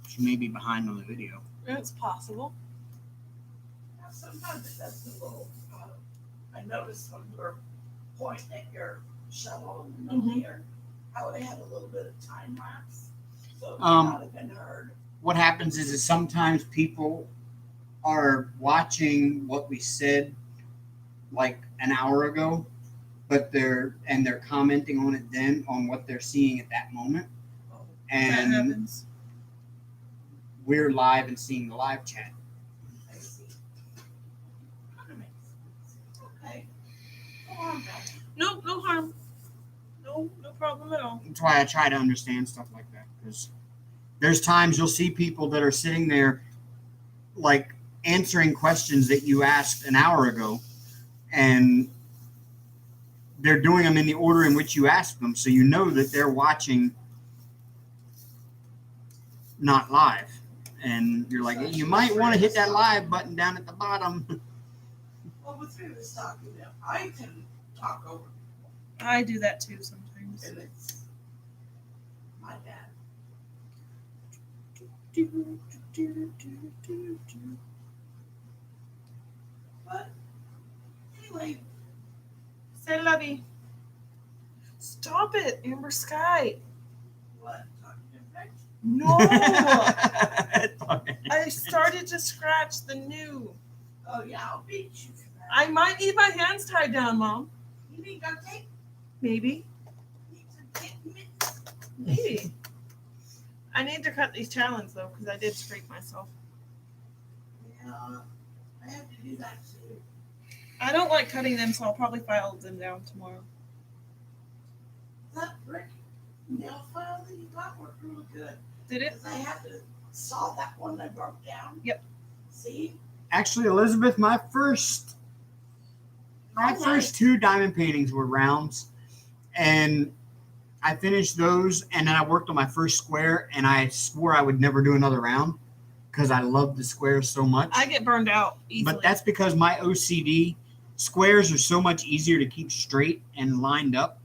B: She may be behind on the video.
A: It's possible.
C: Now, sometimes it does the little, I noticed when you were pointing at your shovel in the middle
A: Mhm.
C: here, how they had a little bit of time lapse. So it may
B: Um,
C: not have been heard.
B: What happens is sometimes people are watching what we said like an hour ago, but they're commenting on it then on what they're seeing at that moment.
C: Oh,
A: That
B: And
A: happens.
B: we're live and seeing the live chat.
C: I see. Kind of makes sense. Okay. Go on, Beth.
A: No harm. No problem at all.
B: That's why I try to understand stuff like that, because there's times you'll see people that are sitting there like answering questions that you asked an hour ago, and they're doing them in the order in which you asked them, so you know that they're watching not live. And you're like, you might want to hit that live button down at the bottom.
C: Well, with me was talking to them, I can talk over people,
A: I do that too sometimes.
C: and it's my bad. But anyway,
A: Say lovey. Stop it, Amber Sky.
C: What? Talking infection?
A: No. I started to scratch the new.
C: Oh, yeah, I'll beat you for that.
A: I might need my hands tied down, Mom.
C: You need to take
A: Maybe.
C: mittens.
A: Maybe. I need to cut these talons, though, because I did scrape myself.
C: Yeah, I have to do that too.
A: I don't like cutting them, so I'll probably file them down tomorrow.
C: That brick nail file that you got worked really good.
A: Did it?
C: Because I had to saw that one that broke down.
A: Yep.
C: See?
B: Actually, Elizabeth, my first two diamond paintings were rounds, and I finished those, and then I worked on my first square, and I swore I would never do another round because I love the squares so much.
A: I get burned out easily.
B: But that's because my OCD squares are so much easier to keep straight and lined up,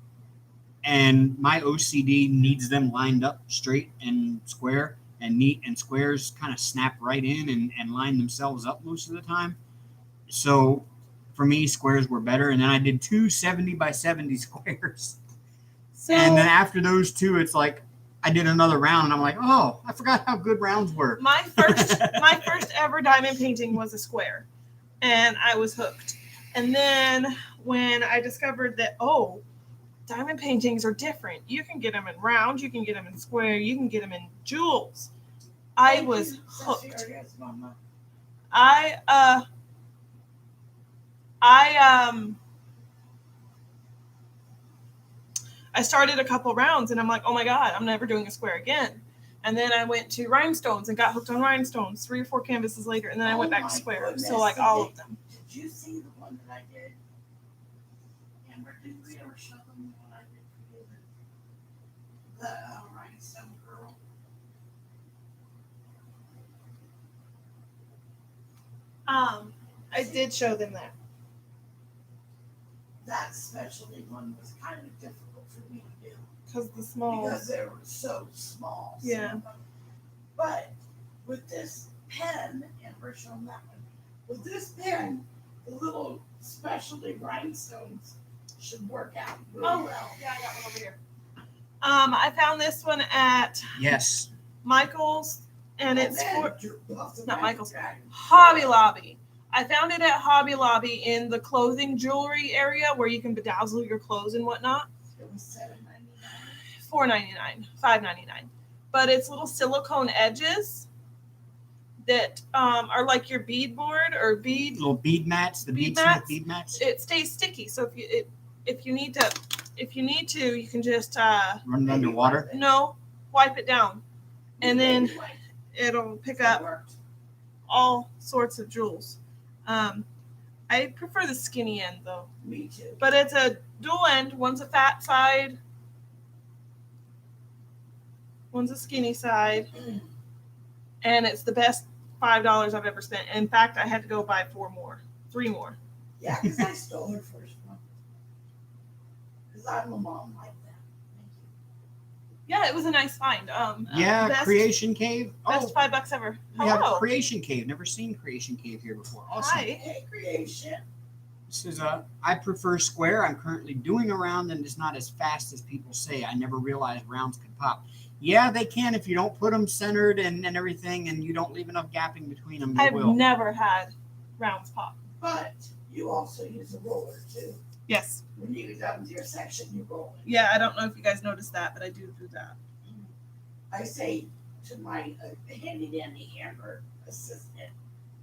B: and my OCD needs them lined up straight and square and neat, and squares kind of snap right in and line themselves up most of the time. So for me, squares were better, and then I did 2 70 by 70 squares.
A: So,
B: And then after those two, it's like I did another round, and I'm like, oh, I forgot how good rounds were.
A: my first ever diamond painting was a square, and I was hooked. And then when I discovered that, diamond paintings are different. You can get them in round, you can get them in square, you can get them in jewels. I was hooked. I started a couple rounds, and I'm like, oh my God, I'm never doing a square again. And then I went to rhinestones and got hooked on rhinestones 3 or 4 canvases later, and then I went back to square.
C: Goodness.
A: So like all of them.
C: Did you see the one that I did? Amber, did we ever show them the one I did for you? The rhinestone girl.
A: I did show them that.
C: That specialty one was kind of difficult for me to do.
A: Because
C: they were so small.
A: Yeah.
C: But with this pen, Amber, show them that one. With this pen, the little specialty rhinestones should work out really well.
A: Yeah, I got one over here. I found this one at
B: Yes.
A: Michael's, and it's not Michael's,
C: Right.
A: Hobby Lobby. I found it at Hobby Lobby in the clothing jewelry area where you can bedazzle your clothes and whatnot.
C: It was
A: $4.99, $5.99. But it's little silicone edges that are like your beadboard or bead.
B: Little bead mats, the
A: Bead
B: beadsmith
A: mats?
B: bead mats.
A: It stays sticky, so if you need to, you can just
B: Run it underwater.
A: wipe it down, and then it'll pick up all sorts of jewels. I prefer the skinny end though.
C: Me too.
A: But it's a dual end. One's a fat side, one's a skinny side, and it's the best $5 I've ever spent. In fact, I had to go buy 3 more.
C: Yeah, because I stole her first one. Because I'm a mom like that. Thank you.
A: Yeah, it was a nice find. Best,
B: Creation Cave.
A: Best $5 ever.
B: We have
A: Hello.
B: Creation Cave. Never seen Creation Cave here before. Awesome.
A: Hi.
C: Hey, creation.
B: This is I prefer square. I'm currently doing a round, and it's not as fast as people say. I never realized rounds could pop. Yeah, they can if you don't put them centered and everything, and you don't leave enough gapping between them. They
A: I've
B: will.
A: never had rounds pop.
C: But you also use a roller too.
A: Yes.
C: When you get done with your section, you roll it.
A: Yeah, I don't know if you guys noticed that, but I do that.
C: I say to my handy dandy Amber assistant,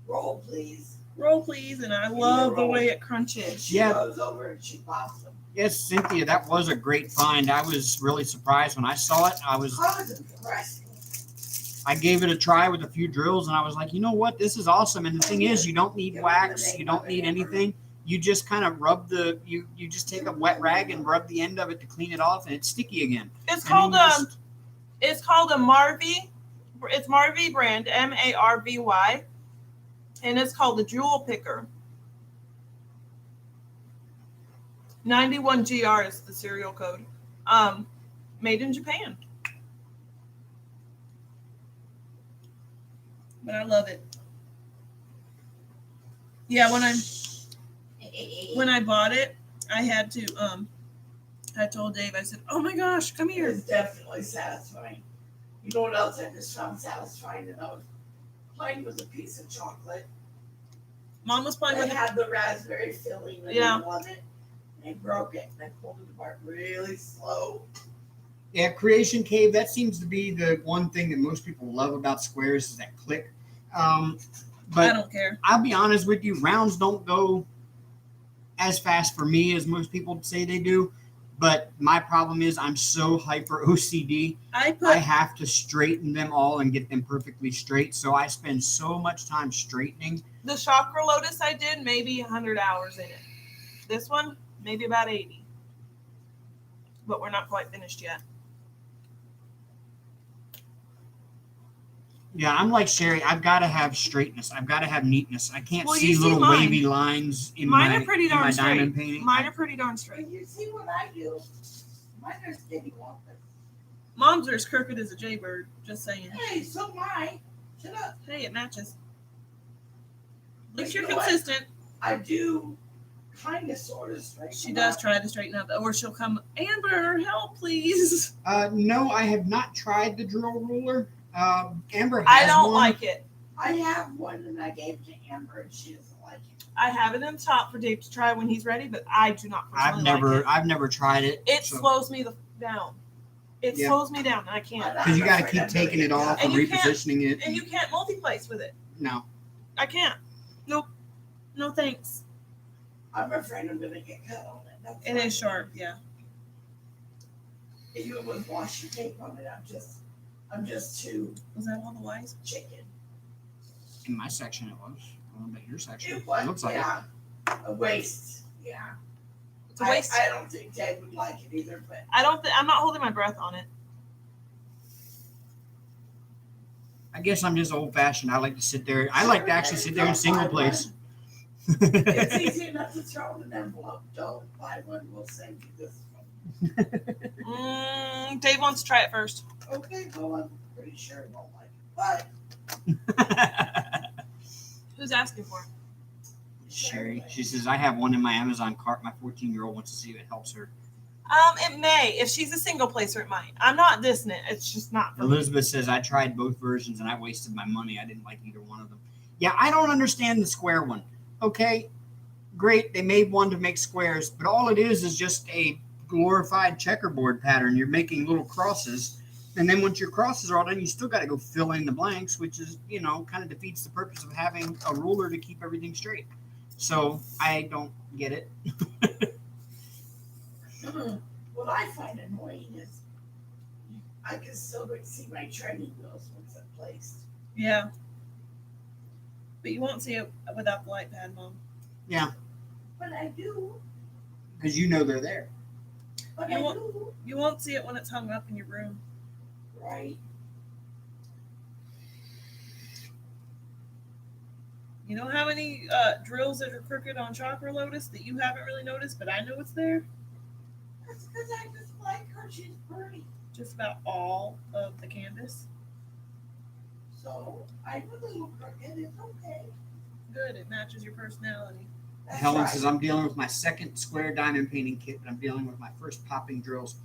C: roll please.
A: Roll, please, and I love the way it crunches.
C: She
B: Yeah.
C: goes over and she pops them.
B: Yes, Cynthia, that was a great find. I was really surprised when I saw it. I was
C: impressed.
B: I gave it a try with a few drills, and I was like, you know what? This is awesome. And the thing is, you don't need wax. You don't need anything. You just kind of rub you just take a wet rag and rub the end of it to clean it off, and it's sticky again.
A: It's
B: And
A: called
B: then you just-
A: it's called a Marvy. It's Marvy brand, Marvy, and it's called the Jewel Picker. 91GR is the serial code. Made in Japan. But I love it. Yeah, when I bought it, I had to I told Dave, I said, "Oh my gosh, come
C: It
A: here."
C: is definitely satisfying. You know what else I just found satisfying? And I was playing with a piece of chocolate.
A: Mom was playing
C: They
A: with
C: had the raspberry filling in the
A: Yeah.
C: middle of it. And they broke it. And I pulled it apart really slow.
B: Yeah, Creation Cave, that seems to be the one thing that most people love about squares is that click.
A: I
B: But
A: don't care.
B: I'll be honest with you, rounds don't go as fast for me as most people say they do. But my problem is I'm so hyper OCD.
A: I
B: I have to straighten them all and get them perfectly straight. So I spend so much time straightening.
A: the chakra lotus I did maybe 100 hours in it. This one maybe about 80. But we're not quite finished yet.
B: Yeah, I'm like Sherry. I've got to have straightness. I've got to have neatness. I can't
A: Well,
B: see
A: you see
B: little
A: mine.
B: wavy lines in
A: Mine
B: my,
A: are pretty
B: in my
A: darn straight.
B: diamond painting.
A: Mine are pretty darn straight.
C: But you see what I do? Mine are skinny wampus.
A: Mom's are as crooked as a jaybird. Just saying.
C: Hey, so mine. Shut up.
A: Hey, it matches. At
C: But
A: least
C: you
A: you're
C: know what?
A: consistent.
C: I do kind of sort of straighten
A: She
C: them
A: does
C: out.
A: try to straighten up, or she'll come, Amber, help, please.
B: No, I have not tried the drill ruler. Amber has
A: I don't
B: one.
A: like it.
C: I have one and I gave it to Amber and she doesn't like it.
A: I have it in the top for Dave to try when he's ready, but I do not personally
B: I've never tried it.
A: It
B: so-
A: slows me down. It
B: Yeah.
A: slows me down, and I can't.
B: Because you got to keep taking it off and
A: And you can't-
B: repositioning it.
A: And you can't multi-place with it.
B: No.
A: I can't. Nope. No thanks.
C: I'm afraid I'm gonna get cut on it. That's
A: It
C: why.
A: is sharp, yeah.
C: Even with washi tape on it, I'm just too
A: Was that all the wise?
C: chicken.
B: In my section, it was. I don't know about your section.
C: It was,
B: looks like
C: yeah, a waste. Yeah,
A: It's a waste.
C: I don't think Ted would like it either, but
A: I'm not holding my breath on it.
B: I guess I'm just old fashioned. I like to sit there. I like to actually sit there in single place.
C: it's easy enough to throw in an envelope. Don't buy one. We'll send you this one.
A: Dave wants to try it first.
C: Okay, well, I'm pretty sure he won't like it, but
A: Who's asking for it?
B: Sherry, she says, I have one in my Amazon cart. My 14-year-old wants to see if it helps her.
A: It may. If she's a single placer, it might. I'm not dissing it. It's just not for me.
B: Elizabeth says, I tried both versions and I wasted my money. I didn't like either one of them. Yeah, I don't understand the square one. Okay, great. They made one to make squares, but all it is just a glorified checkerboard pattern. You're making little crosses. And then once your crosses are all done, you still got to go fill in the blanks, which is, kind of defeats the purpose of having a ruler to keep everything straight. So I don't get it.
C: what I find annoying is I can still see my training wheels once they're placed.
A: Yeah. But you won't see it without the light pad, Mom.
B: Yeah,
C: But I do.
B: because they're there.
C: But
A: You
C: I
A: won't-
C: do.
A: You won't see it when it's hung up in your room.
C: Right.
A: You know how many drills that are crooked on Chakra Lotus that you haven't really noticed, but I know it's there?
C: That's because I just like her. She's pretty.
A: Just about all of the canvas.
C: So I know the little crooked. It's okay.
A: Good, it matches your personality.
C: That's
B: Helen
C: right.
B: says, I'm dealing with my second square diamond painting kit, but I'm dealing with my first popping drills.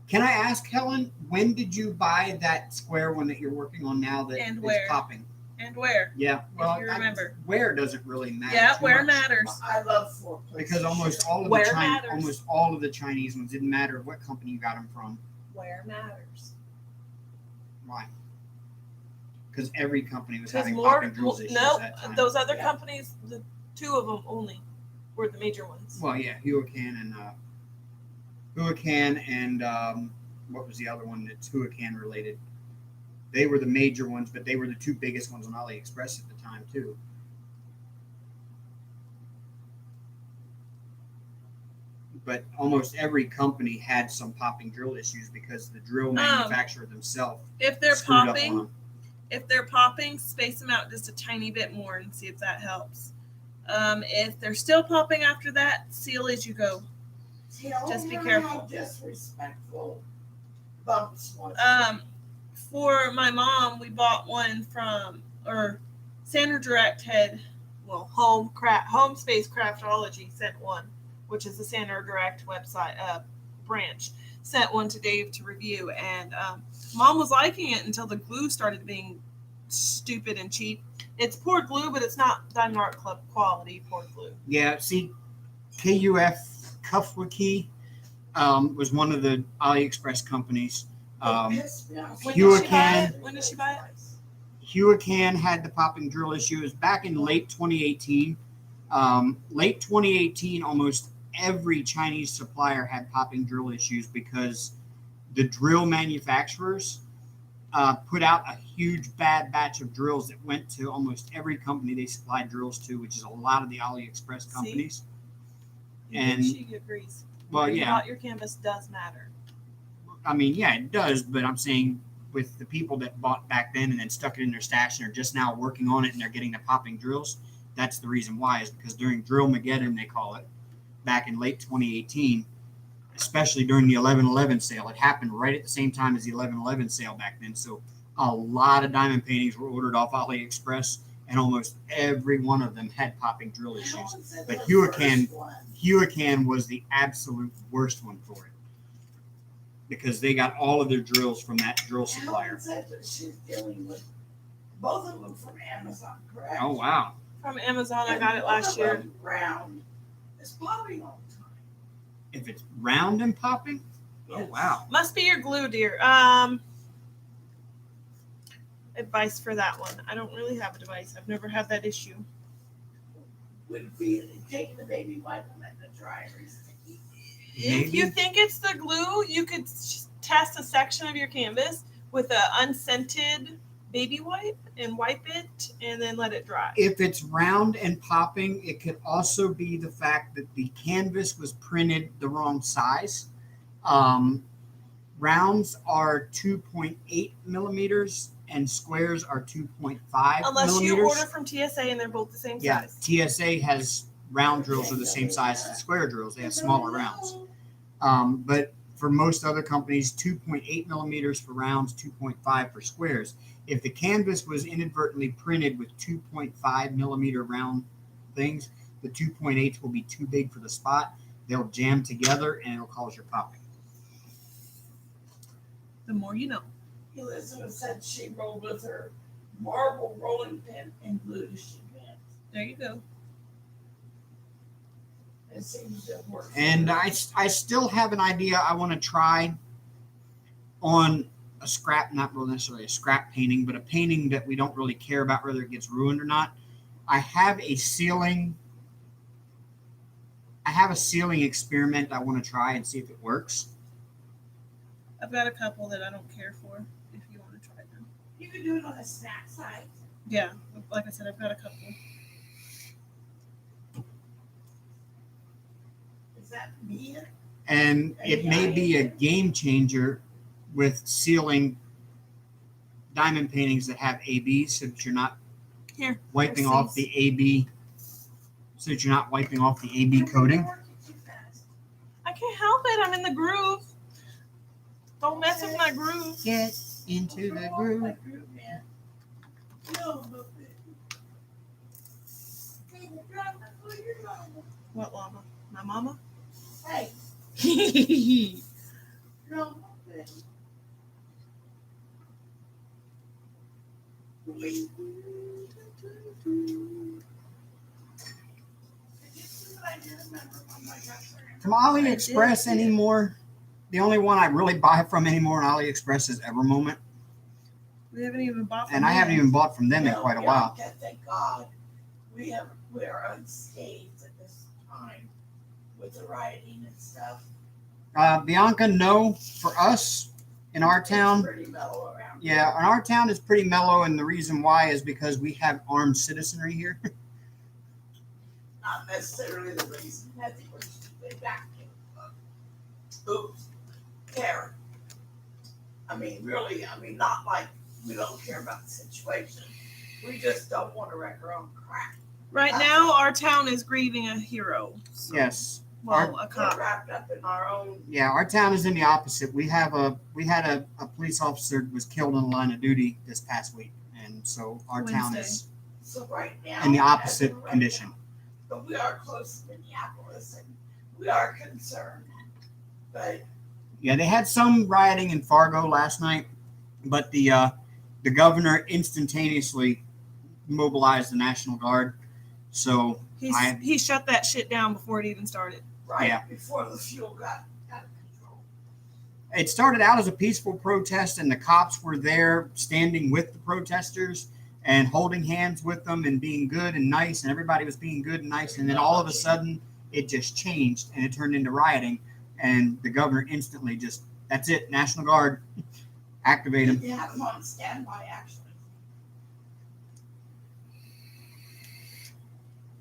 B: Can I ask, Helen, when did you buy that square one that you're working on now that
A: And
B: is
A: where?
B: popping?
A: And where?
B: Yeah, well,
A: you remember.
B: where doesn't really matter.
A: Yeah,
B: too
A: where
B: much.
A: matters.
C: I love foreplay.
B: Because almost all of
A: Where
B: the
A: matters.
B: almost all of the Chinese ones didn't matter what company you got them from.
A: Where matters.
B: Why? Because every company was
A: Because
B: having
A: more,
B: popping drills issues
A: no,
B: that time.
A: those other
C: Yeah.
A: companies, the two of them only were the major ones.
B: Well, yeah, Huacan and what was the other one that's Huacan related? They were the major ones, but they were the two biggest ones on AliExpress at the time too. But almost every company had some popping drill issues because the drill manufacturer themselves
A: If they're
B: screwed up on
A: popping,
B: them.
A: space them out just a tiny bit more and see if that helps. If they're still popping after that, seal as you go. Just be careful.
C: How disrespectful bumps was.
A: For my mom, we bought one from, or Sander Direct had, well, Home Space Craftology sent one, which is the Sander Direct website, branch. Sent one to Dave to review, and Mom was liking it until the glue started being stupid and cheap. It's poured glue, but it's not Diamond Art Club quality poured glue.
B: Yeah, see, KUF Kufwiki was one of the AliExpress companies.
A: When did she buy
B: Huracan.
A: it? When did she buy it?
B: Huracan had the popping drill issue. It was back in late 2018. Late 2018, almost every Chinese supplier had popping drill issues because the drill manufacturers put out a huge bad batch of drills that went to almost every company they supplied drills to, which is a lot of the AliExpress companies. And
A: she agrees.
B: well,
A: Where you
B: yeah,
A: bought your canvas does matter.
B: I mean, yeah, it does, but I'm saying with the people that bought back then and then stuck it in their stash and are just now working on it and they're getting the popping drills, that's the reason why, is because during Drill Mageddon, they call it, back in late 2018, especially during the 11/11 sale, it happened right at the same time as the 11/11 sale back then. So a lot of diamond paintings were ordered off AliExpress, and almost every one of them had popping drill issues. But Huracan was the absolute worst one for it because they got all of their drills from that drill supplier.
C: Said that she's dealing with both of them from Amazon, correct?
B: Oh, wow.
A: From Amazon, I got it last year.
C: Round. It's popping all the time.
B: If it's round and popping?
C: Yes.
B: Oh, wow.
A: Must be your glue, dear. Advice for that one. I don't really have a device. I've never had that issue.
C: Would be taking the baby wipe and letting it dry.
A: If you think it's the glue, you could test a section of your canvas with an unscented baby wipe and wipe it and then let it dry.
B: If it's round and popping, it could also be the fact that the canvas was printed the wrong size. Rounds are 2.8 millimeters and squares are 2.5
A: Unless
B: millimeters.
A: you order from TSA and they're both the same
B: Yeah,
A: size.
B: TSA has round drills are the same size as the square drills. They have smaller rounds. But for most other companies, 2.8 millimeters for rounds, 2.5 for squares. If the canvas was inadvertently printed with 2.5 millimeter round things, the 2.8s will be too big for the spot. They'll jam together and it'll cause your popping.
A: The more you know.
C: Elizabeth said she rolled with her marble rolling pin and glued as she went.
A: There you go.
C: It seems to work.
B: And I still have an idea I want to try on a scrap, not really necessarily a scrap painting, but a painting that we don't really care about whether it gets ruined or not. I have a sealing experiment I want to try and see if it works.
A: I've got a couple that I don't care for if you want to try them.
C: You can do it on a snack site.
A: Yeah, like I said, I've got a couple.
C: Is that me?
B: And it may be a game changer with sealing diamond paintings that have ABs so that you're not wiping off the AB coating.
A: I can't help it. I'm in the groove. Don't mess with my groove.
B: Get into the groove.
A: What llama? My mama?
C: Hey, no,
B: From AliExpress anymore, the only one I really buy from anymore on AliExpress is Evermoment.
A: We haven't even bought from
B: And I haven't even bought from them in quite a while.
C: Thank God we are unscathed at this time with the rioting and stuff.
B: Bianca, no, for us in our town,
C: It's pretty mellow around here.
B: yeah, in our town is pretty mellow, and the reason why is because we have armed citizenry here.
C: Not necessarily the reason. I think we're just way back. Oops. Karen. Really, not like we don't care about the situation. We just don't want to wreck our own crap.
A: Right now, our town is grieving a hero. So,
B: Yes.
A: Well, a
C: We're
A: cop.
C: wrapped up in our own.
B: Yeah, our town is in the opposite. We had a police officer that was killed in the line of duty this past week, and so our town is
C: So right now.
B: in the opposite
C: as of right
B: condition.
C: now, but we are close to Minneapolis and we are concerned. But
B: Yeah, they had some rioting in Fargo last night, but the governor instantaneously mobilized the National Guard. So
A: he shut that shit down before it even started.
C: Right
B: Yeah.
C: before the fuel got out of control.
B: it started out as a peaceful protest, and the cops were there standing with the protesters and holding hands with them and being good and nice, and everybody was being good and nice. And then all of a sudden, it just changed and it turned into rioting. And the governor instantly just, that's it, National Guard, activate them.
C: They had them on standby, actually.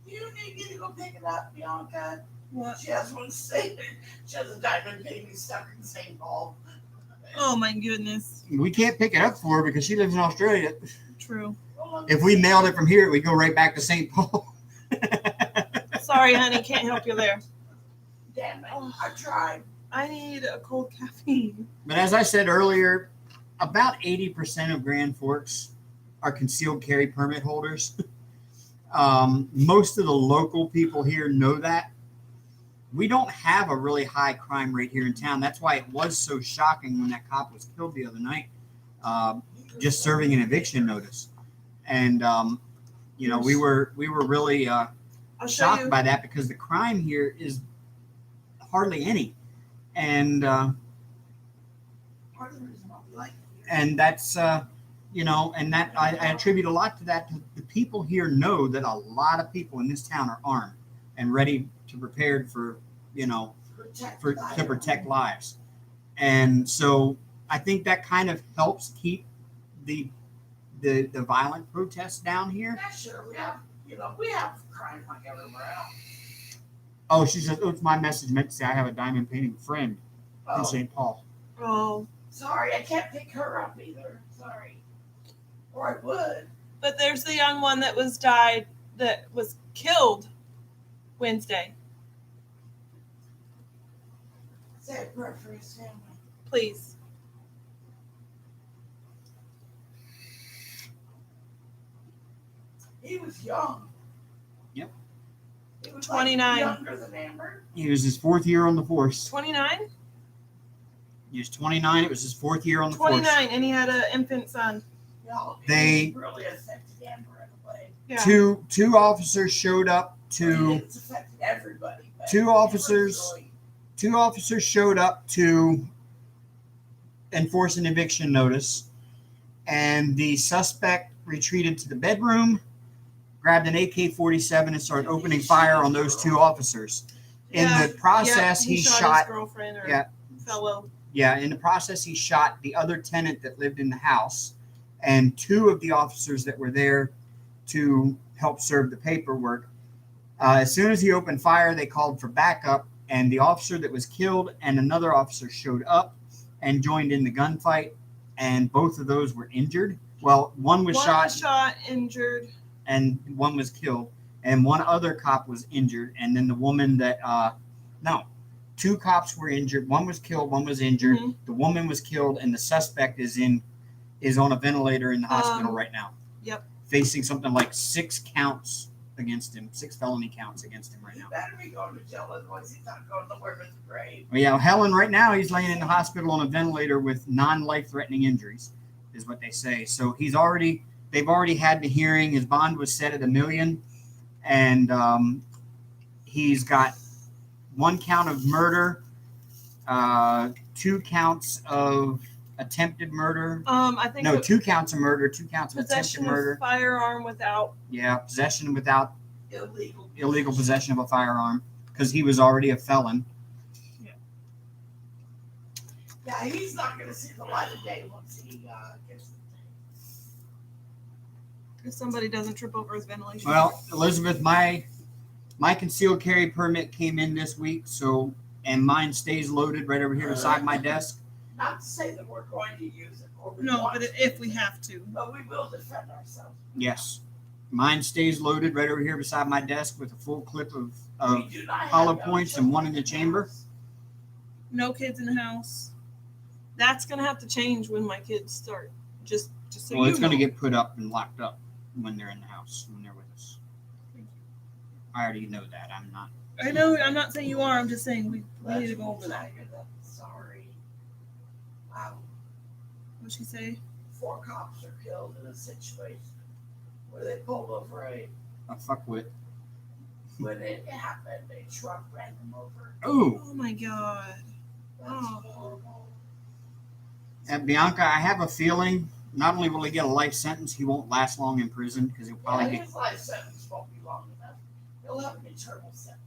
C: You need to go pick it up, Bianca.
A: What?
C: She has one staying. She has a diamond baby stuck in St. Paul.
A: Oh my goodness.
B: We can't pick it up for her because she lives in Australia.
A: True.
B: If we mailed it from here, we go right back to St. Paul.
A: Sorry, honey, can't help you there.
C: Damn it, I tried.
A: I need a cold caffeine.
B: But as I said earlier, about 80% of Grand Forks are concealed carry permit holders. Most of the local people here know that. We don't have a really high crime rate here in town. That's why it was so shocking when that cop was killed the other night, just serving an eviction notice. And we were really shocked by that because the crime here is hardly any, and that's and that I attribute a lot to that. The people here know that a lot of people in this town are armed and ready to prepared for to protect lives, and so I think that kind of helps keep the violent protests down here.
C: Yeah, sure. We have crime like everywhere else.
B: Oh, she says, it's my message meant to say I have a diamond painting friend in St. Paul.
A: Oh.
C: Sorry, I can't pick her up either. Sorry. Or I would.
A: But there's the young one that was killed Wednesday.
C: Say a prayer for his family.
A: Please.
C: He was young.
B: Yep.
C: He was
A: 29.
C: Younger than Amber.
B: He was his fourth year on the force.
A: 29?
B: He was 29. It was his fourth year on the force.
A: 29, and he had an infant son.
C: No,
B: They
C: really affected Amber in a way.
A: Yeah.
B: Two officers showed up to.
C: It's affected everybody.
B: Two officers showed up to enforce an eviction notice, and the suspect retreated to the bedroom, grabbed an AK-47, and started opening fire on those two officers. In the process, he shot
A: his girlfriend or fellow.
B: Yeah, in the process, he shot the other tenant that lived in the house, and two of the officers that were there to help serve the paperwork. As soon as he opened fire, they called for backup, and the officer that was killed and another officer showed up and joined in the gunfight, and both of those were injured. Well, one was shot,
A: injured,
B: and one was killed, and one other cop was injured, and then the woman that two cops were injured. One was killed, one was injured. Mm-hmm. The woman was killed, and the suspect is on a ventilator in the hospital right now.
A: Yep.
B: Facing something like 6 counts against him, 6 felony counts against him right now.
C: He better be going to jail, otherwise he's not going nowhere but the grave.
B: Well, yeah, Helen right now, he's laying in the hospital on a ventilator with non-life-threatening injuries, is what they say. So they've already had the hearing. His bond was set at $1 million, and he's got 1 count of murder, 2 counts of attempted murder.
A: I think
B: 2 counts of murder, 2 counts of attempted murder.
A: Firearm without.
B: Yeah, possession without
C: illegal
B: possession of a firearm, because he was already a felon.
C: Yeah, he's not going to see the light of day once he gets the thing.
A: If somebody doesn't trip over his ventilation.
B: Well, Elizabeth, my concealed carry permit came in this week, and mine stays loaded right over here beside my desk.
C: Not to say that we're going to use it.
A: But if we have to.
C: But we will defend ourselves.
B: Yes. Mine stays loaded right over here beside my desk with a full clip of hollow points and one in the chamber.
A: No kids in the house. That's going to have to change when my kids start. Just so
B: well, it's going to get put up and locked up when they're in the house, when they're with us. I already know that. I'm not.
A: I know. I'm not saying you are. I'm just saying we need to go over that.
C: Sorry. Wow.
A: What'd she say?
C: 4 cops are killed in a situation where they pulled over
B: A fuckwit.
C: when it happened, a truck ran them over.
B: Oh,
A: Oh my god.
C: That's
A: Oh.
C: horrible.
B: and Bianca, I have a feeling not only will he get a life sentence, he won't last long in prison because he'll
C: Yeah,
B: probably
C: his life sentence won't be long enough. He'll have an eternal sentence.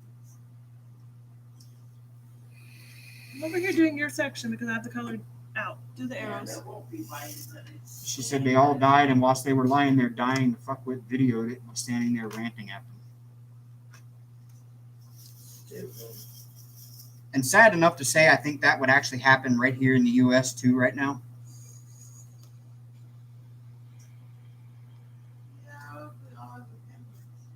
A: I'm over here doing your section because I have the color out. Do the
C: And
A: arrows.
C: it won't be mine, but it's
B: She said they all died, and whilst they were lying there dying, the fuckwit videoed it while standing there ranting at them.
C: stupid.
B: And sad enough to say, I think that would actually happen right here in the U.S. too right now.
C: Yeah, we all have opinions.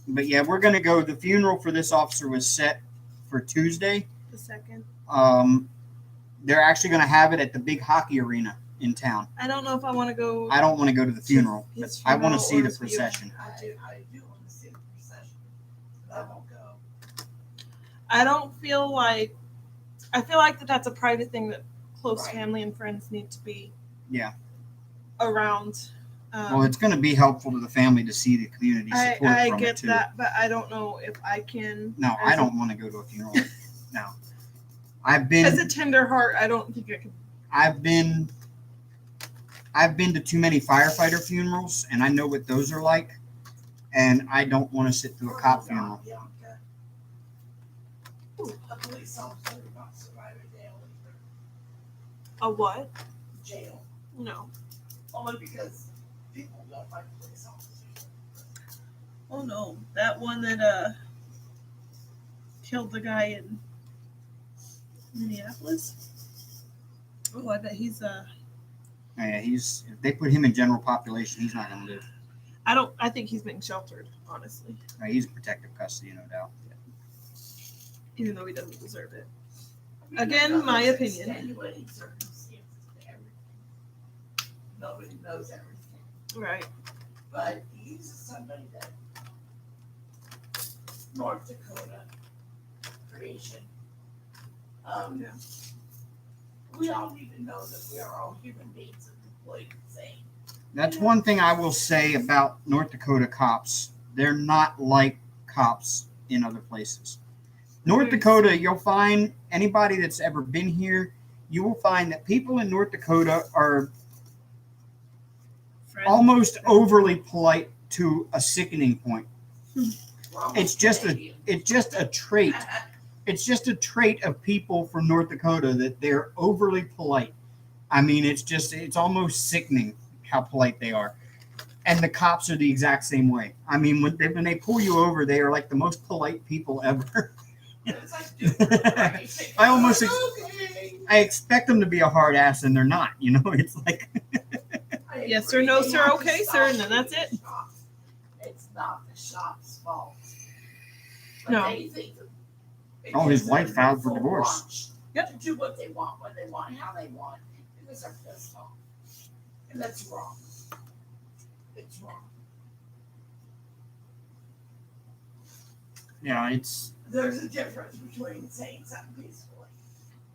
B: But yeah, we're going to go. The funeral for this officer was set for Tuesday.
A: The second.
B: They're actually going to have it at the big hockey arena in town.
A: I don't know if I want to go.
B: I don't want to go to the funeral, but
A: his
B: I want to
A: funeral
B: see
A: or
B: the
A: his viewing.
B: procession.
C: I do want to see the procession, but I won't go.
A: I don't feel like. I feel like that's a private thing that close
C: Right.
A: family and friends need to be.
B: Yeah.
A: Around.
B: Well, it's going to be helpful to the family to see the community support
A: I
B: from
A: get
B: it too.
A: that, but I don't know if I can.
B: No,
A: as
B: I
A: a-
B: don't want to go to a funeral. No, I've been.
A: As a tender heart, I don't think I could.
B: I've been to too many firefighter funerals, and I know what those are like. And I don't want to sit through a cop funeral.
C: Bianca. A police officer would not survive a jail either.
A: A what?
C: Jail.
A: No.
C: Only because people don't like police officers.
A: Oh no, that one that killed the guy in Minneapolis. Oh, I bet he's
B: Yeah, if they put him in general population, he's not going to live.
A: I think he's being sheltered, honestly,
B: He's protective custody, no doubt.
A: even though he doesn't deserve it.
C: I mean,
A: Again,
C: there's
A: my opinion.
C: extenuating circumstances to everything. Nobody knows everything.
A: Right.
C: But he's somebody that North Dakota creation.
A: Yeah.
C: We all need to know that we are all human beings and completely insane.
B: That's one thing I will say about North Dakota cops. They're not like cops in other places. North
A: Very
B: Dakota, you'll find anybody that's ever been here, you will find that people in North Dakota are
A: Friend.
B: almost overly polite to a sickening point.
C: We're almost
B: It's just
C: Canadian.
B: a trait. It's just a trait of people from North Dakota that they're overly polite. I mean, it's almost sickening how polite they are. And the cops are the exact same way. I mean, when they pull you over, they are like the most polite people ever.
C: It's like, dude, right?
B: I almost
C: Okay.
B: I expect them to be a hard ass, and they're not. You know, it's like
C: I
A: Yes,
C: agree.
A: sir, no,
C: They
A: sir,
C: have to
A: okay,
C: stop
A: sir, and then
C: doing
A: that's it.
C: the shop. It's not the shop's fault. But
A: No.
C: they think that it
B: Oh, his
C: gives
B: wife
C: them
B: filed for
C: full
B: divorce.
C: launch
A: Yep.
C: To do what they want, when they want, how they want, because they're pissed off. And that's wrong. It's wrong.
B: yeah, it's
C: There's a difference between saying something peacefully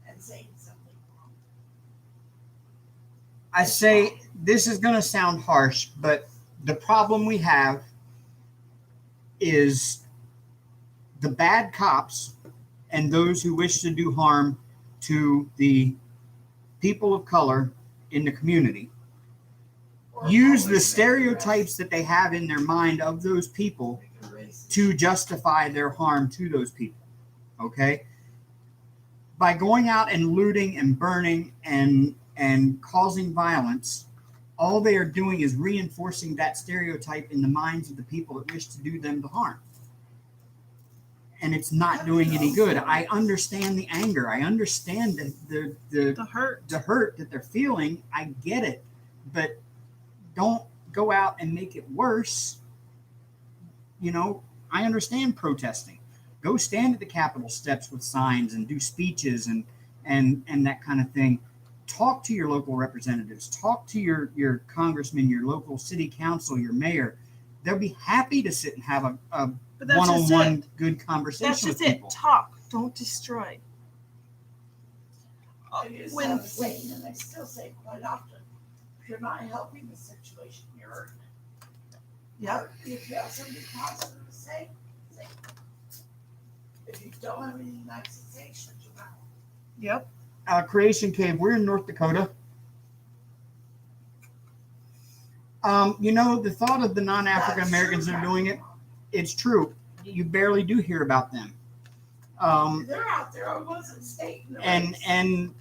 C: and saying something wrong.
B: I say this is going to sound harsh, but the problem we have is the bad cops and those who wish to do harm to the people of color in the community
C: Or
B: use the
C: always
B: stereotypes that they have in their mind of those people
C: make a racist.
B: to justify their harm to those people. Okay? By going out and looting and burning and causing violence, all they are doing is reinforcing that stereotype in the minds of the people that wish to do them the harm. And it's not doing any good. I understand the anger. I understand
A: The hurt.
B: the hurt that they're feeling. I get it. But don't go out and make it worse. You know, I understand protesting. Go stand at the Capitol steps with signs and do speeches and that kind of thing. Talk to your local representatives. Talk to your congressman, your local city council, your mayor. They'll be happy to sit and have a
A: But that's just
B: one-on-one
A: it.
B: good conversation
A: That's
B: with
A: just it.
B: people.
A: Talk. Don't destroy.
C: I used to have a saying, and I still say quite often, if you're not helping the situation, you're hurting it.
A: Yep.
C: If you have something positive to say it. If you don't have anything nice to say, shut your mouth.
A: Yep.
B: Creation Cave, we're in North Dakota. The thought of the non-African Americans that are doing it, it's true. You barely do hear about them.
C: They're out there. I wasn't stating
B: and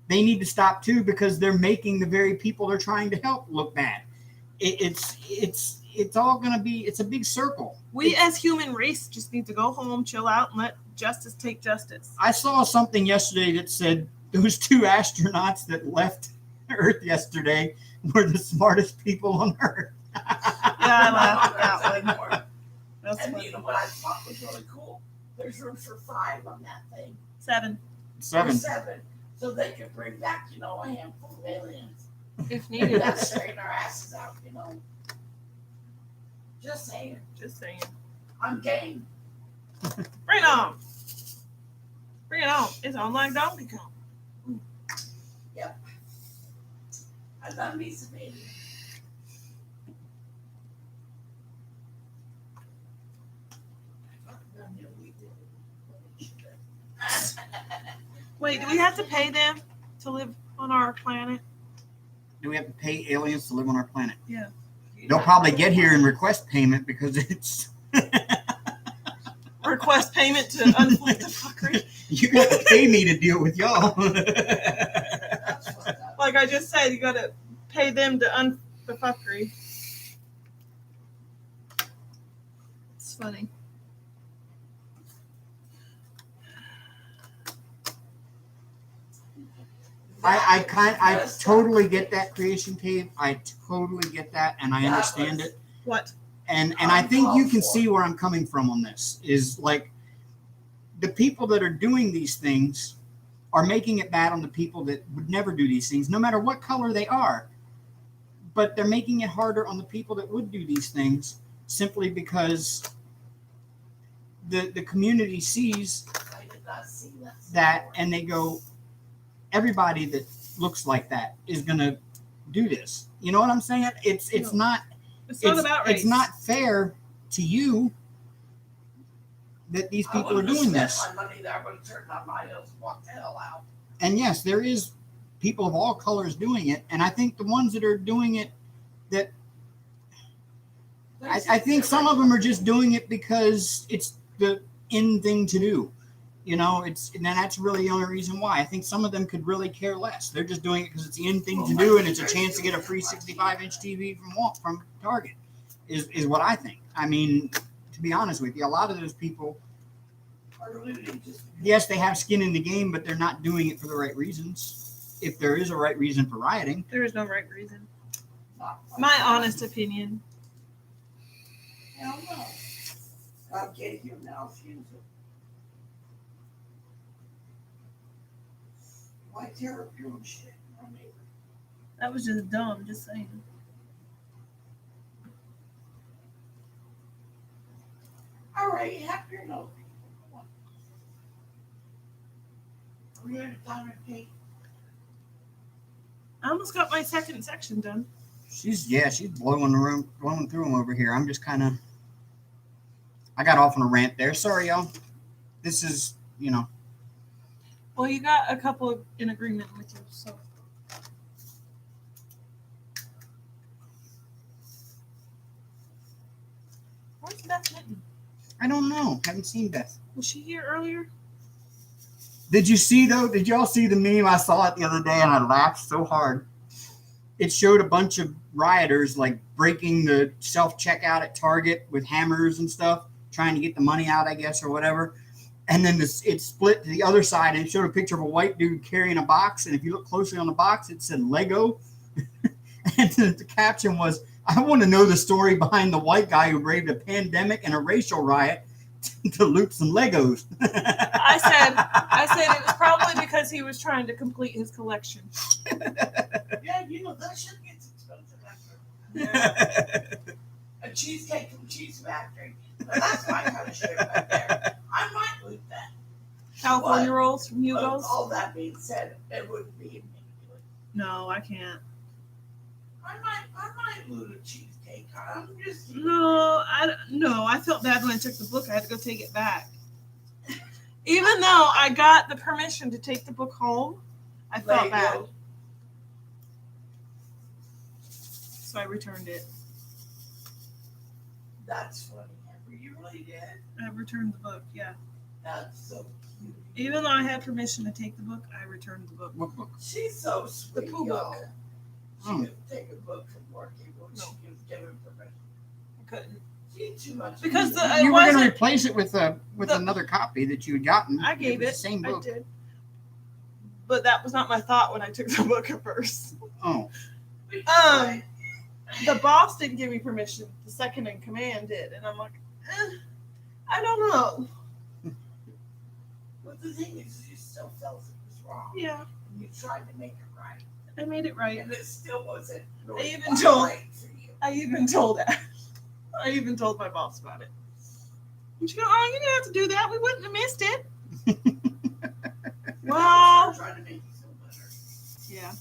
B: they need to stop too, because they're making the very people they're trying to help look bad. It's all going to be, it's a big circle.
A: We as human race just need to go home, chill out, and let justice take justice.
B: I saw something yesterday that said those 2 astronauts that left Earth yesterday were the smartest people on Earth.
A: Yeah, I laughed at that one. That's
C: And
A: funny.
C: you know what I thought was really cool? There's room for 5 on that thing.
A: 7,
C: Or
B: 7.
C: 7. So they could bring back, a handful of aliens.
A: if
C: Maybe
A: needed.
C: that's straighten our asses out, Just saying.
A: Just saying.
C: I'm game.
A: Bring it on. Bring it on. It's on like Donkey Kong.
C: I love me some aliens.
A: Wait, do we have to pay them to live on our planet?
B: Do we have to pay aliens to live on our planet?
A: Yeah.
B: They'll probably get here and request payment because it's
A: Request payment to unflip the fuckery.
B: you got to pay me to deal with y'all.
C: That's what
A: Like I just said, you gotta pay them to unflip the fuckery. It's funny.
B: I totally get that, Creation Cave. I totally get that, and I understand it.
A: What?
B: And I think you can see where I'm coming from on this. Is like the people that are doing these things are making it bad on the people that would never do these things, no matter what color they are. But they're making it harder on the people that would do these things simply because the community sees
C: I did not see
B: that, and they go, everybody that looks like that is going to do this. You know what I'm saying? It's not
A: about race.
B: it's not fair to you that these people are doing this.
C: My money there, but turn on my heels, walk the hell out.
B: And yes, there is people of all colors doing it, and I think the ones that are doing it, that I think some of them are just doing it because it's the in thing to do. And that's really the only reason why. I think some of them could really care less. They're just doing it because it's the in thing to do, and it's a chance to get a free 65-inch TV from Target, is what I think. I mean, to be honest with you, a lot of those people, yes, they have skin in the game, but they're not doing it for the right reasons. If there is a right reason for rioting.
A: There is no right reason. My honest opinion.
C: Hell no. God gave you now, use it. Why tear up your own shit?
A: That was just dumb, just saying.
C: All right, have your note. Are we at a time and date?
A: I almost got my second section done.
B: She's blowing through them over here. I'm just I got off on a rant there. Sorry, y'all. This is,
A: Well, you got a couple in agreement with you, so. Where's Beth Minton?
B: I don't know. Haven't seen Beth.
A: Was she here earlier?
B: Did y'all see the meme? I saw it the other day and I laughed so hard. It showed a bunch of rioters like breaking the self-checkout at Target with hammers and stuff, trying to get the money out, I guess, or whatever. And then it split to the other side and it showed a picture of a white dude carrying a box. And if you look closely on the box, it said Lego. And the caption was, I want to know the story behind the white guy who braved a pandemic and a racial riot to loot some Legos.
A: I said it was probably because he was trying to complete his collection.
C: Yeah, that shit gets expensive after. A cheesecake from Cheese Factory. Now, that's my kind of shit right there. I might loot that.
A: California
C: What?
A: rolls from
C: But
A: Hugo's.
C: all that being said, it wouldn't be me.
A: No, I can't.
C: I might lose a cheesecake. I'm just.
A: No, I felt bad when I took the book. I had to go take it back. Even though I got the permission to take the book home, I
C: There
A: felt
C: you
A: bad.
C: go.
A: So I returned it.
C: That's funny, Amber. You really did.
A: I returned the book, yeah.
C: That's so cute.
A: Even though I had permission to take the book, I returned the book.
B: What book?
C: She's so sweet.
A: The poo
C: y'all.
A: book.
C: She
B: Oh.
C: could take a book from working when
A: No.
C: she was given permission.
A: I couldn't.
C: She's too much.
A: Because
C: of
A: the-
B: You were going to
A: wasn't-
B: replace it with
A: the-
B: another copy that you had gotten.
A: I gave
B: was
A: it.
B: the same book.
A: I did. But that was not my thought when I took the book at first.
B: Oh,
A: The boss didn't give me permission. The second in command did. And I'm like, I don't know.
C: But the thing is, you still felt it was wrong.
A: Yeah,
C: And you tried to make it right.
A: I made it right.
C: And it still wasn't
A: I even
C: quite
A: told-
C: right for you.
A: I even told that. I even told my boss about it. And she goes, "Oh, you didn't have to do that. We wouldn't have missed it." Well,
C: Trying to make you feel better.
A: yeah.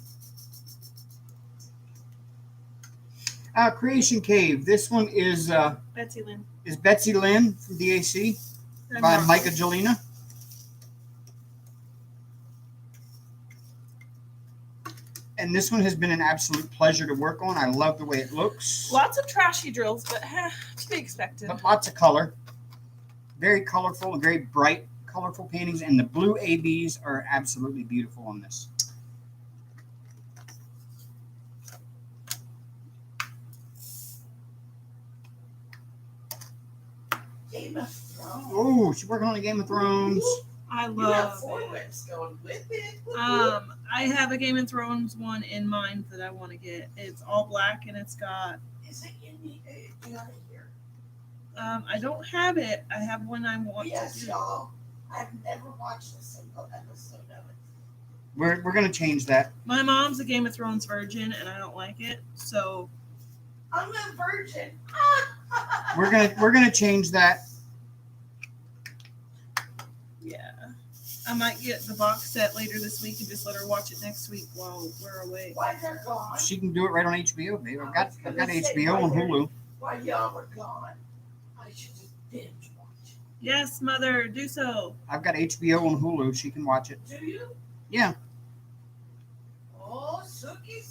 B: Creation Cave. This one is
A: BetsyLynn.
B: BetsyLynn from DAC by Micah Jelena. And this one has been an absolute pleasure to work on. I love the way it looks.
A: Lots of trashy drills, but to be expected.
B: But lots of color. Very colorful, very bright, colorful paintings. And the blue ABs are absolutely beautiful on this.
C: Game of Thrones.
B: Oh, she's working on the Game of Thrones.
A: I
C: You have
A: love
C: 4
A: it.
C: whips going with it.
A: I have a Game of Thrones one in mind that I want to get. It's all black and it's got.
C: Is it in the out of here?
A: I don't have it. I have one I want
C: Yes,
A: to do.
C: y'all. I've never watched a single episode of it.
B: We're going to change that.
A: My mom's a Game of Thrones virgin, and I don't like it. So
C: I'm a virgin.
B: We're gonna change that.
A: yeah, I might get the box set later this week and just let her watch it next week while we're away.
C: Why they're gone?
B: She can do it right on HBO, babe. I've got
C: I was gonna say,
B: HBO on
C: right there.
B: Hulu.
C: While y'all were gone, I should just binge watch.
A: Yes, mother, do so.
B: I've got HBO on Hulu. She can watch it.
C: Do you?
B: Yeah.
C: Oh, Sookie.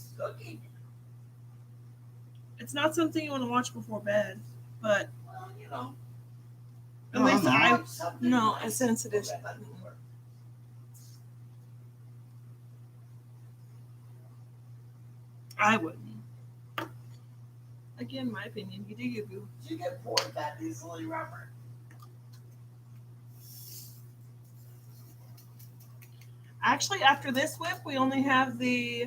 A: It's not something you want to watch before bed, but
C: Well, you know.
A: at
B: No,
A: least
B: I'm not.
A: I.
C: watch something
A: No,
C: nice
A: a sensitive.
C: before bed.
A: I wouldn't. Again, my opinion. You do you, boo.
C: Did you get bored that easily, Robert?
A: Actually, after this whip, we only have the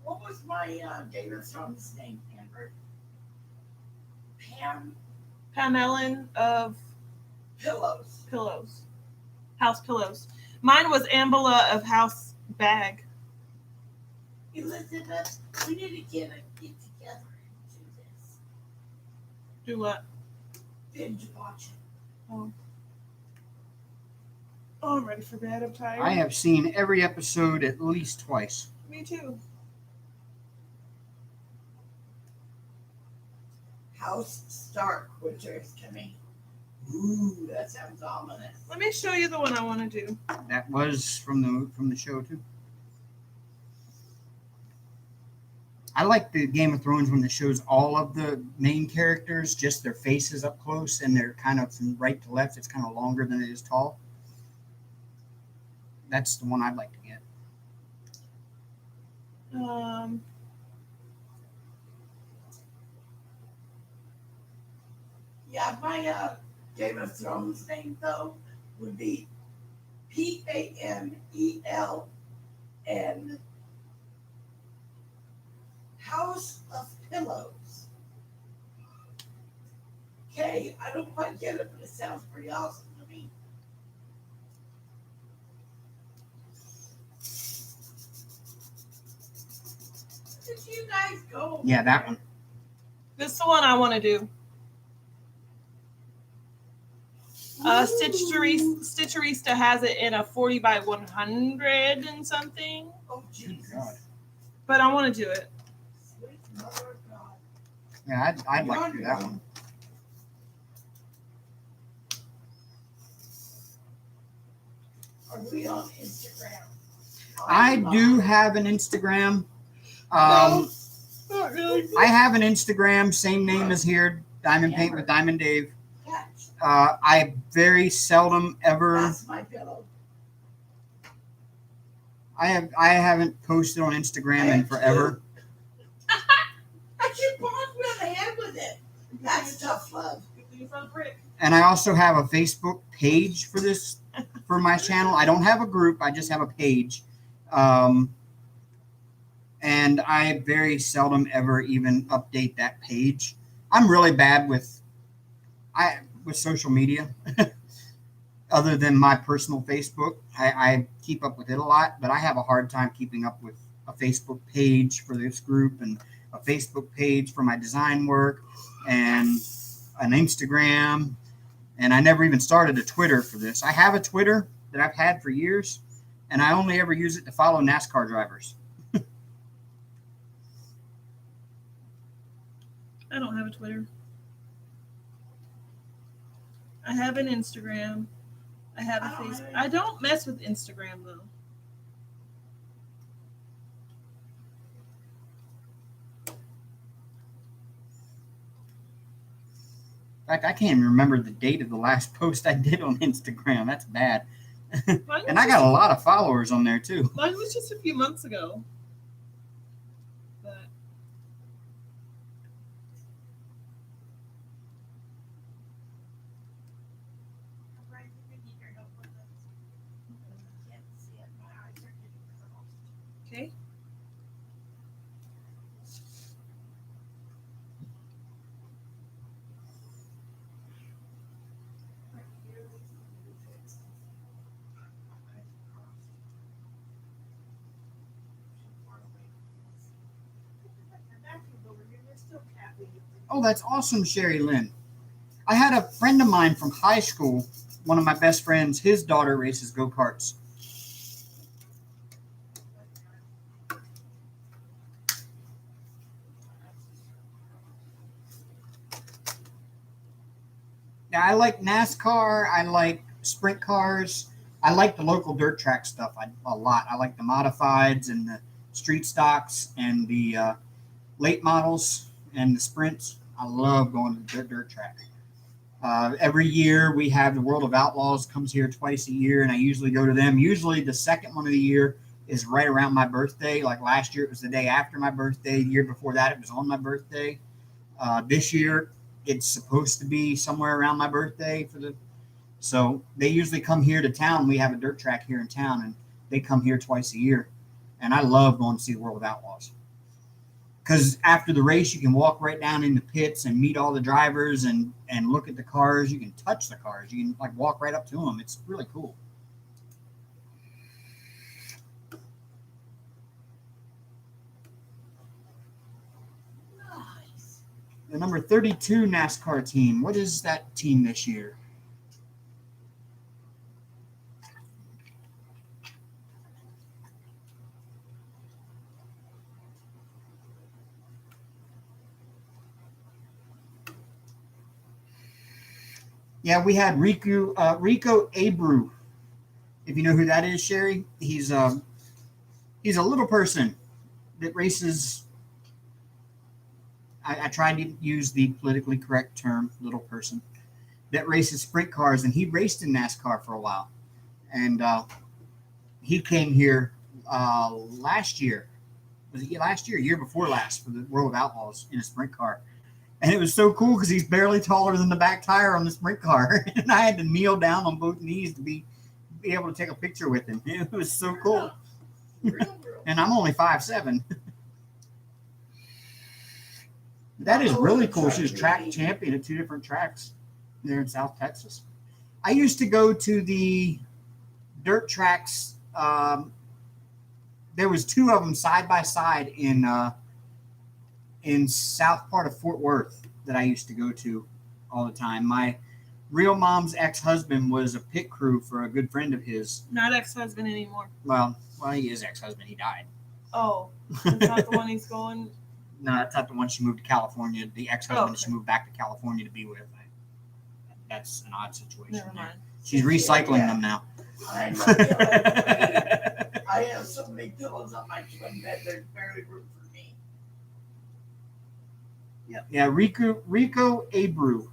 C: What was my Game of Thrones name, Amber? Pam
A: Pamela of
C: Pillows.
A: pillows, house pillows. Mine was Ambula of house bag.
C: Elizabeth, we need to get together and do this.
A: Do what?
C: Binge watching.
A: Oh, I'm ready for bed. I'm tired.
B: I have seen every episode at least twice.
A: Me too.
C: House Stark, winter is coming. Ooh, that sounds ominous.
A: Let me show you the one I want to do.
B: That was from the show too. I like the Game of Thrones when it shows all of the main characters, just their faces up close, and they're kind of from right to left. It's kind of longer than it is tall. That's the one I'd like to get.
C: Yeah, my Game of Thrones name though would be PAMELN House of Pillows. Okay, I don't quite get it, but it sounds pretty awesome to me. Where did you guys go?
B: Yeah, that one.
A: This is the one I want to do. Stitcherista has it in a 40 by 100 and something.
C: Oh, Jesus.
B: God.
A: But I want to do it.
C: Sweet mother of God.
B: Yeah, I'd
C: You're
B: like
C: on
B: to do
C: your
B: that
C: own.
B: one.
C: Are we on Instagram?
B: I do have an Instagram.
A: Not really.
B: I have an Instagram, same name as here, Diamond Paint with Diamond Dave.
C: Catch.
B: I very seldom ever.
C: That's my pillow.
B: I haven't posted on Instagram in forever.
C: I should bonk me on the head with it. That's tough love.
B: And I also have a Facebook page for my channel. I don't have a group. I just have a page. And I very seldom ever even update that page. I'm really bad with social media. Other than my personal Facebook, I keep up with it a lot, but I have a hard time keeping up with a Facebook page for this group and a Facebook page for my design work and an Instagram. And I never even started a Twitter for this. I have a Twitter that I've had for years, and I only ever use it to follow NASCAR drivers.
A: I don't have a Twitter. I have an Instagram. I have a Facebook. I don't mess with Instagram though.
B: In fact, I can't even remember the date of the last post I did on Instagram. That's bad. And I got a lot of followers on there too.
A: Mine was just a few months ago. But okay.
B: Oh, that's awesome, Sherry Lynn. I had a friend of mine from high school, one of my best friends, his daughter races go-karts. Yeah, I like NASCAR. I like sprint cars. I like the local dirt track stuff a lot. I like the modifieds and the street stocks and the late models and the sprints. I love going to the dirt track. Every year we have the World of Outlaws comes here twice a year, and I usually go to them. Usually the second one of the year is right around my birthday. Like last year, it was the day after my birthday. The year before that, it was on my birthday. This year, it's supposed to be somewhere around my birthday so they usually come here to town. We have a dirt track here in town, and they come here twice a year. And I love going to see the World of Outlaws. Because after the race, you can walk right down in the pits and meet all the drivers and look at the cars. You can touch the cars. You can like walk right up to them. It's really cool.
C: Nice.
B: The number 32 NASCAR team. What is that team this year? Yeah, we had Rico Abreu. If you know who that is, Sherry, he's a little person that races. I tried to use the politically correct term, little person, that races sprint cars, and he raced in NASCAR for a while. And he came here last year. Was it last year? Year before last for the World of Outlaws in a sprint car. And it was so cool because he's barely taller than the back tire on the sprint car. And I had to kneel down on both knees to be able to take a picture with him. It was so cool.
C: Real.
B: And I'm only 5'7". That is really cool. She was track champion at 2 different tracks there in South Texas. I used to go to the dirt tracks. There was 2 of them side by side in south part of Fort Worth that I used to go to all the time. My Real Mom's ex-husband was a pit crew for a good friend of his.
A: Not ex-husband anymore.
B: Well, he is ex-husband. He died.
A: Oh, that's not the one he's going.
B: No, that's not the one she moved to California. The ex-husband
A: Okay.
B: she moved back to California to be with. That's an odd situation.
A: Never mind.
B: She's recycling them now.
C: I know. I have so many pillows on my twin bed. There's barely room for me.
B: Yeah, Rico Abreu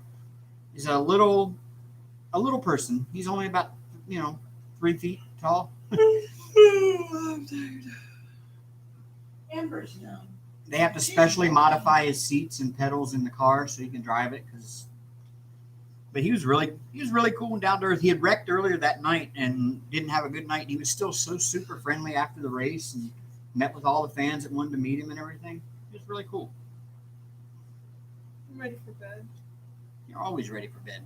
B: is a little person. He's only about 3 feet tall.
A: I'm tired.
C: Amber's young.
B: They have to specially modify his seats and pedals in the car so he can drive it. But he was really cool and down to earth. He had wrecked earlier that night and didn't have a good night. He was still so super friendly after the race and met with all the fans that wanted to meet him and everything. It was really cool.
A: I'm ready for bed.
B: You're always ready for bed.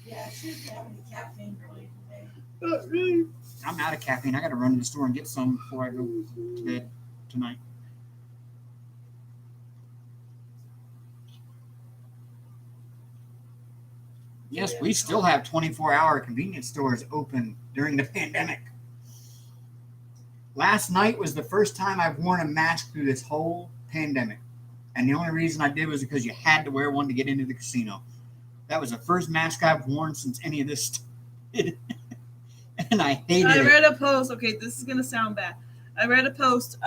C: Yeah, she didn't have any caffeine really today.
A: Really?
B: I'm out of caffeine. I got to run to the store and get some before I go to bed tonight. Yes, we still have 24-hour convenience stores open during the pandemic. Last night was the first time I've worn a mask through this whole pandemic. And the only reason I did was because you had to wear one to get into the casino. That was the first mask I've worn since any of this started. And I hated it.
A: I read a post. Okay, this is gonna sound bad. I read a post.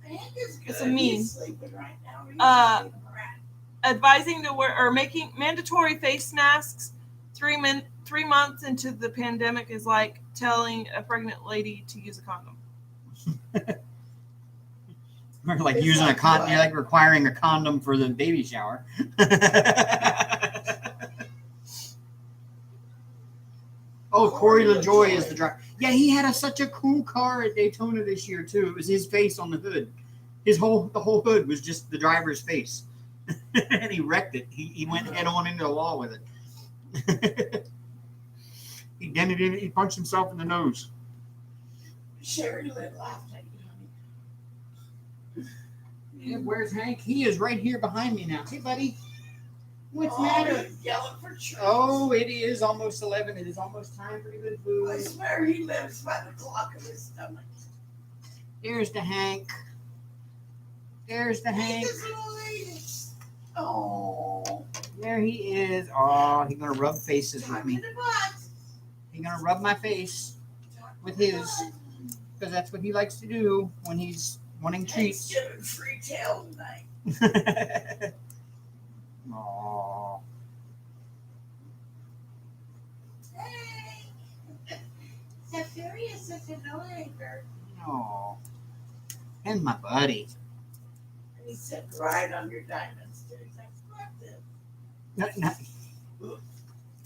A: It's a meme.
C: He's sleeping right now. He's sleeping right.
A: Advising to wear or making mandatory face masks 3 months into the pandemic is like telling a pregnant lady to use a condom.
B: Or like
C: It's
B: using
C: like
B: a condom,
C: what?
B: you're like requiring a condom for the baby shower. Oh, Corey LaJoy is the driver. Yeah, he had such a cool car at Daytona this year too. It was his face on the hood. The whole hood was just the driver's face, and he wrecked it. He went head on into the wall with it. He dented it. He punched himself in the nose.
C: Sherry Lynn laughed at you, honey.
B: Yeah, where's Hank? He is right here behind me now. Hey, buddy. What's the matter?
C: He's yelling for treats.
B: Oh, it is almost 11. It is almost time for the good
C: I
B: food.
C: swear he lives by the clock of his stomach.
B: There's the Hank. There's the Hank.
C: This little lady. Oh.
B: There he is. Oh, he's gonna rub faces with
C: Talk
B: me.
C: to the butt.
B: He's gonna rub my face
C: Talk to
B: with
C: the
B: his,
C: butt.
B: because that's what he likes to do when he's wanting
C: Hank's
B: treats.
C: giving free tail tonight.
B: Aww.
C: Hey. Zephyria is such a no-anchor.
B: Aww. And my buddy.
C: And he said, right on your diamonds, too. He's like, fuck this.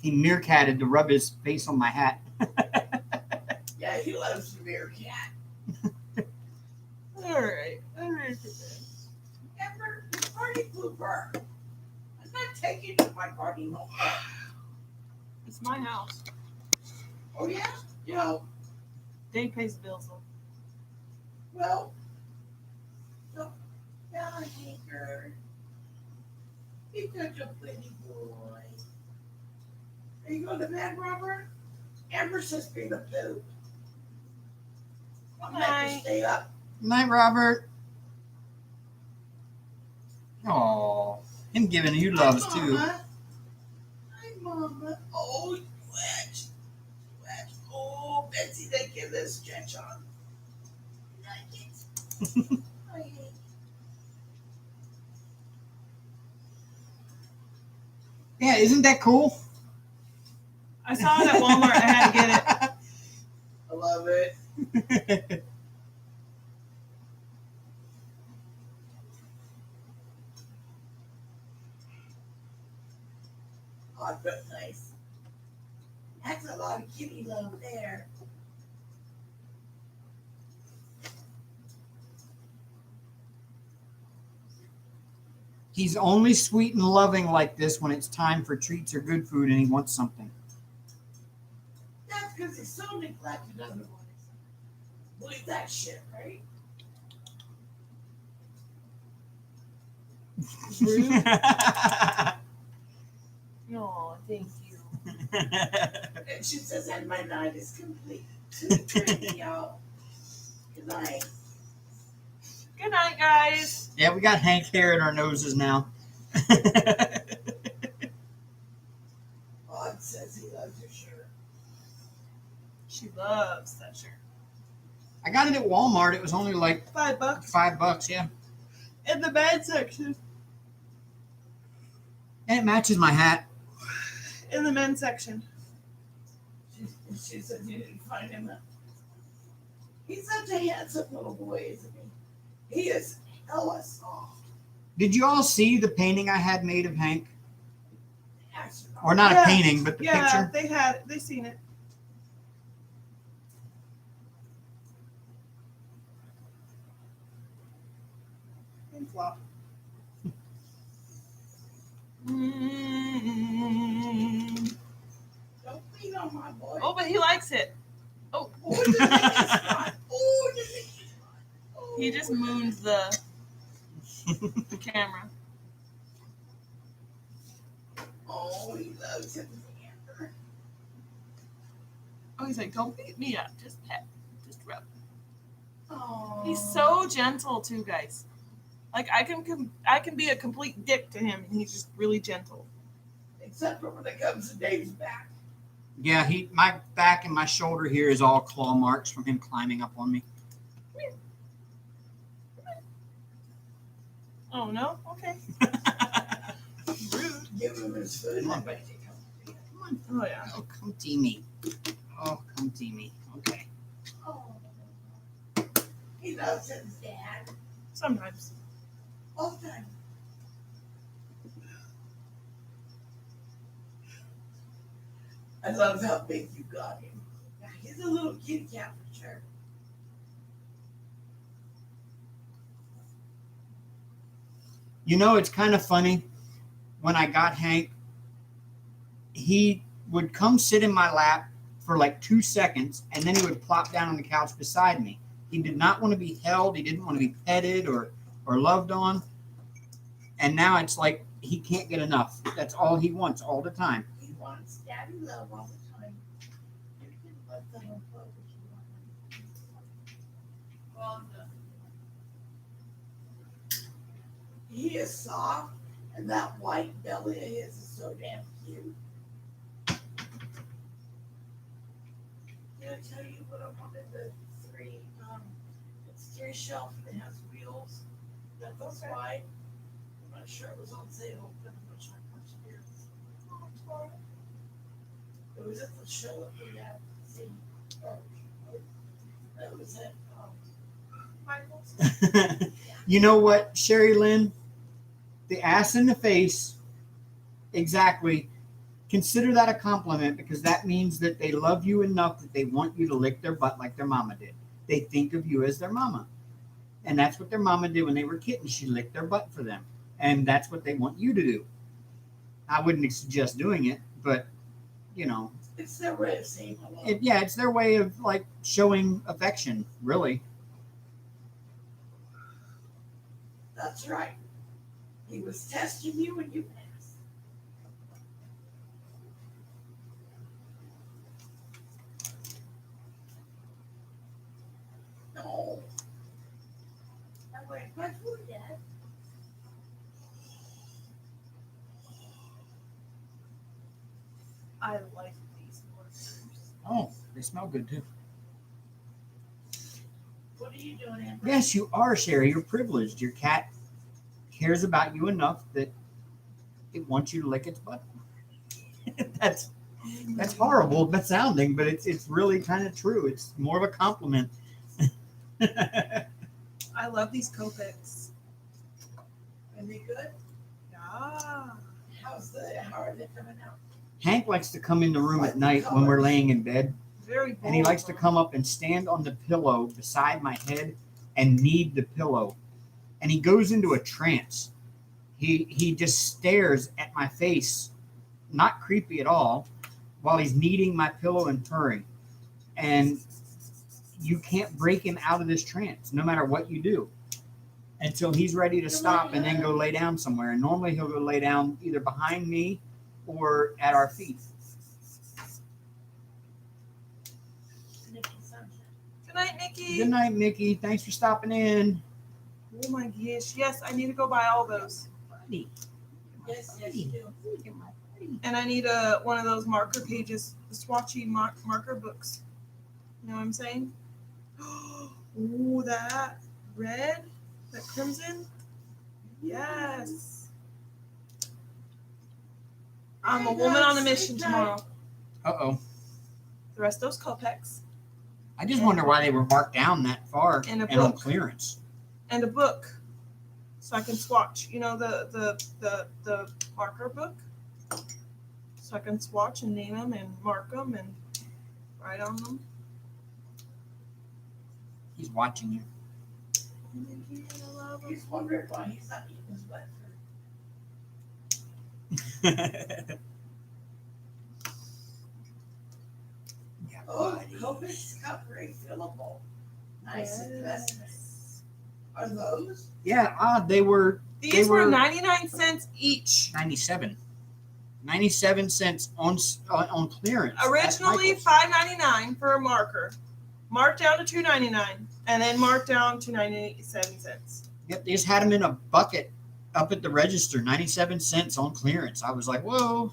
B: He meerkatted to rub his face on my hat.
C: Yeah, he loves the meerkat.
A: All right, I'm ready for bed.
C: Amber, the party pooper. I'm not taking you to my party no more.
A: It's my house.
C: Oh, yeah? You know,
A: Dave pays the bills though.
C: well, so, yeah, Hanker. He's such a pretty boy. Are you going to bed, Robert? Amber says be the poop. I'll make her
A: Night.
C: stay up.
B: Night, Robert. Aww. Him giving you loves
C: Hi,
B: too.
C: Mama. Hi, Mama. Oh, stretch. Stretch. Oh, Betsy, they give this stretch on. You like it? Hi.
B: Yeah, isn't that cool?
A: I saw it at Walmart. I had to get it.
C: I love it. Oh, that's nice. That's a lot of kitty love there.
B: He's only sweet and loving like this when it's time for treats or good food and he wants something.
C: That's because he's so neglected otherwise. Believe that shit, right?
A: Rude. Oh, thank you.
C: And she says, and my night is complete. Good dream, y'all. Good night.
A: Good night, guys.
B: Yeah, we got Hank hair in our noses now.
C: Odd says he loves your shirt.
A: She loves that shirt.
B: I got it at Walmart. It was only like
A: $5.
B: $5. Yeah,
A: In the bed section.
B: and it matches my hat.
A: In the men's section.
C: She said you didn't find him. He's such a handsome little boy, isn't he? He is hella soft.
B: Did you all see the painting I had made of Hank?
C: Actually,
B: Or not
A: Yeah.
B: a painting, but the
A: Yeah,
B: picture?
A: they seen it. And flop.
C: don't beat on my boy.
A: Oh, but he likes it. Oh,
C: Oh, the thing is fun. Oh, the thing is fun. Oh,
A: he just mooned the camera.
C: Oh, he loves him.
A: Oh, he's like, don't beat me up. Just pet. Just rub.
C: Oh.
A: He's so gentle too, guys. Like I can be a complete dick to him, and he's just really gentle.
C: Except for when it comes to Dave's back.
B: Yeah, my back and my shoulder here is all claw marks from him climbing up on me.
A: Oh no? Okay. Rude.
C: Give him his food.
B: Come on,
C: and
B: buddy.
C: take him.
B: Come on.
A: Oh yeah.
B: Oh, come to me. Oh, come to me. Okay.
C: Oh. He loves his dad.
A: Sometimes.
C: All the time. I love how big you got him. Yeah, he's a little kitty cat for sure.
B: You know, it's kind of funny. When I got Hank, he would come sit in my lap for like 2 seconds, and then he would plop down on the couch beside me. He did not want to be held. He didn't want to be petted or loved on. And now it's like he can't get enough. That's all he wants all the time.
C: He wants daddy love all the time. You can let the home love what you want. Well done. He is soft, and that white belly of his is so damn cute. Did I tell you what I wanted? It's 3 shelf that has wheels that goes wide. I'm not sure it was on sale, but I'm not sure how much it is. It was at the show that we had seen. That was at Michael's.
B: You know what, Sherry Lynn? The ass in the face, exactly. Consider that a compliment because that means that they love you enough that they want you to lick their butt like their mama did. They think of you as their mama. And that's what their mama did when they were kittens. She licked their butt for them. And that's what they want you to do. I wouldn't suggest doing it, but, you know.
C: It's their way of saying hello.
B: It's their way of, like, showing affection, really.
C: That's right. He was testing you and you passed. No. I'm waiting for my food, Dad.
A: I like these oysters.
B: Oh, they smell good, too.
C: What are you doing, Amber?
B: Yes, you are, Sherry. You're privileged. Your cat cares about you enough that it wants you to lick its butt. That's horrible, but sounding, but it's really kind of true. It's more of a compliment.
A: I love these Copics.
C: Are they good?
A: Yeah.
C: How are they coming out?
B: Hank likes to come in the room at night when we're laying in bed,
A: Very bold.
B: and he likes to come up and stand on the pillow beside my head and knead the pillow. And he goes into a trance. He just stares at my face, not creepy at all, while he's kneading my pillow and purring. And you can't break him out of this trance, no matter what you do. until he's ready to stop and then go lay down somewhere. And normally he'll go lay down either behind me or at our feet.
A: Good night, Nikki.
B: Good night, Nikki. Thanks for stopping in.
A: Oh my gosh. Yes, I need to go buy all those.
B: Buddy.
C: Yes, you do.
A: And I need one of those marker pages, the swatchy marker books. You know what I'm saying? Ooh, that red, that crimson. Yes. I'm a woman on a mission tomorrow.
B: Uh-oh.
A: The rest of those Copex
B: I just wonder why they were marked down that far
A: And a
B: and on
A: book.
B: clearance.
A: and a book, so I can swatch. You know the marker book, so I can swatch and name them and mark them and write on them.
B: He's watching you.
C: He's wondering why he's not eating his wet fruit.
B: Yeah,
C: Oh,
B: buddy.
C: Copex cup refillable. Nice investment. Are those?
B: Yeah, they were
A: These were
B: were
A: 99 cents each.
B: 97. 97 cents on clearance. at
A: Originally
B: Michael's.
A: $5.99 for a marker, marked down to $2.99, and then marked down to 97 cents.
B: Yep, they just had them in a bucket up at the register, 97 cents on clearance. I was like, whoa.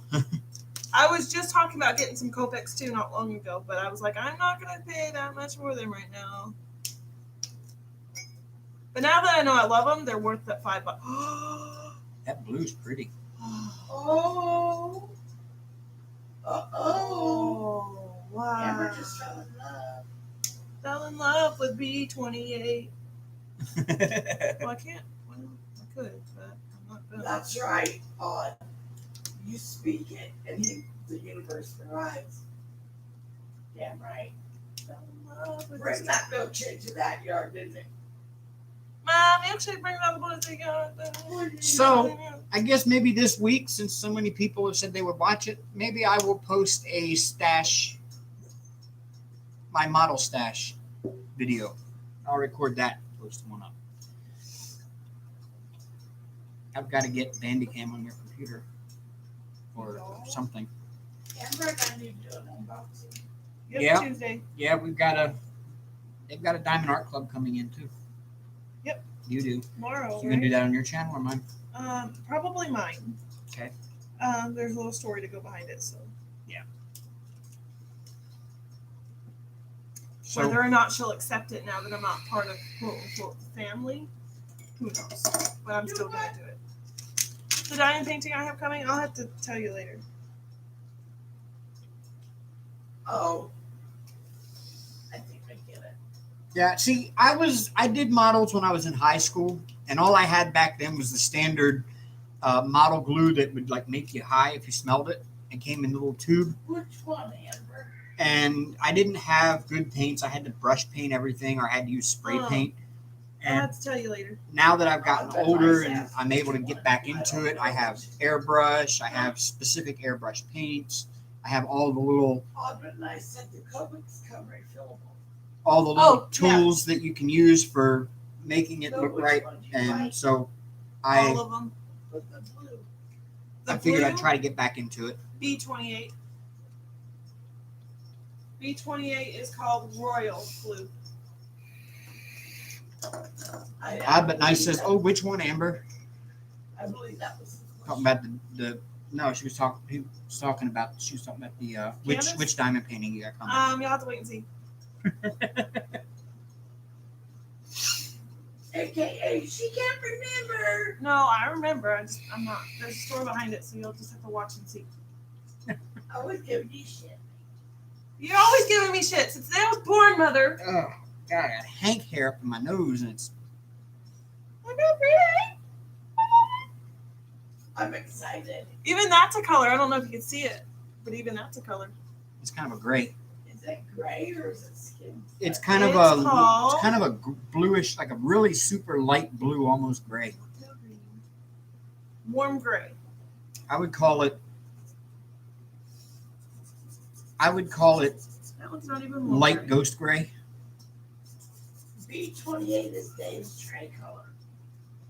A: I was just talking about getting some Copex too not long ago, but I was like, I'm not going to pay that much for them right now. But now that I know I love them, they're worth that $5.
B: That blue's pretty.
C: Oh. Uh-oh.
A: Oh, wow.
C: Amber just fell in love.
A: Fell in love with B28. Well, I can't. Well, I could, but I'm not going to.
C: That's right, Odd. You speak it, and the universe provides. Damn right.
A: Fell in love with
C: Bring that milkshake to that yard, didn't it?
A: My milkshake brings out the boys they got.
B: So, I guess maybe this week, since so many people have said they would watch it, maybe I will post a stash, my model stash video. I'll record that and post one up. I've got to get Bandicam on your computer or something.
C: Amber and I need to do an unboxing.
A: Yep,
B: Yeah.
A: Tuesday.
B: Yeah, they've got a Diamond Art Club coming in too.
A: Yep.
B: You do.
A: Tomorrow.
B: You gonna do that on your channel or mine?
A: Probably mine.
B: Okay.
A: There's a little story to go behind it, so.
B: So
A: Whether or not she'll accept it now that I'm not part of quote unquote family, who knows? But I'm still gonna do it. The diamond painting I have coming, I'll have to tell you later.
C: Oh. I think I get it.
B: yeah, see, I did models when I was in high school, and all I had back then was the standard model glue that would like make you high if you smelled it. It came in a little tube.
C: Which one, Amber?
B: And I didn't have good paints. I had to brush paint everything, or I had to use spray
A: Oh.
B: paint.
A: I'll
B: And
A: have to tell you later.
B: now that I've gotten
C: I bet
B: older
C: myself.
B: and I'm able to get back into it, I have airbrush. I have specific airbrush paints. I have all the little
C: Odd but nice said the Copex come refillable.
B: little
A: Oh,
B: tools that you can use for making it
C: So
B: look
C: which
B: right.
C: one do you
B: And
C: like?
B: so
A: All
B: I
A: of them.
C: With the blue.
A: The
B: figured I'd
A: blue,
B: try to get back into it.
A: B28. B28 is called Royal Blue.
B: Odd but nice says, "Oh, which one, Amber?"
C: I believe that was the
B: Talking
C: question.
B: about the no, she was talking about the
A: Canvas?
B: which diamond painting you got coming.
A: You'll have to wait and see.
C: AKA, she can't remember.
A: No, I remember. I'm not. There's a story behind it, so you'll just have to watch and see.
C: I was giving you shit.
A: You're always giving me shit since the day I was born, Mother.
B: Oh God, I got Hank hair up in my nose, and it's
A: I'm not pretty.
C: I'm excited.
A: Even that's a color. I don't know if you can see it, but even that's a color.
B: kind of a gray.
C: Is it gray or is it skin?
B: It's kind
A: It's
B: of
A: called-
B: it's kind of a bluish, like a really super light blue, almost gray.
A: Warm gray.
B: I would call it.
A: That one's not even warm
B: Light
A: gray.
B: ghost gray.
C: B28 is Dave's tray color.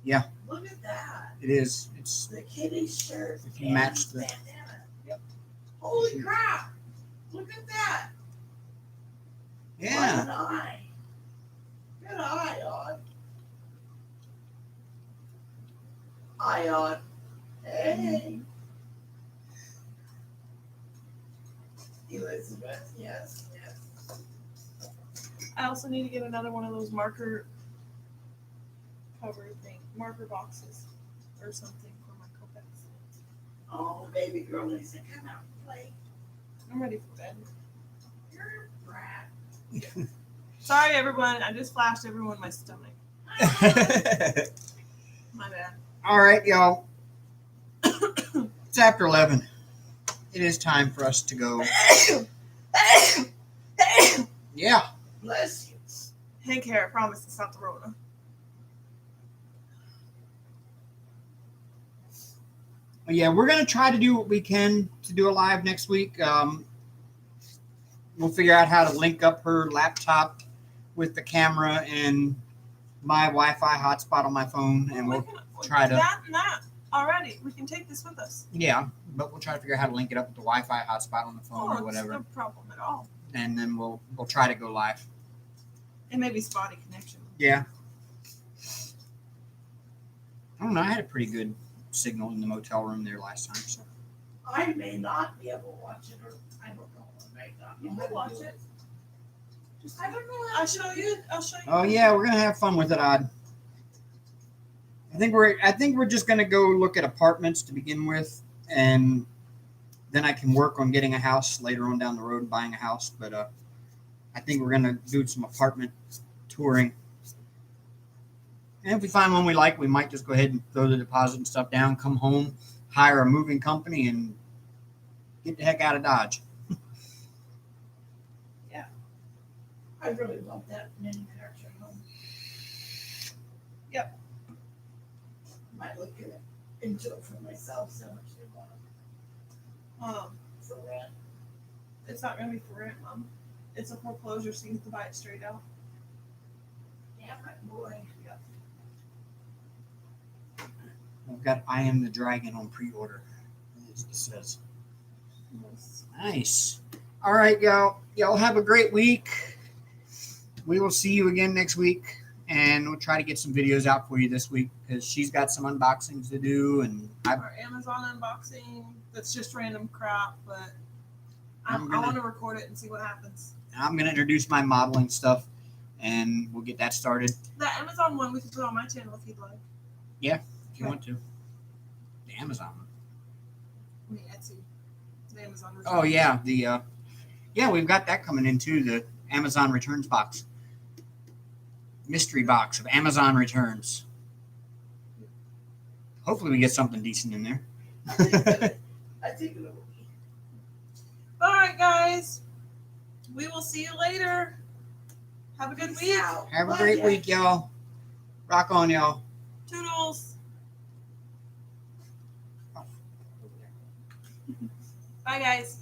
B: Yeah.
C: Look at that.
B: It is. It's
C: The kitty shirt.
B: If you
C: and
B: match the-
C: bandana.
B: Yep.
C: Holy crap. Look at that. What
B: yeah.
C: an eye. Good eye, on. Eye on. Hey. Elizabeth, yes, yes.
A: I also need to get another one of those marker marker boxes or something for my Copex.
C: Oh, baby girl, Lisa, come out and play.
A: I'm ready for bed.
C: You're a brat.
A: Sorry, everyone. I just flashed everyone my stomach. My bad.
B: All right, y'all. It's after 11. It is time for us to go. Yeah.
C: Bless you.
A: Hank hair, I promise it's not the Rona.
B: Yeah, we're going to try to do what we can to do a live next week. We'll figure out how to link up her laptop with the camera and my Wi-Fi hotspot on my phone, and we'll try to.
A: That already. We can take this with us.
B: Yeah, but we'll try to figure out how to link it up with the Wi-Fi hotspot on the phone or
A: It's
B: whatever,
A: no problem at all.
B: and then we'll try to go live.
A: It may be spotty connection.
B: Yeah. I don't know. I had a pretty good signal in the motel room there last time. So.
C: I may not be able to watch it, or I don't know. I may not be
A: You
C: able
A: can
C: to
A: watch
C: do
A: it.
C: I don't know.
A: I'll show you.
B: Oh yeah, we're gonna have fun with it, Odd. I think we're just gonna go look at apartments to begin with, and then I can work on getting a house later on down the road, buying a house. But I think we're gonna do some apartment touring. And if we find one we like, we might just go ahead and throw the deposit and stuff down, come home, hire a moving company, and get the heck out of Dodge.
C: I really want that manufactured home.
A: Yep.
C: Might look at it into it for myself, so much they want for rent.
A: It's not gonna be for rent, Mom. It's a foreclosure, so you have to buy it straight out.
C: Damn it, boy.
B: I've got I Am the Dragon on pre-order. It says. Nice. All right, y'all. Y'all have a great week. We will see you again next week, and we'll try to get some videos out for you this week because she's got some unboxings to do, and
A: Our Amazon unboxing. That's just random crap, but I want to record it and see what happens.
B: I'm going to introduce my modeling stuff, and we'll get that started
A: The Amazon one we can put on my channel if you'd like.
B: if you want to. The Amazon one.
A: I mean, Etsy. The Amazon.
B: Oh yeah, we've got that coming in too. The Amazon returns box, mystery box of Amazon returns. Hopefully, we get something decent in there.
C: I think it will be.
A: All right, guys. We will see you later. Have a good
C: Peace
A: week.
C: out.
B: Have a
C: Love
B: great
C: ya.
B: week, y'all. Rock on, y'all.
A: Toodles. Bye, guys.